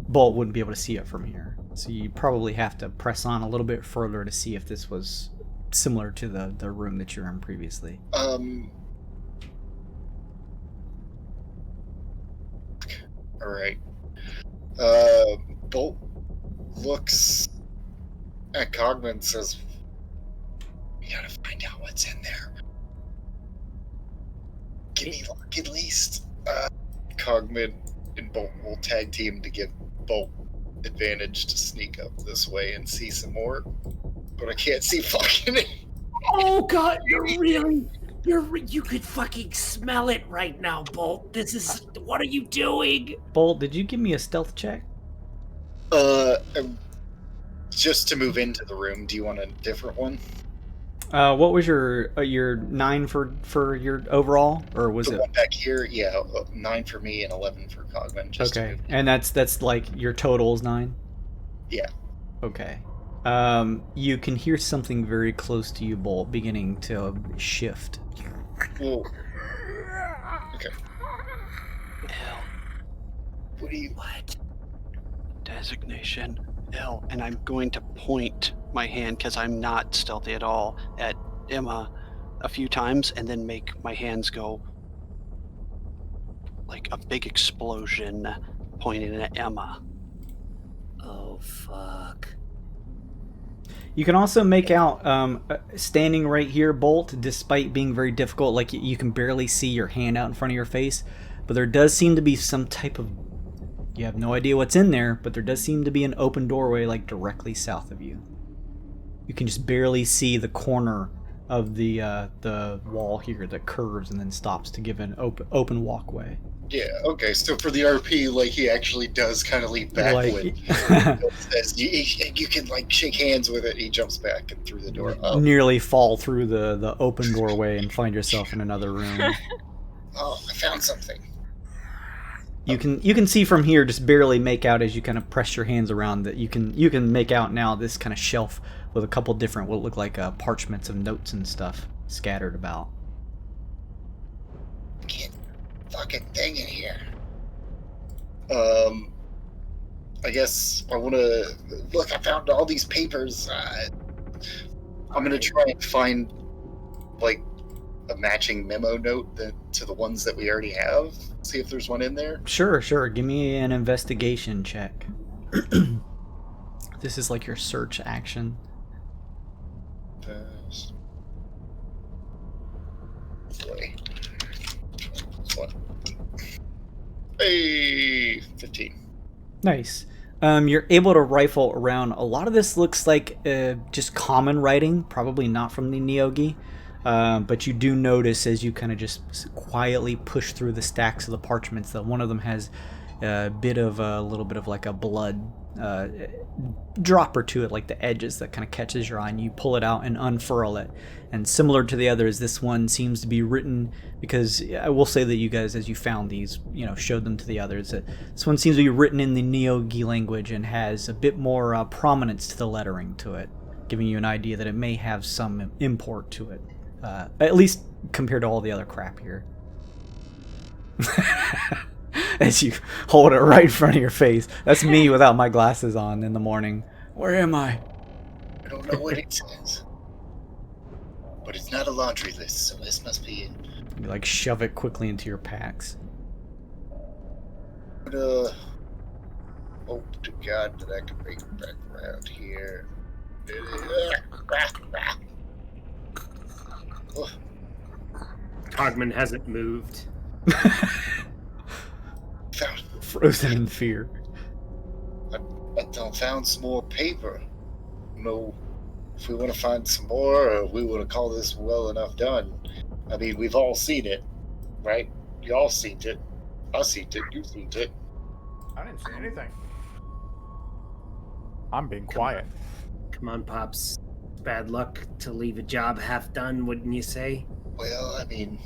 Bolt wouldn't be able to see it from here. So you probably have to press on a little bit further to see if this was similar to the room that you were in previously. Alright. Bolt looks at Cogman and says, "We gotta find out what's in there. Give me luck at least." Cogman and Bolt will tag team to give Bolt advantage to sneak up this way and see some more. but I can't see fucking it. Oh god, you could fucking smell it right now, Bolt. What are you doing? Bolt, did you give me a stealth check? Just to move into the room, do you want a different one? What was your 9 for your overall, or was The it? one back here, yeah, 9 for me and 11 for Cogman. Just to Okay, move. and that's like your total is 9. Yeah. Okay. You can hear something very close to you, Bolt, beginning to shift. Whoa. Okay. L. What? Designation L, and I'm going to point my hand, because I'm not stealthy at all, at Emma a few times, and then make my hands go like a big explosion pointing at Emma. Oh fuck. You can also make out, standing right here, Bolt, despite being very difficult, like you can barely see your hand out in front of your face, but there does seem to be some type of, you have no idea what's in there, but there does seem to be an open doorway like directly south of you. You can just barely see the corner of the wall here that curves and then stops to give an open walkway. Yeah, okay, so for the RP, like, he actually does kind of leap back Like- when says you can, like, shake hands with it. He jumps back and through the door. Oh, Nearly fall through the open doorway and find yourself in another room. oh, I found something. You can see from here, just barely make out as you kind of press your hands around that you can make out now this kind of shelf with a couple different what look like parchments of notes and stuff scattered about. Get fucking thing in here. I guess I want to look. I found all these papers. I'm gonna try and find like a matching memo note to the ones that we already have. See if there's one in there. Sure. Give me an investigation check. This is like your search action. Boy. What? Hey, 15. Nice. You're able to rifle around. A lot of this looks like just common writing, probably not from the Neogi. But you do notice as you kind of just quietly push through the stacks of the parchments that one of them has a little bit of like a blood dropper to it, like the edges that kind of catches your eye, and you pull it out and unfurl it. And similar to the others, this one seems to be written, because I will say that you guys, as you found these, showed them to the others, that this one seems to be written in the Neogi language and has a bit more prominence to the lettering to it, giving you an idea that it may have some import to it. At least compared to all the other crap here. As you hold it right in front of your face. That's me without my glasses on in the morning. Where am I? I don't know what it says. But it's not a laundry list, so this must be it. You like shove it quickly into your packs. But, hope to God that I can make it back around here. Cogman hasn't moved. Found, Frozen in fear. I found some more paper. No, if we want to find some more, or we want to call this well enough done. I mean, we've all seen it, right? You all seen it. I seen it. You seen it. I didn't see anything. I'm being quiet. Come on, Pops. Bad luck to leave a job half done, wouldn't you say? Well, I mean,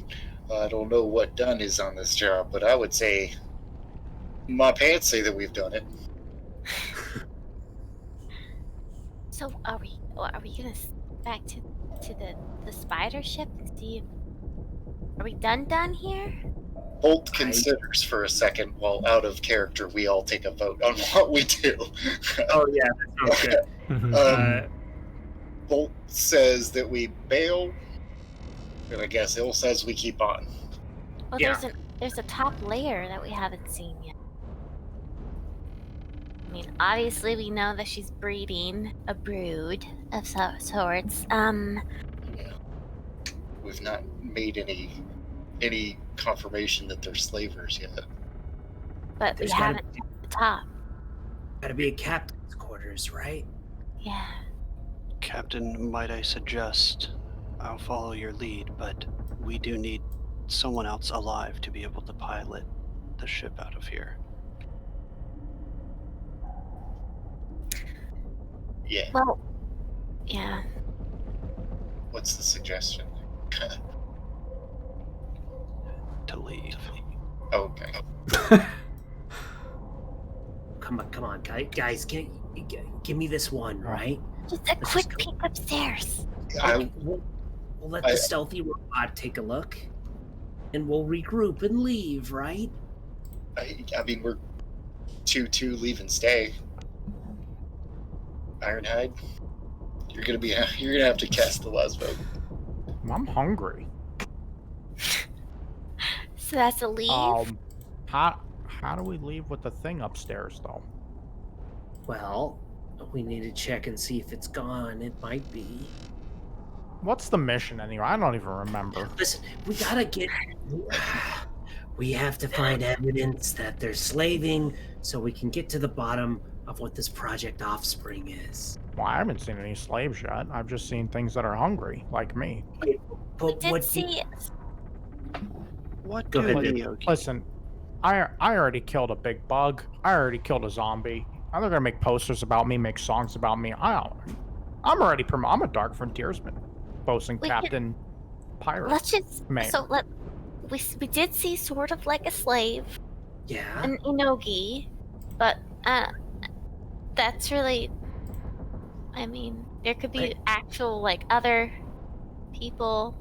I don't know what done is on this job, but I would say my pants say that we've done it. So are we gonna back to the spider ship and see if, are we done here? Bolt considers for a second while out of character we all take a vote on what we do. Oh yeah, that sounds good. Bolt says that we bail, and I guess Ill says we keep on. Well, Yeah. there's a top layer that we haven't seen yet. I mean, obviously we know that she's breeding a brood of sorts. Yeah. We've not made any confirmation that they're slavers yet. But There's we gotta haven't at the top. Gotta be a captain's quarters, right? Yeah. Captain, might I suggest I'll follow your lead, but we do need someone else alive to be able to pilot the ship out of here. Yeah. Well, yeah. What's the suggestion? To leave. Okay. Come on, guys, give me this one, right? Just a quick peek upstairs. We'll let the stealthy robot take a look, and we'll regroup and leave, right? I mean, we're 2-2 leave and stay. Ironhide, you're gonna have to cast the last vote. I'm hungry. So that's a leave? How do we leave with the thing upstairs, though? Well, we need to check and see if it's gone. It might be. What's the mission anyway? I don't even remember. Listen, we gotta get... We have to find evidence that they're slaving so we can get to the bottom of what this Project Offspring is. Well, I haven't seen any slaves yet. I've just seen things that are hungry, like me. But Did see What Go do ahead, Nyogi? Listen, I already killed a big bug. I already killed a zombie. Now they're gonna make posters about me, make songs about me. I'm already I'm a Dark Frontiersman, boasting captain, pirate. Let's just mayor. we did see sort of like a slave, Yeah. an inogi, but that's really. I mean, there could be actual like other people.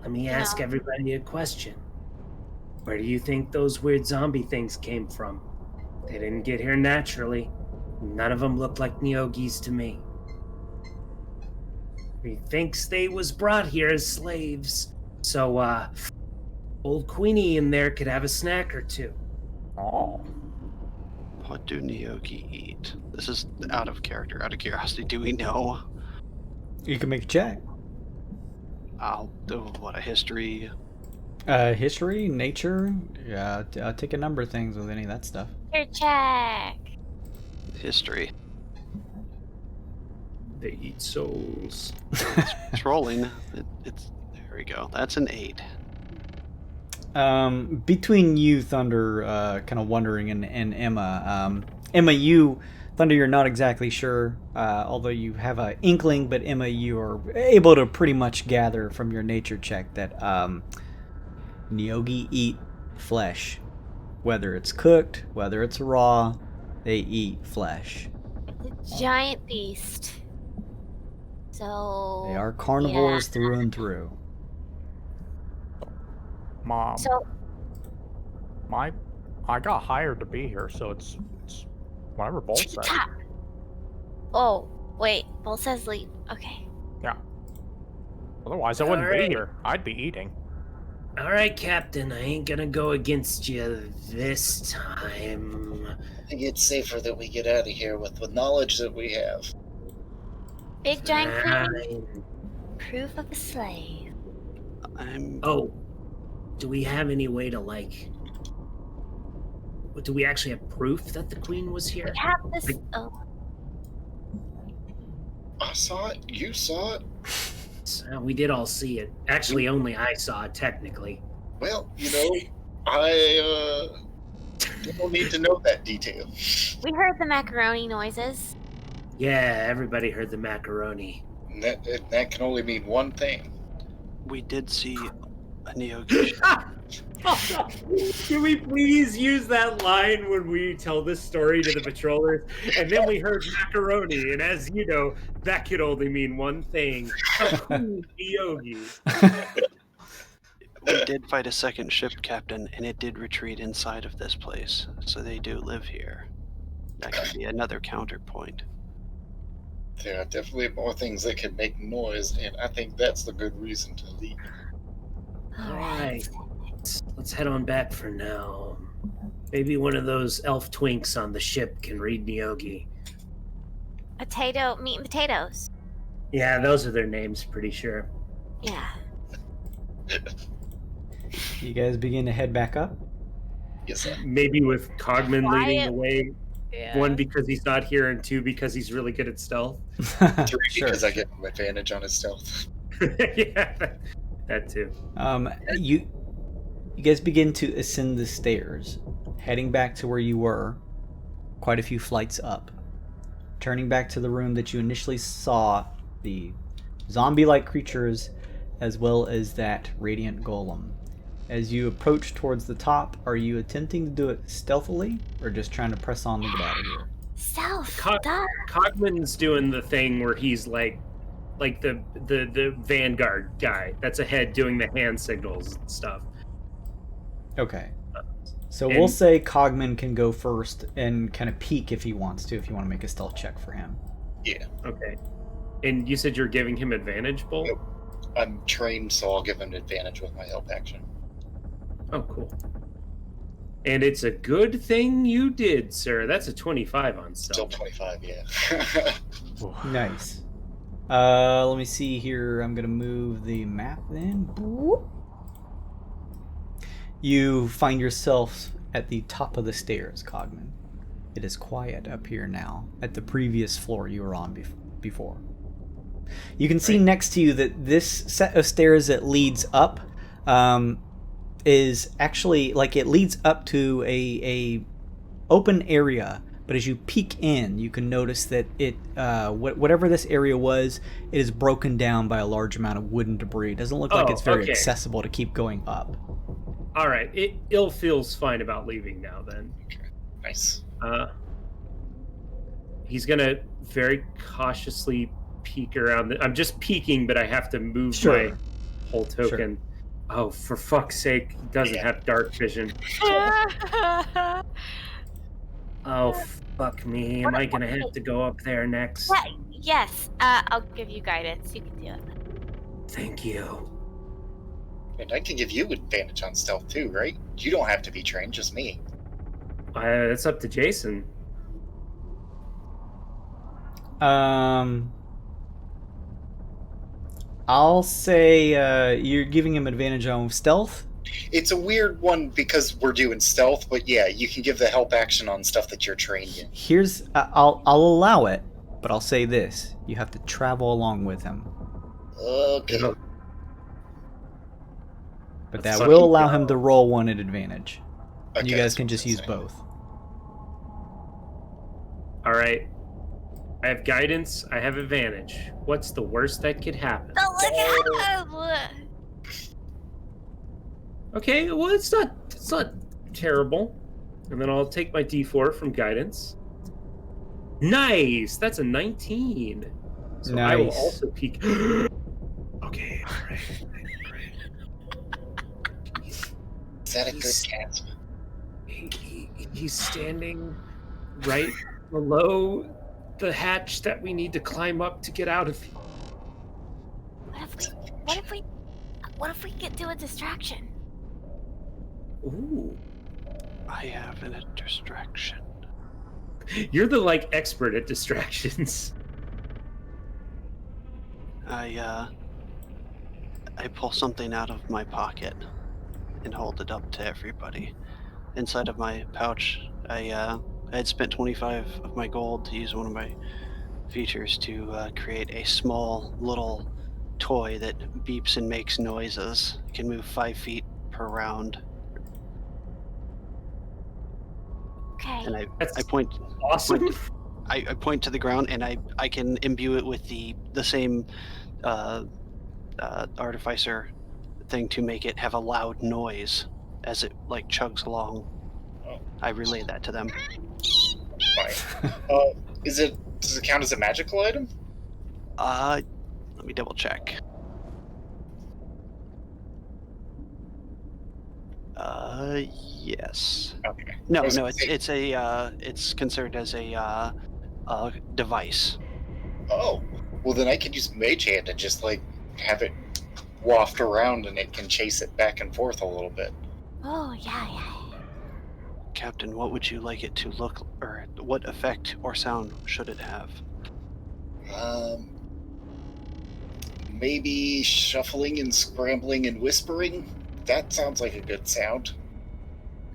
Let me ask everybody a question. Where do you think those weird zombie things came from? They didn't get here naturally. None of them look like Neogis to me. He thinks they was brought here as slaves. So, old Queenie in there could have a snack or two. Oh. What do Nyogi eat? This is out of character, out of curiosity. Do we know? You can make a check. I'll do a history. History, nature. Yeah, I'll take a number of things with any of that stuff. Your check. History. They eat souls. It's rolling. It's there we go. That's an 8. Between you, Thunder, kind of wondering, and Emma. Emma, you, Thunder, you're not exactly sure, although you have an inkling, but Emma, you are able to pretty much gather from your nature check that Nyogi eat flesh. Whether it's cooked, whether it's raw, they eat flesh. It's a giant beast. So They are carnivores through and through. Mom. So I got hired to be here, so it's whatever Bolt to the said. top. Oh, wait. Bolt says leave. Okay. Yeah. Otherwise, I wouldn't All right. be here. I'd be eating. All right, Captain. I ain't gonna go against you this time. I think it's safer that we get out of here with the knowledge that we have. Big giant queen. Fine. Proof of a slave. Oh, do we have any way to do we actually have proof that the queen was here? We have this. Oh, I saw it. You saw it. We did all see it. Actually, only I saw it, technically. Well, I don't need to know that detail. we heard the macaroni noises. Yeah, everybody heard the macaroni. And that can only mean one thing. We did see a Nyogi. Can we please use that line when we tell this story to the patrollers? And then we heard macaroni, and as you know, that could only mean one thing. Yogi. We did fight a second ship, Captain, and it did retreat inside of this place. So they do live here. That could be another counterpoint. There are definitely more things that can make noise, and I think that's the good reason to leave. All right. Let's head on back for now. Maybe one of those elf twinks on the ship can read Nyogi. Meat and potatoes. Yeah, those are their names, pretty sure. Yeah. You guys begin to head back up. Yes, sir. Maybe with Cogman leading the way. Yeah. One, because he's not here, and two, because he's really good at stealth. 3 Sure, because I sure. get him advantage on his stealth. Yeah, that too. You guys begin to ascend the stairs, heading back to where you were, quite a few flights up. Turning back to the room that you initially saw the zombie-like creatures as well as that radiant golem. As you approach towards the top, are you attempting to do it stealthily or just trying to press on to get out of here? Stealth. Cogman's doing the thing where he's like the vanguard guy that's ahead doing the hand signals and stuff. Okay. So we'll say Cogman can go first and kind of peek if he wants to, if you want to make a stealth check for him. Yeah. Okay. And you said you're giving him advantage, Bull? Nope. I'm trained, so I'll give him advantage with my help action. Oh, cool. And it's a good thing you did, sir. That's a 25 on Still stealth. 25, yeah. Nice. Let me see here. I'm going to move the map then. You find yourself at the top of the stairs, Cogman. It is quiet up here now, at the previous floor you were on before. You can see next to you that this set of stairs that leads up is actually, like, it leads up to a open area, but as you peek in, you can notice that it whatever this area was, it is broken down by a large amount of wooden debris. It doesn't look like it's very accessible to keep going up. All right. Ill feels fine about leaving now then. Okay. Nice. He's going to very cautiously peek around. I'm just peeking, but I have to move my whole token. Sure. Oh, for fuck's sake, he doesn't have dark vision. Oh, fuck me. Am I going to have to go up there next? Yes, I'll give you guidance. You can do it. Thank you. And I can give you advantage on stealth too, right? You don't have to be trained, just me. It's up to Jason. I'll say you're giving him advantage on stealth. It's a weird one because we're doing stealth, but yeah, you can give the help action on stuff that you're trained in. Here's I'll allow it, but I'll say this: you have to travel along with him. Okay. But that will allow him to roll one at advantage. Okay, you guys can just use both. All right. I have guidance. I have advantage. What's the worst that could happen? Look at him! Okay, well, it's not terrible. And then I'll take my D4 from guidance. Nice. That's a 19. So nice. I will also peek. Okay. All right. Is that a good cast? He's standing right below the hatch that we need to climb up to get out of here. What if we get to a distraction? Ooh. I have a distraction. You're the expert at distractions. I pull something out of my pocket and hold it up to everybody. Inside of my pouch, I had spent 25 of my gold to use one of my features to create a small little toy that beeps and makes noises. It can move 5 feet per round. Okay. And I point. Awesome. I point to the ground, and I can imbue it with the same Artificer thing to make it have a loud noise as it chugs along. Oh. I relay that to them. Fine. Does it count as a magical item? Let me double check. Yes. Okay. No, it's considered as a device. Oh, well then I could use Mage Hand and just have it waft around, and it can chase it back and forth a little bit. Oh yeah. Captain, what would you like it to look, or what effect or sound should it have? Maybe shuffling and scrambling and whispering. That sounds like a good sound.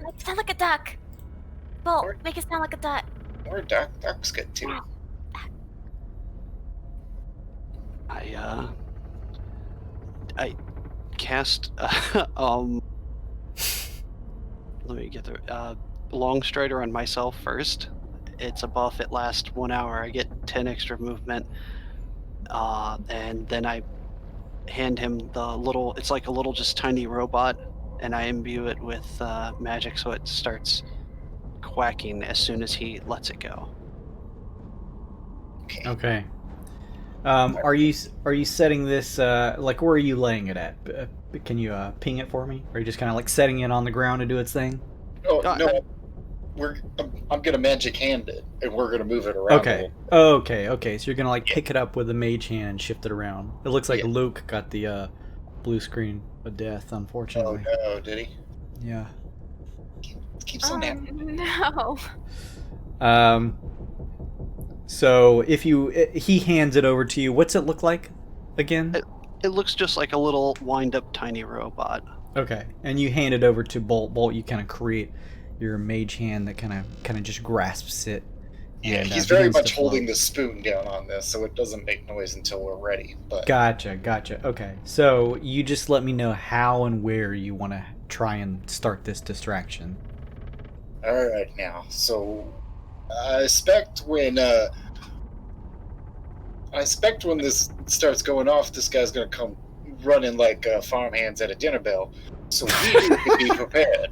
Make it sound like a duck. Bolt, make it sound like a duck. Where'd Doc's get to? I cast let me get the long strider on myself first. It's a buff. It lasts 1 hour. I get 10 extra movement, and then I hand him the little. It's like a little, just tiny robot, and I imbue it with magic, so it starts quacking as soon as he lets it go. Okay. Are you setting this like, where are you laying it at? Can you ping it for me? Or are you just kind of like setting it on the ground to do its thing? Oh no, I'm gonna magic hand it, and we're gonna move it around. Okay. So you're gonna like pick it up with a mage hand and shift it around. It looks like Luke got the blue screen of death, unfortunately. Oh no, did he? Yeah. Keeps on happening. No. So if he hands it over to you, what's it look like again? It looks just like a little wind-up tiny robot. Okay, and you hand it over to Bolt. Bolt, you kind of create your mage hand that kind of just grasps it. Yeah, and, he's very begins to much float. holding the spoon down on this, so it doesn't make noise until we're ready. But Gotcha. Okay, so you just let me know how and where you want to try and start this distraction. all right, now, so I expect when this starts going off, this guy's gonna come running like farmhands at a dinner bell. So we need to be prepared.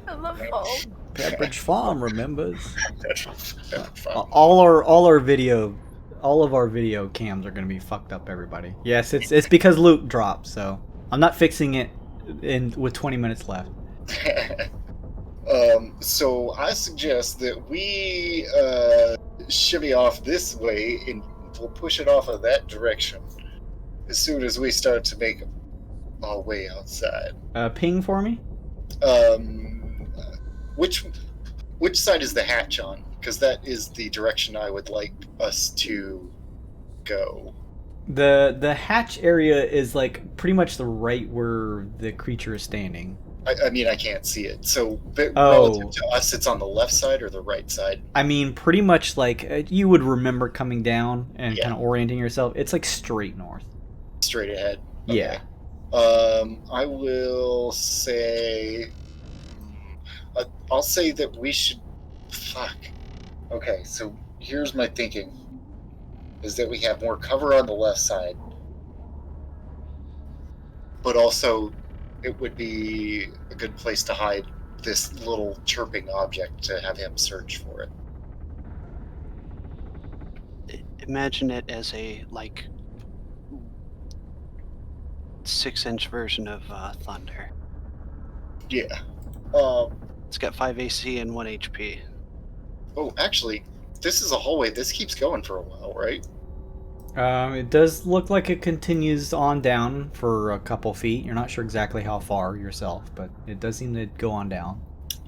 I love all. Pepperidge Farm remembers. Farm. All of our video cams are gonna be fucked up, everybody. Yes, it's because Luke dropped, so I'm not fixing it with 20 minutes left. So I suggest that we shimmy off this way, and we'll push it off of that direction as soon as we start to make our way outside. Ping for me. Which side is the hatch on? Because that is the direction I would like us to go. The hatch area is like pretty much the right where the creature is standing. I mean, I can't see it. So relative to us, it's on the left side or the right side? I mean, pretty much like you would remember coming down and kind of orienting yourself. It's like straight north. Straight ahead? Okay. Yeah. I will say... I'll say that we should... Fuck. Okay, so here's my thinking. Is that we have more cover on the left side. But also, it would be a good place to hide this little chirping object to have him search for it. Imagine it as a, like, 6-inch version of Thunder. Yeah. It's got 5 AC and 1 HP. Oh, actually, this is a hallway. This keeps going for a while, right? It does look like it continues on down for a couple feet. You're not sure exactly how far yourself, but it does seem to go on down.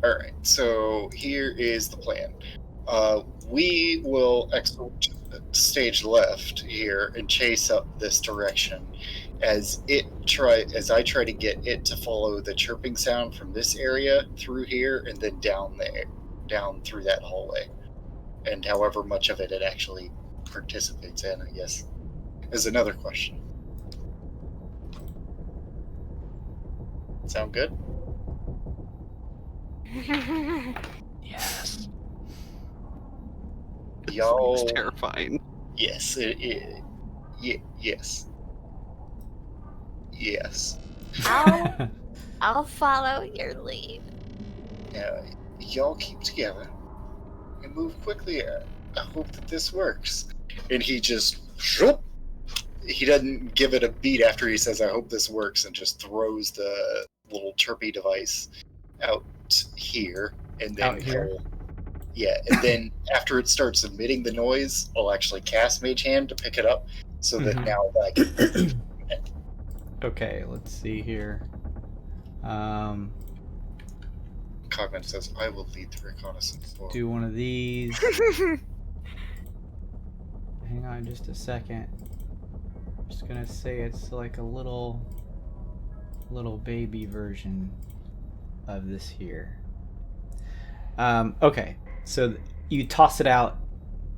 Alright, so here is the plan. We will exit stage left here and chase up this direction as I try to get it to follow the chirping sound from this area through here and then down through that hallway. And however much of it actually participates in, I guess, is another question. Sound good? Yes. Y'all... It's terrifying. Yes, yes. Yes. I'll follow your lead. Now, y'all keep together and move quickly. I hope that this works. And he just... He doesn't give it a beat after he says, I hope this works, and just throws the little chirpy device out here. And then Out here? Yeah, and then after it starts emitting the noise, I'll actually cast Mage Hand to pick it up, so that now I can... Okay, let's see here. Cogman says, I will lead the reconnaissance forward. Do one of these. Hang on just a second. I'm just gonna say it's like a little baby version of this here. Okay, so you toss it out.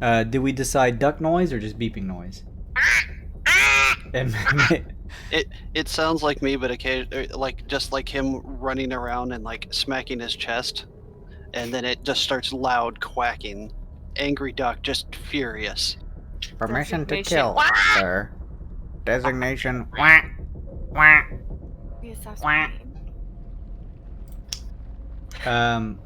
Did we decide duck noise or just beeping noise? And It sounds like me, but like just like him running around and like smacking his chest, and then it just starts loud quacking. Angry duck, just furious. Permission to Designation. kill, sir. Designation. Wah, wah. Yes, that's Wah. fine.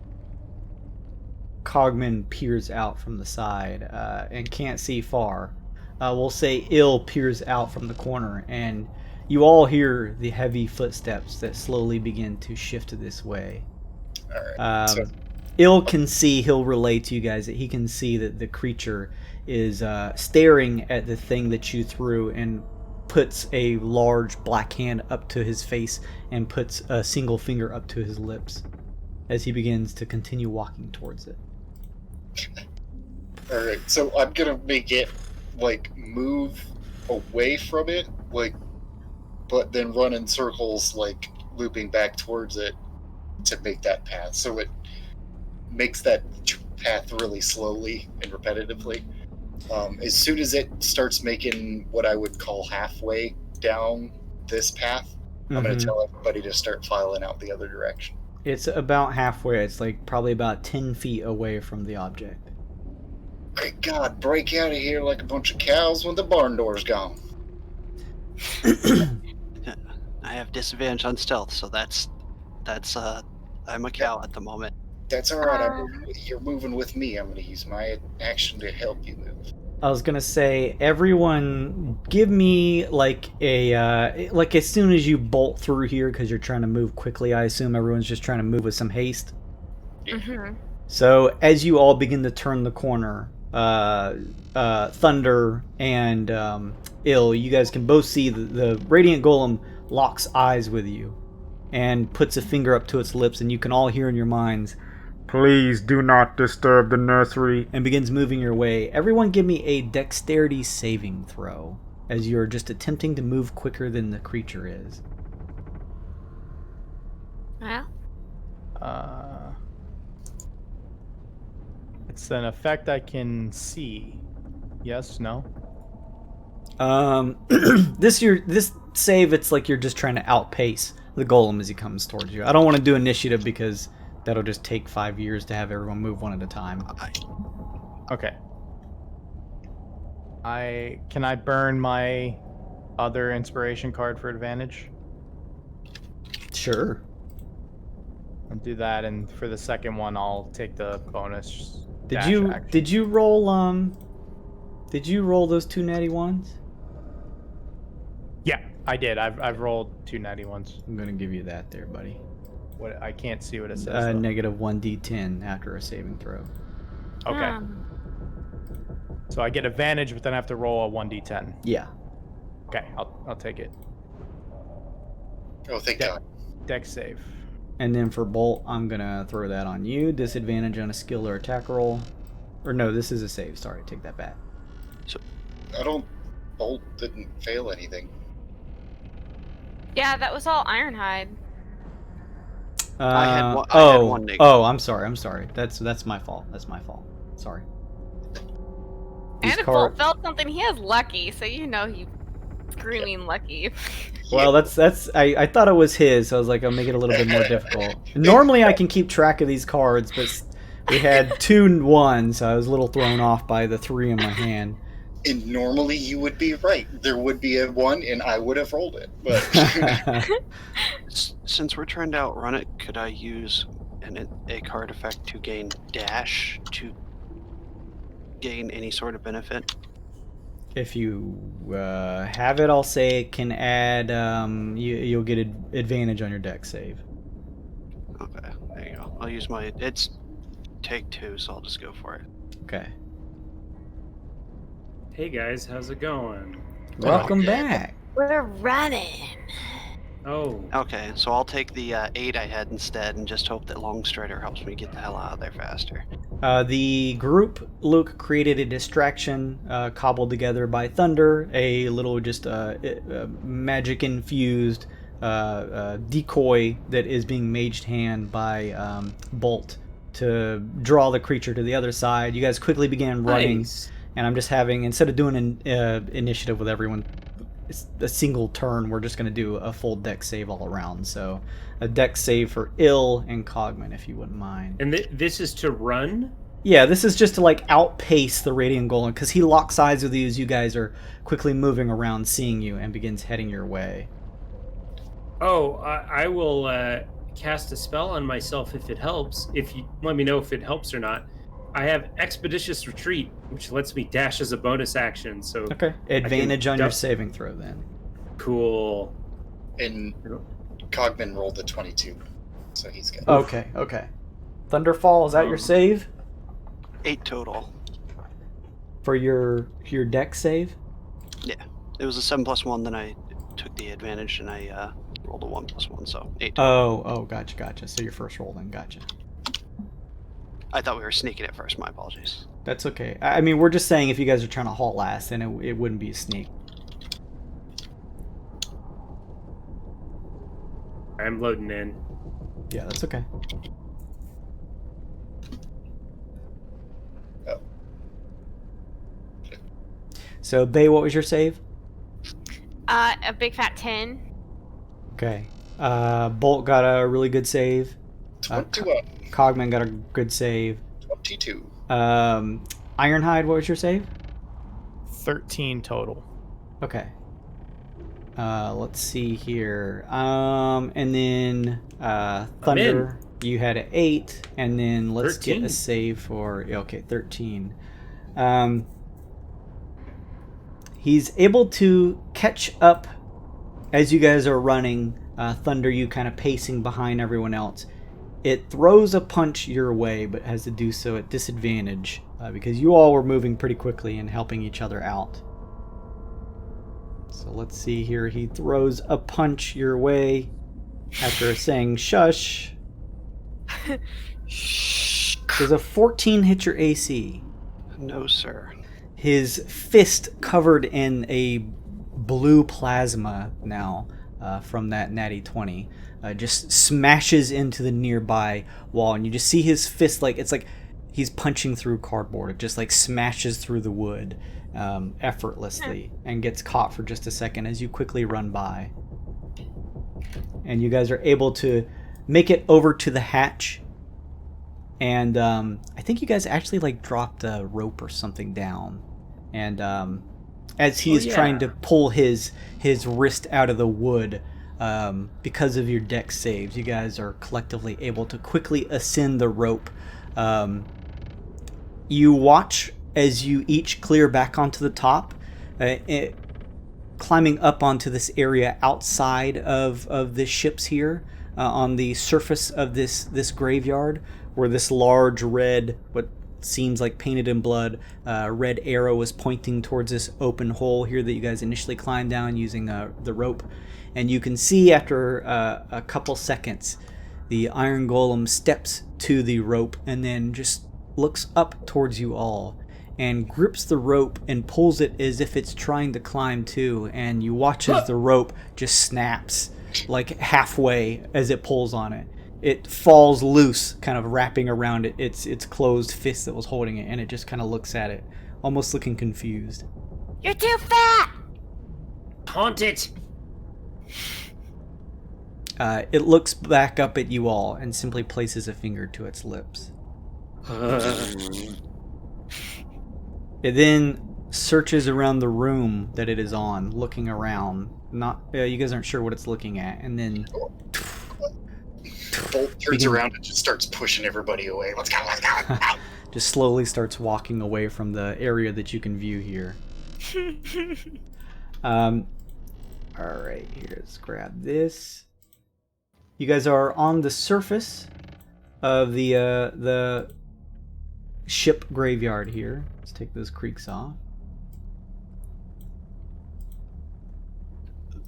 Cogman peers out from the side and can't see far. We'll say Ill peers out from the corner, and you all hear the heavy footsteps that slowly begin to shift this way. Alright. So Ill can see, he'll relay to you guys that he can see that the creature is staring at the thing that you threw and puts a large black hand up to his face and puts a single finger up to his lips as he begins to continue walking towards it. Alright, so I'm gonna make it, like, move away from it, like, but then run in circles, like, looping back towards it to make that path. So it makes that path really slowly and repetitively. As soon as it starts making what I would call halfway down this path, I'm going to tell everybody to start filing out the other direction. It's about halfway. It's like probably about 10 feet away from the object. Great God, break out of here like a bunch of cows when the barn door's gone. I have disadvantage on stealth, so that's I'm a cow at the moment. That's alright, you're moving with me. I'm going to use my action to help you move. I was gonna say, everyone, give me like a like as soon as you bolt through here, because you're trying to move quickly. I assume everyone's just trying to move with some haste. Mm-hmm. So as you all begin to turn the corner, Thunder and Ill, you guys can both see the Radiant Golem locks eyes with you and puts a finger up to its lips, and you can all hear in your minds, Please do not disturb the nursery. and begins moving your way. Everyone give me a dexterity saving throw as you're just attempting to move quicker than the creature is. Well, It's an effect I see. Yes, no? This save, it's like you're just trying to outpace the golem as he comes towards you. I don't want to do initiative because that'll just take 5 years to have everyone move one at a time. Okay. Can I burn my other inspiration card for advantage? Sure. I'll do that, and for the second one, I'll take the bonus. Did dash you action. did you roll those 2 natty ones? Yeah, I did. I've rolled 2 natty ones. I'm gonna give you that there, buddy. What I can't see what it says. though. Negative 1d10 after a saving throw. Okay. So I get advantage, but then I have to roll a 1d10. Yeah. Okay, I'll take it. Oh, thank Yeah. God. Dex save. And then for Bolt, I'm gonna throw that on you. Disadvantage on a skill or attack roll. Or no, this is a save. Sorry, take that back. Bolt didn't fail anything. yeah, that was all Ironhide. I had one negative. Oh, I'm sorry. That's my fault. Sorry. These And if Bolt felt something, he has lucky, so you know he's screaming lucky. Well, that's I thought it was his, so I was like, I'll make it a little bit more difficult. Normally I can keep track of these cards, but we had 2 1s, so I was a little thrown off by the 3 in my hand. And normally you would be right. There would be a 1, and I would have rolled it. But Since we're trying to outrun it, could I use a card effect to gain dash to gain any sort of benefit? If you have it, I'll say it can add. You'll get advantage on your dex save. Okay, there you go. I'll use my. It's take 2, so I'll just go for it. Okay. Hey guys, how's it going? Welcome back. We're running. Oh, Okay, so I'll take the 8 I had instead, and just hope that Long Strider helps me get the hell out of there faster. The group, Luke, created a distraction cobbled together by Thunder, a little just magic-infused decoy that is being maged hand by Bolt to draw the creature to the other side. You guys quickly began running, Nice. and I'm just having, instead of doing an initiative with everyone, it's a single turn, we're just going to do a full dex save all around. So a dex save for Ill and Cogman, if you wouldn't mind. And this is to run? Yeah, this is just to like outpace the Radiant Golem, because he locks eyes with you as you guys are quickly moving around, seeing you, and begins heading your way. Oh, I will cast a spell on myself if it helps. If you let me know if it helps or not. I have Expeditious Retreat, which lets me dash as a bonus action. So Okay. Advantage on your duck- saving throw then. Cool. And Cogman rolled a 22, so he's good. Okay. Thunderfall, is that your save 8 total. for your dex save? Yeah. It was a 7+1, then I took the advantage and I rolled a 1+1, so 8 total. Oh, gotcha. So your first roll then, gotcha. I thought we were sneaking at first, my apologies. That's okay. I mean, we're just saying if you guys are trying to halt last, then it wouldn't be a sneak. I'm loading in. Yeah, that's okay. Oh. So, Bay, what was your save? A big fat 10. Okay. Bolt got a really good save. 21, Cogman got a good save. 22. Ironhide, what was your save? 13 total. Okay. Let's see here. And then Thunder, you had an 8, and then let's 13. get a save for 13. He's able to catch up as you guys are running. Thunder, you kind of pacing behind everyone else. It throws a punch your way, but has to do so at disadvantage because you all were moving pretty quickly and helping each other out. So let's see here. He throws a punch your way after saying shush. Does a 14 hit your AC? No, sir. His fist covered in a blue plasma now from that natty 20 just smashes into the nearby wall, and you just see his fist it's like he's punching through cardboard. It just like smashes through the wood effortlessly and gets caught for just a second as you quickly run by. And you guys are able to make it over to the hatch, and I think you guys actually like dropped a rope or something down, and as he's trying to pull his wrist out of the wood, because of your dex saves, you guys are collectively able to quickly ascend the rope. You watch as you each clear back onto the top, climbing up onto this area outside of the ships here, on the surface of this graveyard, where this large red, what seems like painted in blood, red arrow is pointing towards this open hole here that you guys initially climbed down using the rope. And you can see after a couple seconds, the Iron Golem steps to the rope and then just looks up towards you all and grips the rope and pulls it as if it's trying to climb too. And you watch as the rope just snaps like halfway as it pulls on it. It falls loose, kind of wrapping around its closed fist that was holding it, and it just kind of looks at it, almost looking confused. You're too fat! Haunt it! It looks back up at you all and simply places a finger to its lips. It then searches around the room that it is on, looking around. You guys aren't sure what it's looking at, and then Bolt turns around and just starts pushing everybody away. Let's go. just slowly starts walking away from the area that you can view here. Alright, here, let's grab this. You guys are on the surface of the ship graveyard here. Let's take those creeks off.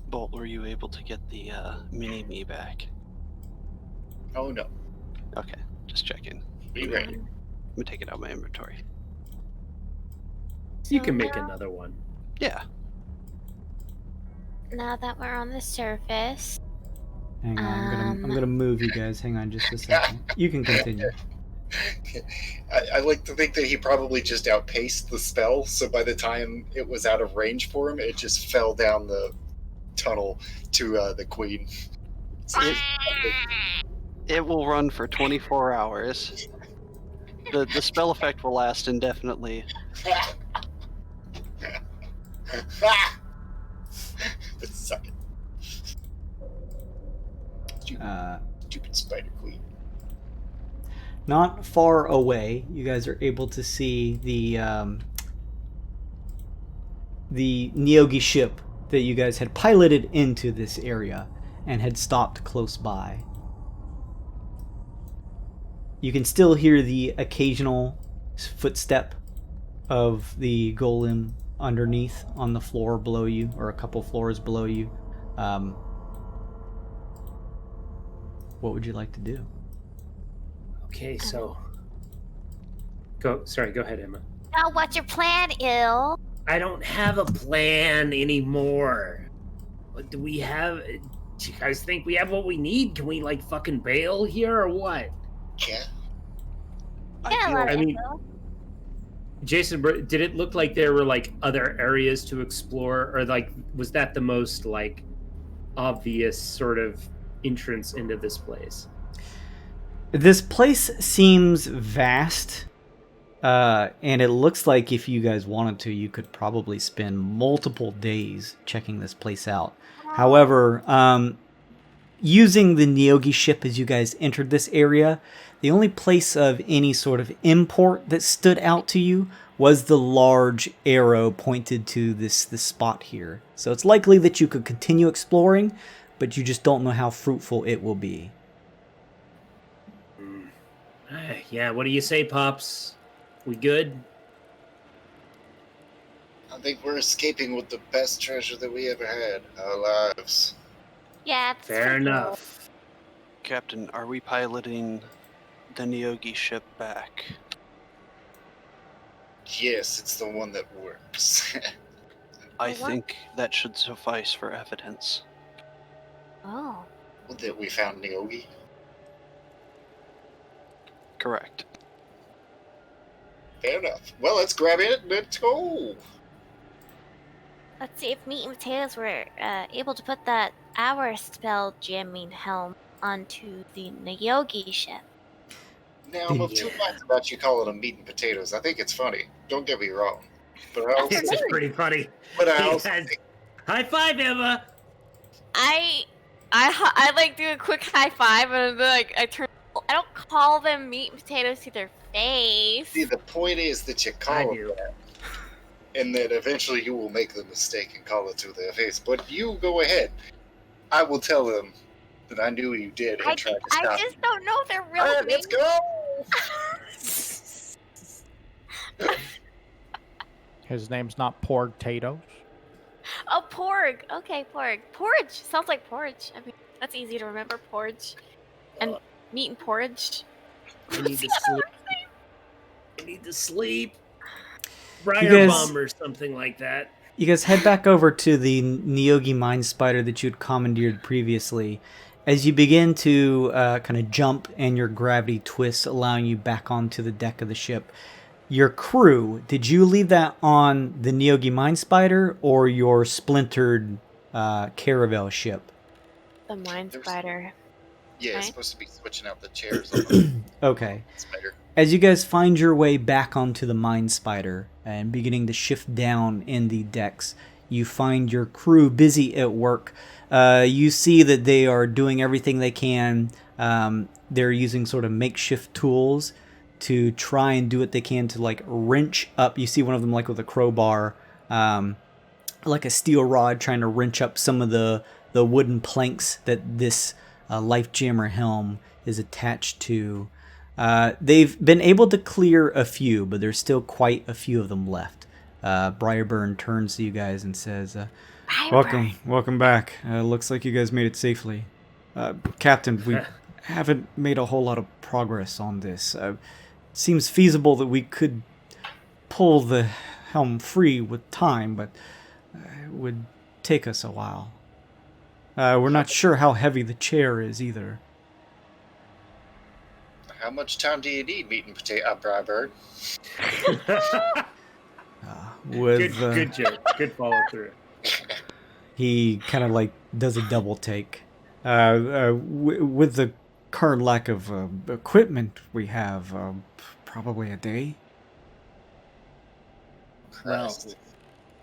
Bolt, were you able to get the mini-me back? Oh no. Okay, just checking. Be ready. I'm gonna take it out of my inventory. You can make another one. Yeah. Now that we're on the surface, Hang on, I'm gonna move you guys. Hang on just a second. You can continue. I like to think that he probably just outpaced the spell, so by the time it was out of range for him, it just fell down the tunnel to the queen. So It will run for 24 hours. The spell effect will last indefinitely. Suck it. Stupid spider queen. Not far away, you guys are able to see the Nyogi ship that you guys had piloted into this area and had stopped close by. You can still hear the occasional footstep of the golem underneath on the floor below you, or a couple floors below you. What would you like to do? Okay, so go ahead, Emma. Now, what's your plan, Ill? I don't have a plan anymore. What do we have? Do you guys think we have what we need? Can we like fucking bail here or what? Yeah. Yeah, I mean, Jason, did it look like there were like other areas to explore, or like was that the most like obvious sort of entrance into this place? This place seems vast, and it looks like if you guys wanted to, you could probably spend multiple days checking this place out. However, using the Nyogi ship as you guys entered this area, the only place of any sort of import that stood out to you was the large arrow pointed to this spot here. So it's likely that you could continue exploring, but you just don't know how fruitful it will be. Yeah, what do you say, Pops? We good? I think we're escaping with the best treasure that we ever had, our lives. Yeah, it's Fair pretty enough. Captain, are we piloting the Nyogi ship back? Yes, it's the one that works. I think that should suffice for evidence. Cool. Oh. That we found Nyogi. Correct. Fair enough. Well, let's grab it and let's go. Let's see if Meat and Potatoes were able to put that our spell jamming helm onto the Nyogi ship. Now, I'm of two minds about you calling them meat and potatoes. I think it's funny. Don't get me wrong. But I also It's think, pretty funny. but I also think, High five, Emma! I like do a quick high five and then like I don't call them meat and potatoes to their face. see, the point is that you call them that, and that eventually you will make the mistake and call it to their face. But you go ahead. I will tell them that I knew you did and tried to stop I just don't know if they're real. All right, let's go. His name's not Porg-tatoes. Oh, porg. Okay, porg. Porridge. Sounds like porridge. I mean, that's easy to remember. Porridge. And meat and porridge. I need to sleep. I need to sleep. Briar You guys- bomb or something like that. You guys head back over to the Nyogi mindspider that you'd commandeered previously. As you begin to kind of jump and your gravity twists, allowing you back onto the deck of the ship. Your crew, did you leave that on the Nyogi mindspider or your splintered caravel ship? The mind spider. Yeah, it's Right. supposed to be switching out the chairs on the Okay. spider. As you guys find your way back onto the Mind Spider and beginning to shift down in the decks, you find your crew busy at work. You see that they are doing everything they can. They're using sort of makeshift tools to try and do what they can to like wrench up. You see one of them like with a crowbar, like a steel rod, trying to wrench up some of the wooden planks that this life jammer helm is attached to. They've been able to clear a few, but there's still quite a few of them left. Briarburn turns to you guys and says, Welcome back. Looks like you guys made it safely. Captain, we haven't made a whole lot of progress on this. Seems feasible that we could pull the helm free with time, but it would take us a while. We're not sure how heavy the chair is either. How much time do you need, meat and potato, Brybird? Good joke. Good follow through. He kind of like does a double take. With the current lack of equipment we have, probably a day. Well,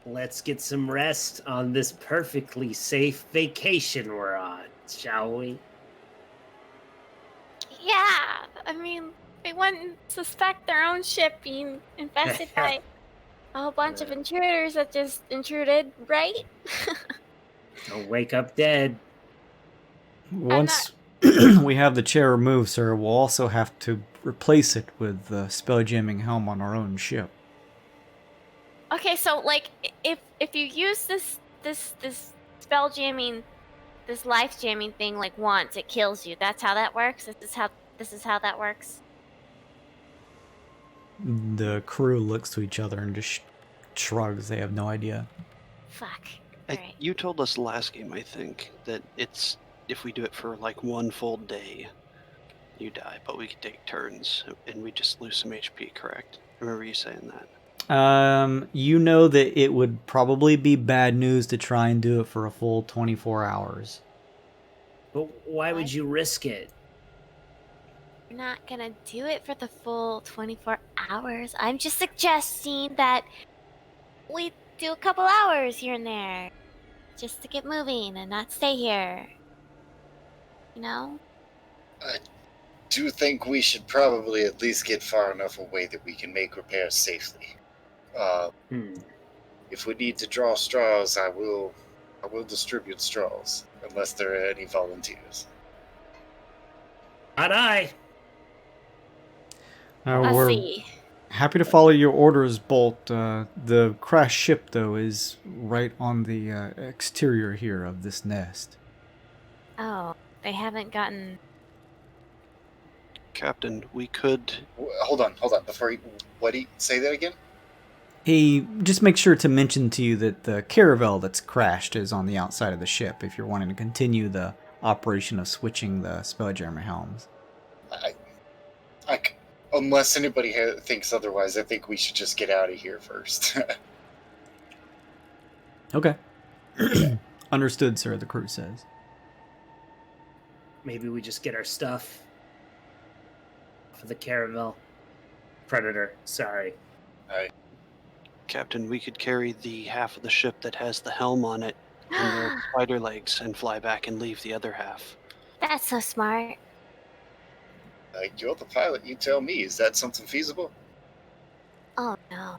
let's get some rest on this perfectly safe vacation we're on, shall we? Yeah, I mean, they wouldn't suspect their own ship being infested by a whole bunch of intruders that just intruded, right? Don't wake up dead. Once we have the chair removed, sir, we'll also have to replace it with the spell-jamming helm on our own ship. Okay, so like, if you use this spell jamming, this life jamming thing like once, it kills you. That's how that works. This is how that works. The crew looks to each other and just shrugs. They have no idea. Fuck. Alright. You told us last game, I think, that it's if we do it for like one full day, you die, but we can take turns and we just lose some HP, correct? I remember you saying that. You know that it would probably be bad news to try and do it for a full 24 hours. But why would you risk it? We're not gonna do it for the full 24 hours. I'm just suggesting that we do a couple hours here and there. Just to get moving and not stay here. You know? I do think we should probably at least get far enough away that we can make repairs safely. If we need to draw straws, I will distribute straws, unless there are any volunteers. Not I. We're see. happy to follow your orders, Bolt. The crashed ship, though, is right on the exterior here of this nest. Oh, they haven't gotten... Captain, we could... Hold on. Before what do you say that again? He just make sure to mention to you that the caravel that's crashed is on the outside of the ship if you're wanting to continue the operation of switching the Spelljammer helms. Unless anybody thinks otherwise, I think we should just get out of here first. Okay. Understood, sir, the crew says. Maybe we just get our stuff off of the caravel. Predator, sorry. Captain, we could carry the half of the ship that has the helm on it and their spider legs and fly back and leave the other half. That's so smart. You're the pilot, you tell me. Is that something feasible? Oh, no.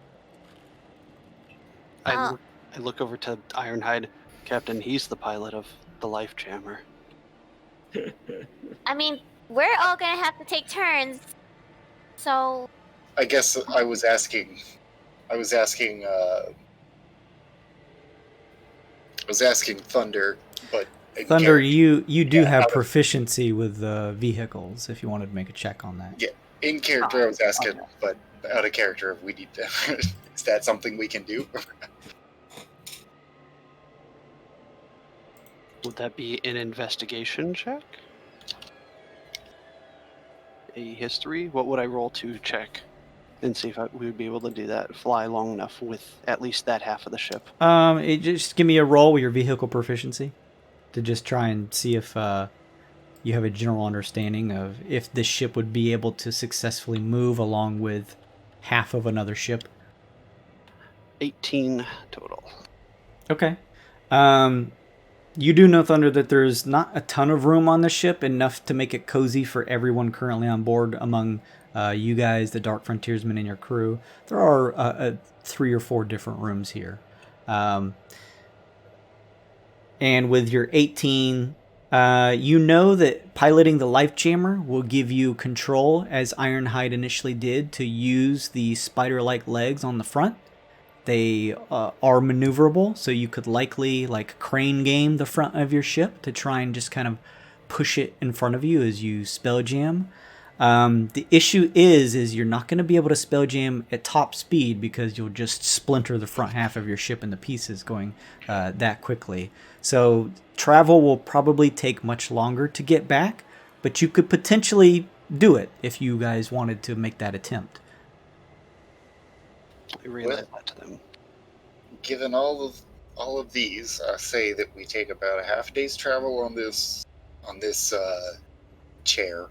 I look over to Ironhide. Captain, he's the pilot of the life jammer. I mean, we're all gonna have to take turns, so... I guess I was asking Thunder, but... Thunder, you do have proficiency with vehicles, if you wanted to make a check on that. Yeah, in character I was asking, but out of character, we need to... Is that something we can do? Would that be an investigation check? A history? What would I roll to check? And see if we would be able to do that, fly long enough with at least that half of the ship. Just give me a roll with your vehicle proficiency to just try and see if you have a general understanding of if this ship would be able to successfully move along with half of another ship. 18 total. Okay. You do know, Thunder, that there's not a ton of room on the ship, enough to make it cozy for everyone currently on board among you guys, the Dark Frontiersmen, and your crew. There are 3 or 4 different rooms here. And with your 18, you know that piloting the life jammer will give you control, as Ironhide initially did, to use the spider-like legs on the front. They are maneuverable, so you could likely crane game the front of your ship to try and just kind of push it in front of you as you spell jam. The issue is you're not going to be able to spell jam at top speed because you'll just splinter the front half of your ship into pieces going that quickly. So travel will probably take much longer to get back, but you could potentially do it if you guys wanted to make that attempt. I realize that to them. Given all of these, I say that we take about a half day's travel on this chair,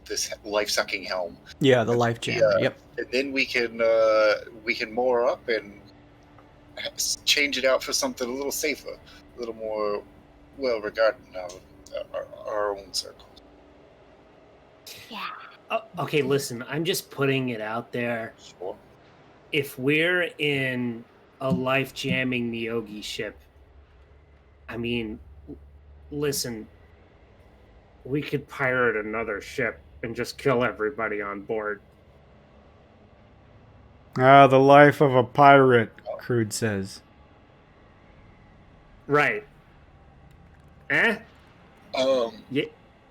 this life-sucking helm. Yeah, the life jammer. Yep. And then we can moor up and change it out for something a little safer, a little more well-regarded in our own circle. Yeah. Okay, listen, I'm just putting it out there. Sure. If we're in a life-jamming Neogi ship, I mean, listen, we could pirate another ship and just kill everybody on board. Ah, the life of a pirate, Crude says. Right. Eh?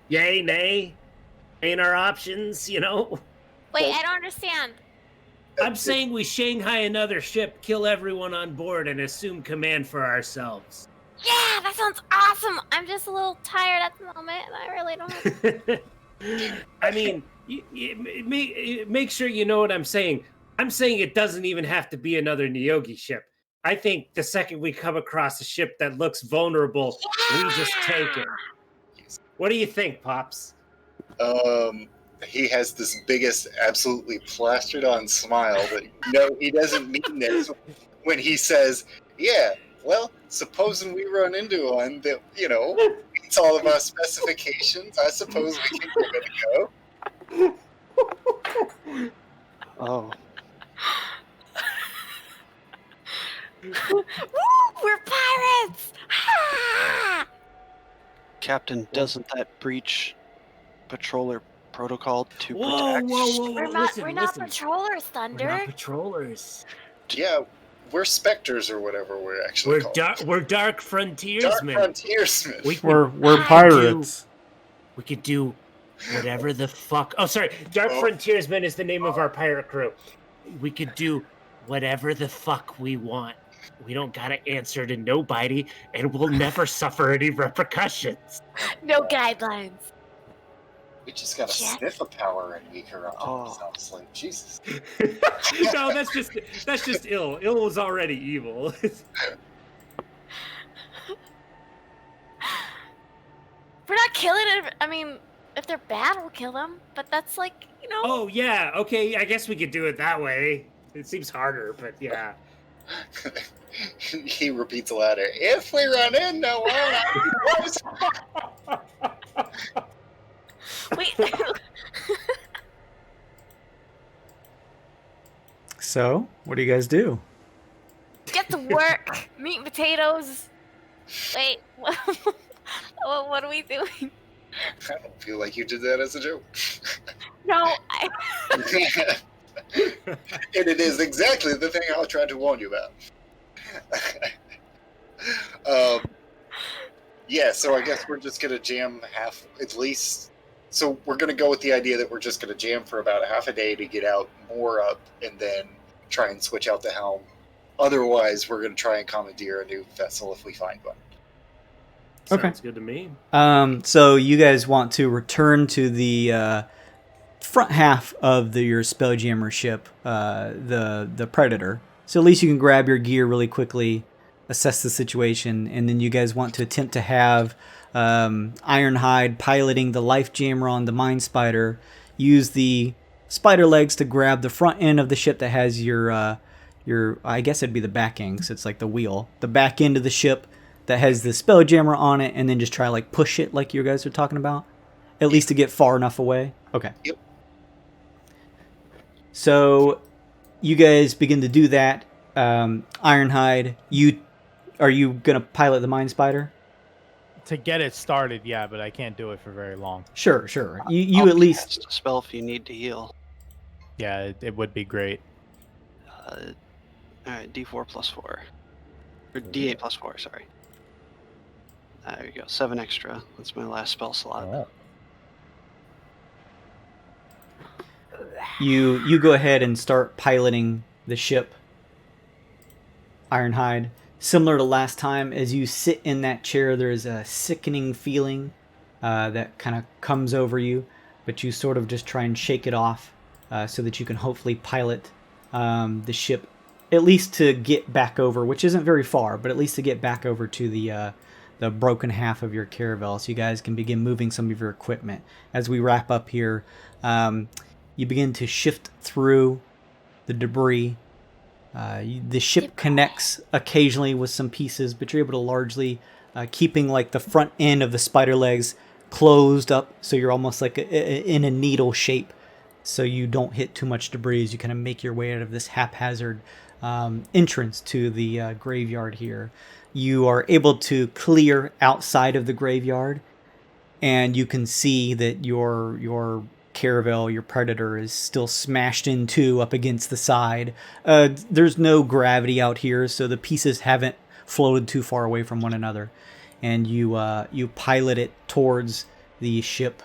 Yay, nay? Ain't our options, you know? Wait, I don't understand. I'm saying we Shanghai another ship, kill everyone on board, and assume command for ourselves. Yeah, that sounds awesome. I'm just a little tired at the moment, and I really don't have... I mean, make sure you know what I'm saying. I'm saying it doesn't even have to be another Neogi ship. I think the second we come across a ship that looks vulnerable, we just take it. What do you think, Pops? He has this biggest, absolutely plastered-on smile, but no, he doesn't mean this when he says, "Yeah, well, supposing we run into one that meets all of our specifications, I suppose we can give it a go." Oh. Woo! We're pirates! Ah! Captain, doesn't that breach patroller protocol to Whoa, protect? We're not patrollers, Thunder. We're not patrollers. Yeah, we're specters or whatever we're actually called. We're Dark Frontiersmen. Dark Frontiersmen. We're pirates. We could do whatever the fuck. Oh, sorry. Dark Frontiersmen is the name of our pirate crew. We could do whatever the fuck we want. We don't gotta answer to nobody, and we'll never suffer any repercussions. No guidelines. We just got a sniff of power and we corrupt ourselves. Like, Jesus. No, that's just ill. Ill was already evil. We're not killing it. I mean, if they're bad, we'll kill them. But that's like, Oh, yeah. Okay, I guess we could do it that way. It seems harder, but yeah. He repeats louder. If we run into one, Wait. So, what do you guys do? Get to work. Meat and potatoes. Wait. What are we doing? I don't feel like you did that as a joke. No. And it is exactly the thing I tried to warn you about. Yeah, so I guess we're just gonna jam half, at least. So we're gonna go with the idea that we're just gonna jam for about a half a day to get out, moor up, and then try and switch out the helm. Otherwise, we're gonna try and commandeer a new vessel if we find one. Okay. Sounds good to me. So you guys want to return to the front half of your Spelljammer ship, the Predator. So at least you can grab your gear really quickly, assess the situation, and then you guys want to attempt to have Ironhide piloting the life jammer on the mindspider, use the spider legs to grab the front end of the ship that has your I guess it'd be the back end, so it's like the wheel, the back end of the ship that has the Spelljammer on it, and then just try like push it like you guys are talking about, at least to get far enough away. Okay. Yep. So you guys begin to do that. Ironhide, are you gonna pilot the mindspider? To get it started, yeah, but I can't do it for very long. Sure. You I'll at least cast a spell if you need to heal. Yeah, it would be great. All right, D4 plus 4. Or D8 plus 4, sorry. There you go, 7 extra. That's my last spell slot. Oh. You go ahead and start piloting the ship, Ironhide. Similar to last time, as you sit in that chair, there is a sickening feeling that kind of comes over you. but you sort of just try and shake it off so that you can hopefully pilot the ship, at least to get back over, which isn't very far, but at least to get back over to the broken half of your caravel, so you guys can begin moving some of your equipment. As we wrap up here, you begin to shift through the debris. The ship connects occasionally with some pieces, but you're able to largely keeping like the front end of the spider legs closed up, so you're almost like in a needle shape, so you don't hit too much debris as you kind of make your way out of this haphazard entrance to the graveyard here. You are able to clear outside of the graveyard, and you can see that your caravel, your predator, is still smashed in two up against the side. There's no gravity out here, so the pieces haven't floated too far away from one another. And you pilot it towards the ship,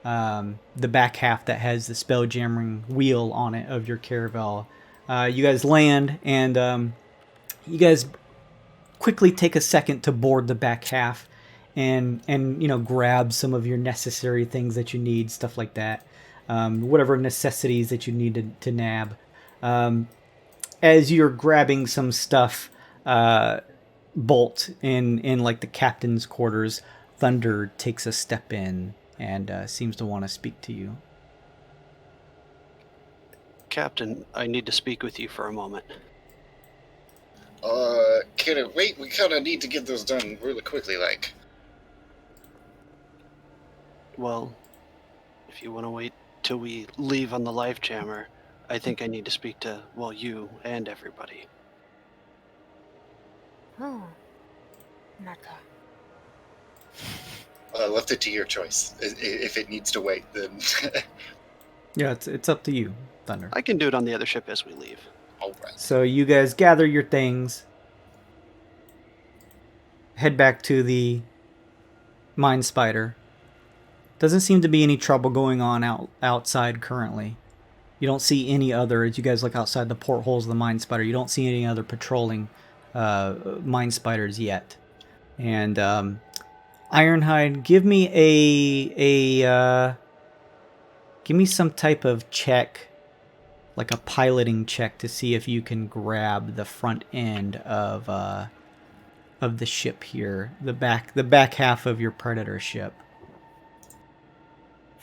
the back half that has the spelljamming wheel on it of your caravel. You guys land, and you guys quickly take a second to board the back half, and grab some of your necessary things that you need, stuff like that, whatever necessities that you need to nab. As you're grabbing some stuff, Bolt in like the captain's quarters, Thunder takes a step in and seems to want to speak to you. Captain, I need to speak with you for a moment. Can it wait? We kind of need to get those done really quickly, like. Well, if you want to wait till we leave on the life jammer, I think I need to speak to, well, you and everybody. Oh, not that. I left it to your choice. If it needs to wait, then. Yeah, it's up to you, Thunder. I can do it on the other ship as we leave. All right. So you guys gather your things, head back to the mindspider. Doesn't seem to be any trouble going on outside currently. You don't see any other, as you guys look outside the portholes of the mindspider, you don't see any other patrolling mindspiders yet. And Ironhide, give me give me some type of check, like a piloting check, to see if you can grab the front end of the ship here, the back half of your predator ship.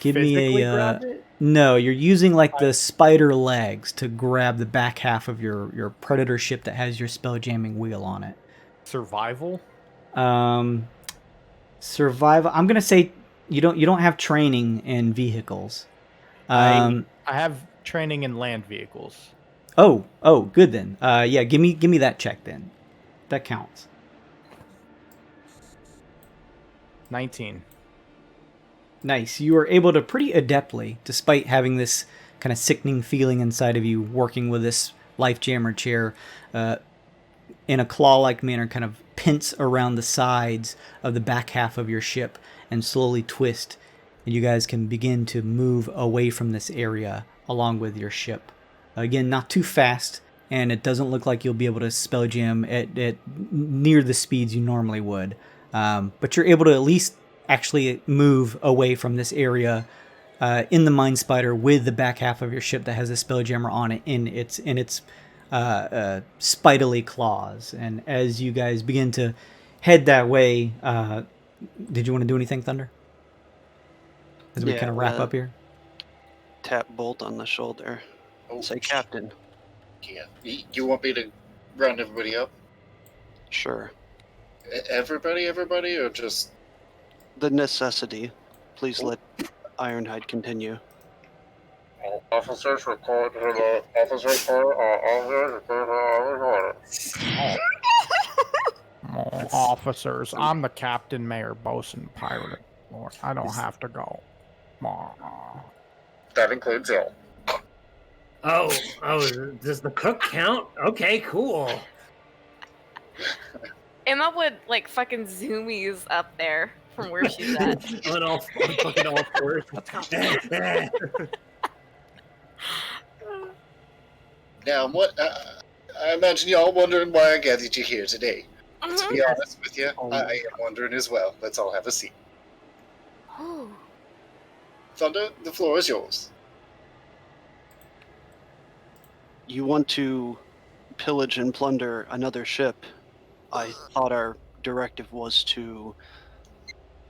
Give me a no. You're using like the spider legs to grab the back half of your predator ship that has your spelljamming wheel on it. Survival. Survival. I'm gonna say you don't have training in vehicles. I have training in land vehicles. Oh, good then. Yeah, give me that check then. That counts. 19. Nice. You are able to pretty adeptly, despite having this kind of sickening feeling inside of you, working with this life jammer chair, in a claw-like manner, kind of pinch around the sides of the back half of your ship and slowly twist, and you guys can begin to move away from this area along with your ship. Again, not too fast, and it doesn't look like you'll be able to spell jam at near the speeds you normally would. But you're able to at least actually move away from this area in the mindspider with the back half of your ship that has a spelljammer on it in its spidely claws. And as you guys begin to head that way, did you want to do anything, Thunder? As we kind of wrap up here? Tap Bolt on the shoulder. Oh, Say, Captain. Yeah. You want me to round everybody up? Sure. Everybody, or just... The necessity. Please let Ironhide continue. Officers report to the officers report. Officers, I'm the captain, mayor, bosun, pirate. Lord, I don't have to go. That includes you. Oh, does the cook count? Okay, cool. Emma would like fucking zoomies up there from where she's at. on fucking all fours. Now, I imagine y'all wondering why I gathered you here today. To be honest with you, I am wondering as well. Let's all have a seat. Oh. Thunder, the floor is yours. You want to pillage and plunder another ship. I thought our directive was to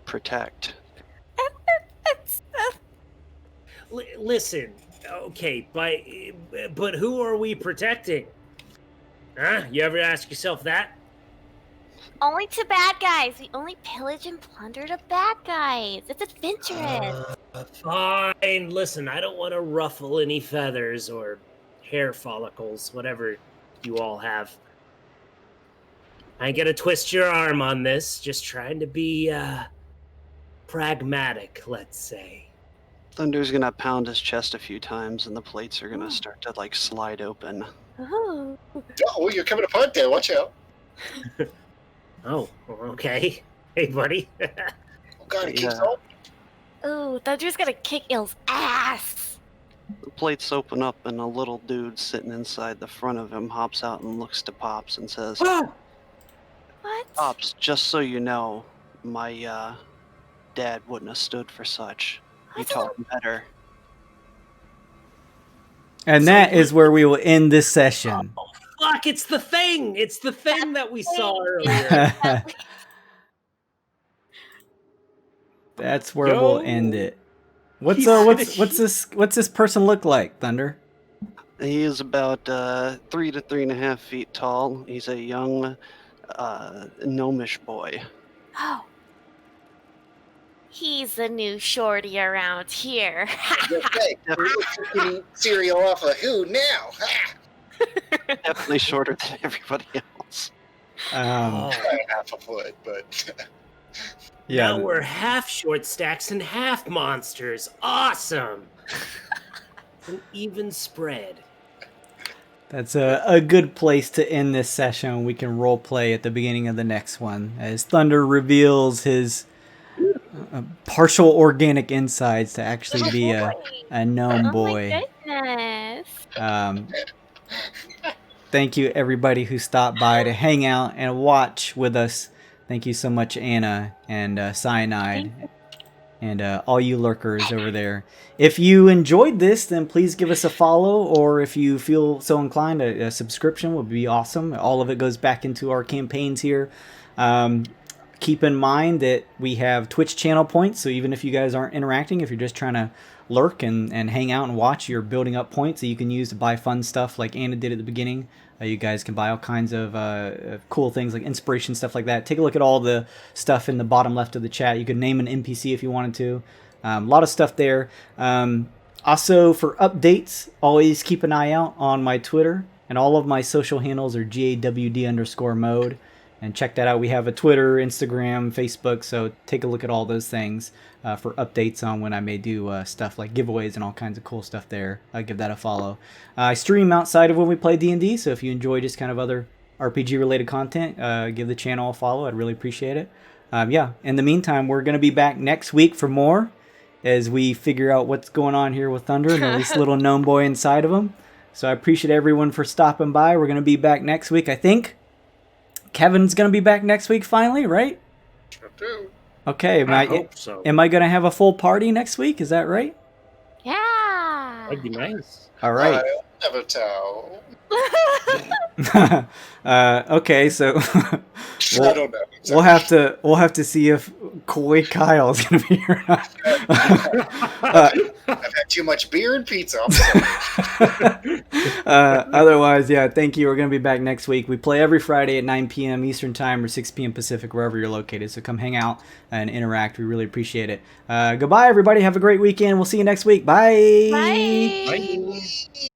protect. Listen, okay, but who are we protecting? Huh? You ever ask yourself that? Only to bad guys. We only pillage and plunder to bad guys. It's adventurous. Fine. Listen, I don't want to ruffle any feathers or hair follicles, whatever you all have. I ain't gonna twist your arm on this. Just trying to be pragmatic, let's say. Thunder's gonna pound his chest a few times, and the plates are gonna start to like slide open. Ooh. Oh, you're coming apart there. Watch out. Oh, okay. Hey, buddy. Oh God, it keeps Yeah. on. Ooh, Thunder's gonna kick Ill's ass. The plates open up, and a little dude sitting inside the front of him hops out and looks to Pops and says, Ah! What? Pops, just so you know, my dad wouldn't have stood for such. You What's a taught him better. And that is where we will end this session. Fuck, it's the thing! It's the thing that we saw earlier. That's where Yo. we'll end it. What's He's what's this person look like, Thunder? He is about 3 to 3.5 feet tall. He's a young, gnomish boy. Oh. He's the new shorty around here. Hey, you can eat cereal off of who now? Ha! Definitely shorter than everybody else. Oh, Half a foot, but now Yeah, we're half short stacks and half monsters. Awesome! An even spread. that's a good place to end this session. We can role play at the beginning of the next one as Thunder reveals his partial organic insides to actually be a gnome boy. Oh my goodness. Thank you everybody who stopped by to hang out and watch with us. Thank you so much, Anna and Cyanide and all you lurkers over there. If you enjoyed this, then please give us a follow, or if you feel so inclined, a subscription would be awesome. All of it goes back into our campaigns here. Keep in mind that we have Twitch channel points, so even if you guys aren't interacting, if you're just trying to lurk and hang out and watch, you're building up points that you can use to buy fun stuff like Anna did at the beginning. You guys can buy all kinds of cool things like inspiration, stuff like that. Take a look at all the stuff in the bottom left of the chat. You could name an NPC if you wanted to. A lot of stuff there. Also, for updates, always keep an eye out on my Twitter, and all of my social handles are GAWD_mode. And check that out. We have a Twitter, Instagram, Facebook, so take a look at all those things for updates on when I may do stuff like giveaways and all kinds of cool stuff there. Give that a follow. I stream outside of when we play D&D, so if you enjoy just kind of other RPG-related content, give the channel a follow. I'd really appreciate it. Yeah, in the meantime, we're going to be back next week for more as we figure out what's going on here with Thunder and this little gnome boy inside of him. So I appreciate everyone for stopping by. We're going to be back next week, I think. Kevin's going to be back next week finally, right? sure do. Okay, I hope so. am I going to have a full party next week? Is that right? Yeah. That'd be nice. All right. I'll never tell. Okay, so I don't know. we'll have to see if Koi Kyle's going to be here or not. I've had too much beer and pizza. I'm sorry. Otherwise, yeah, thank you. We're going to be back next week. We play every Friday at 9 p.m. Eastern Time or 6 p.m. Pacific, wherever you're located. So come hang out and interact. We really appreciate it. Goodbye, everybody. Have a great weekend. We'll see you next week. Bye. Bye. Bye.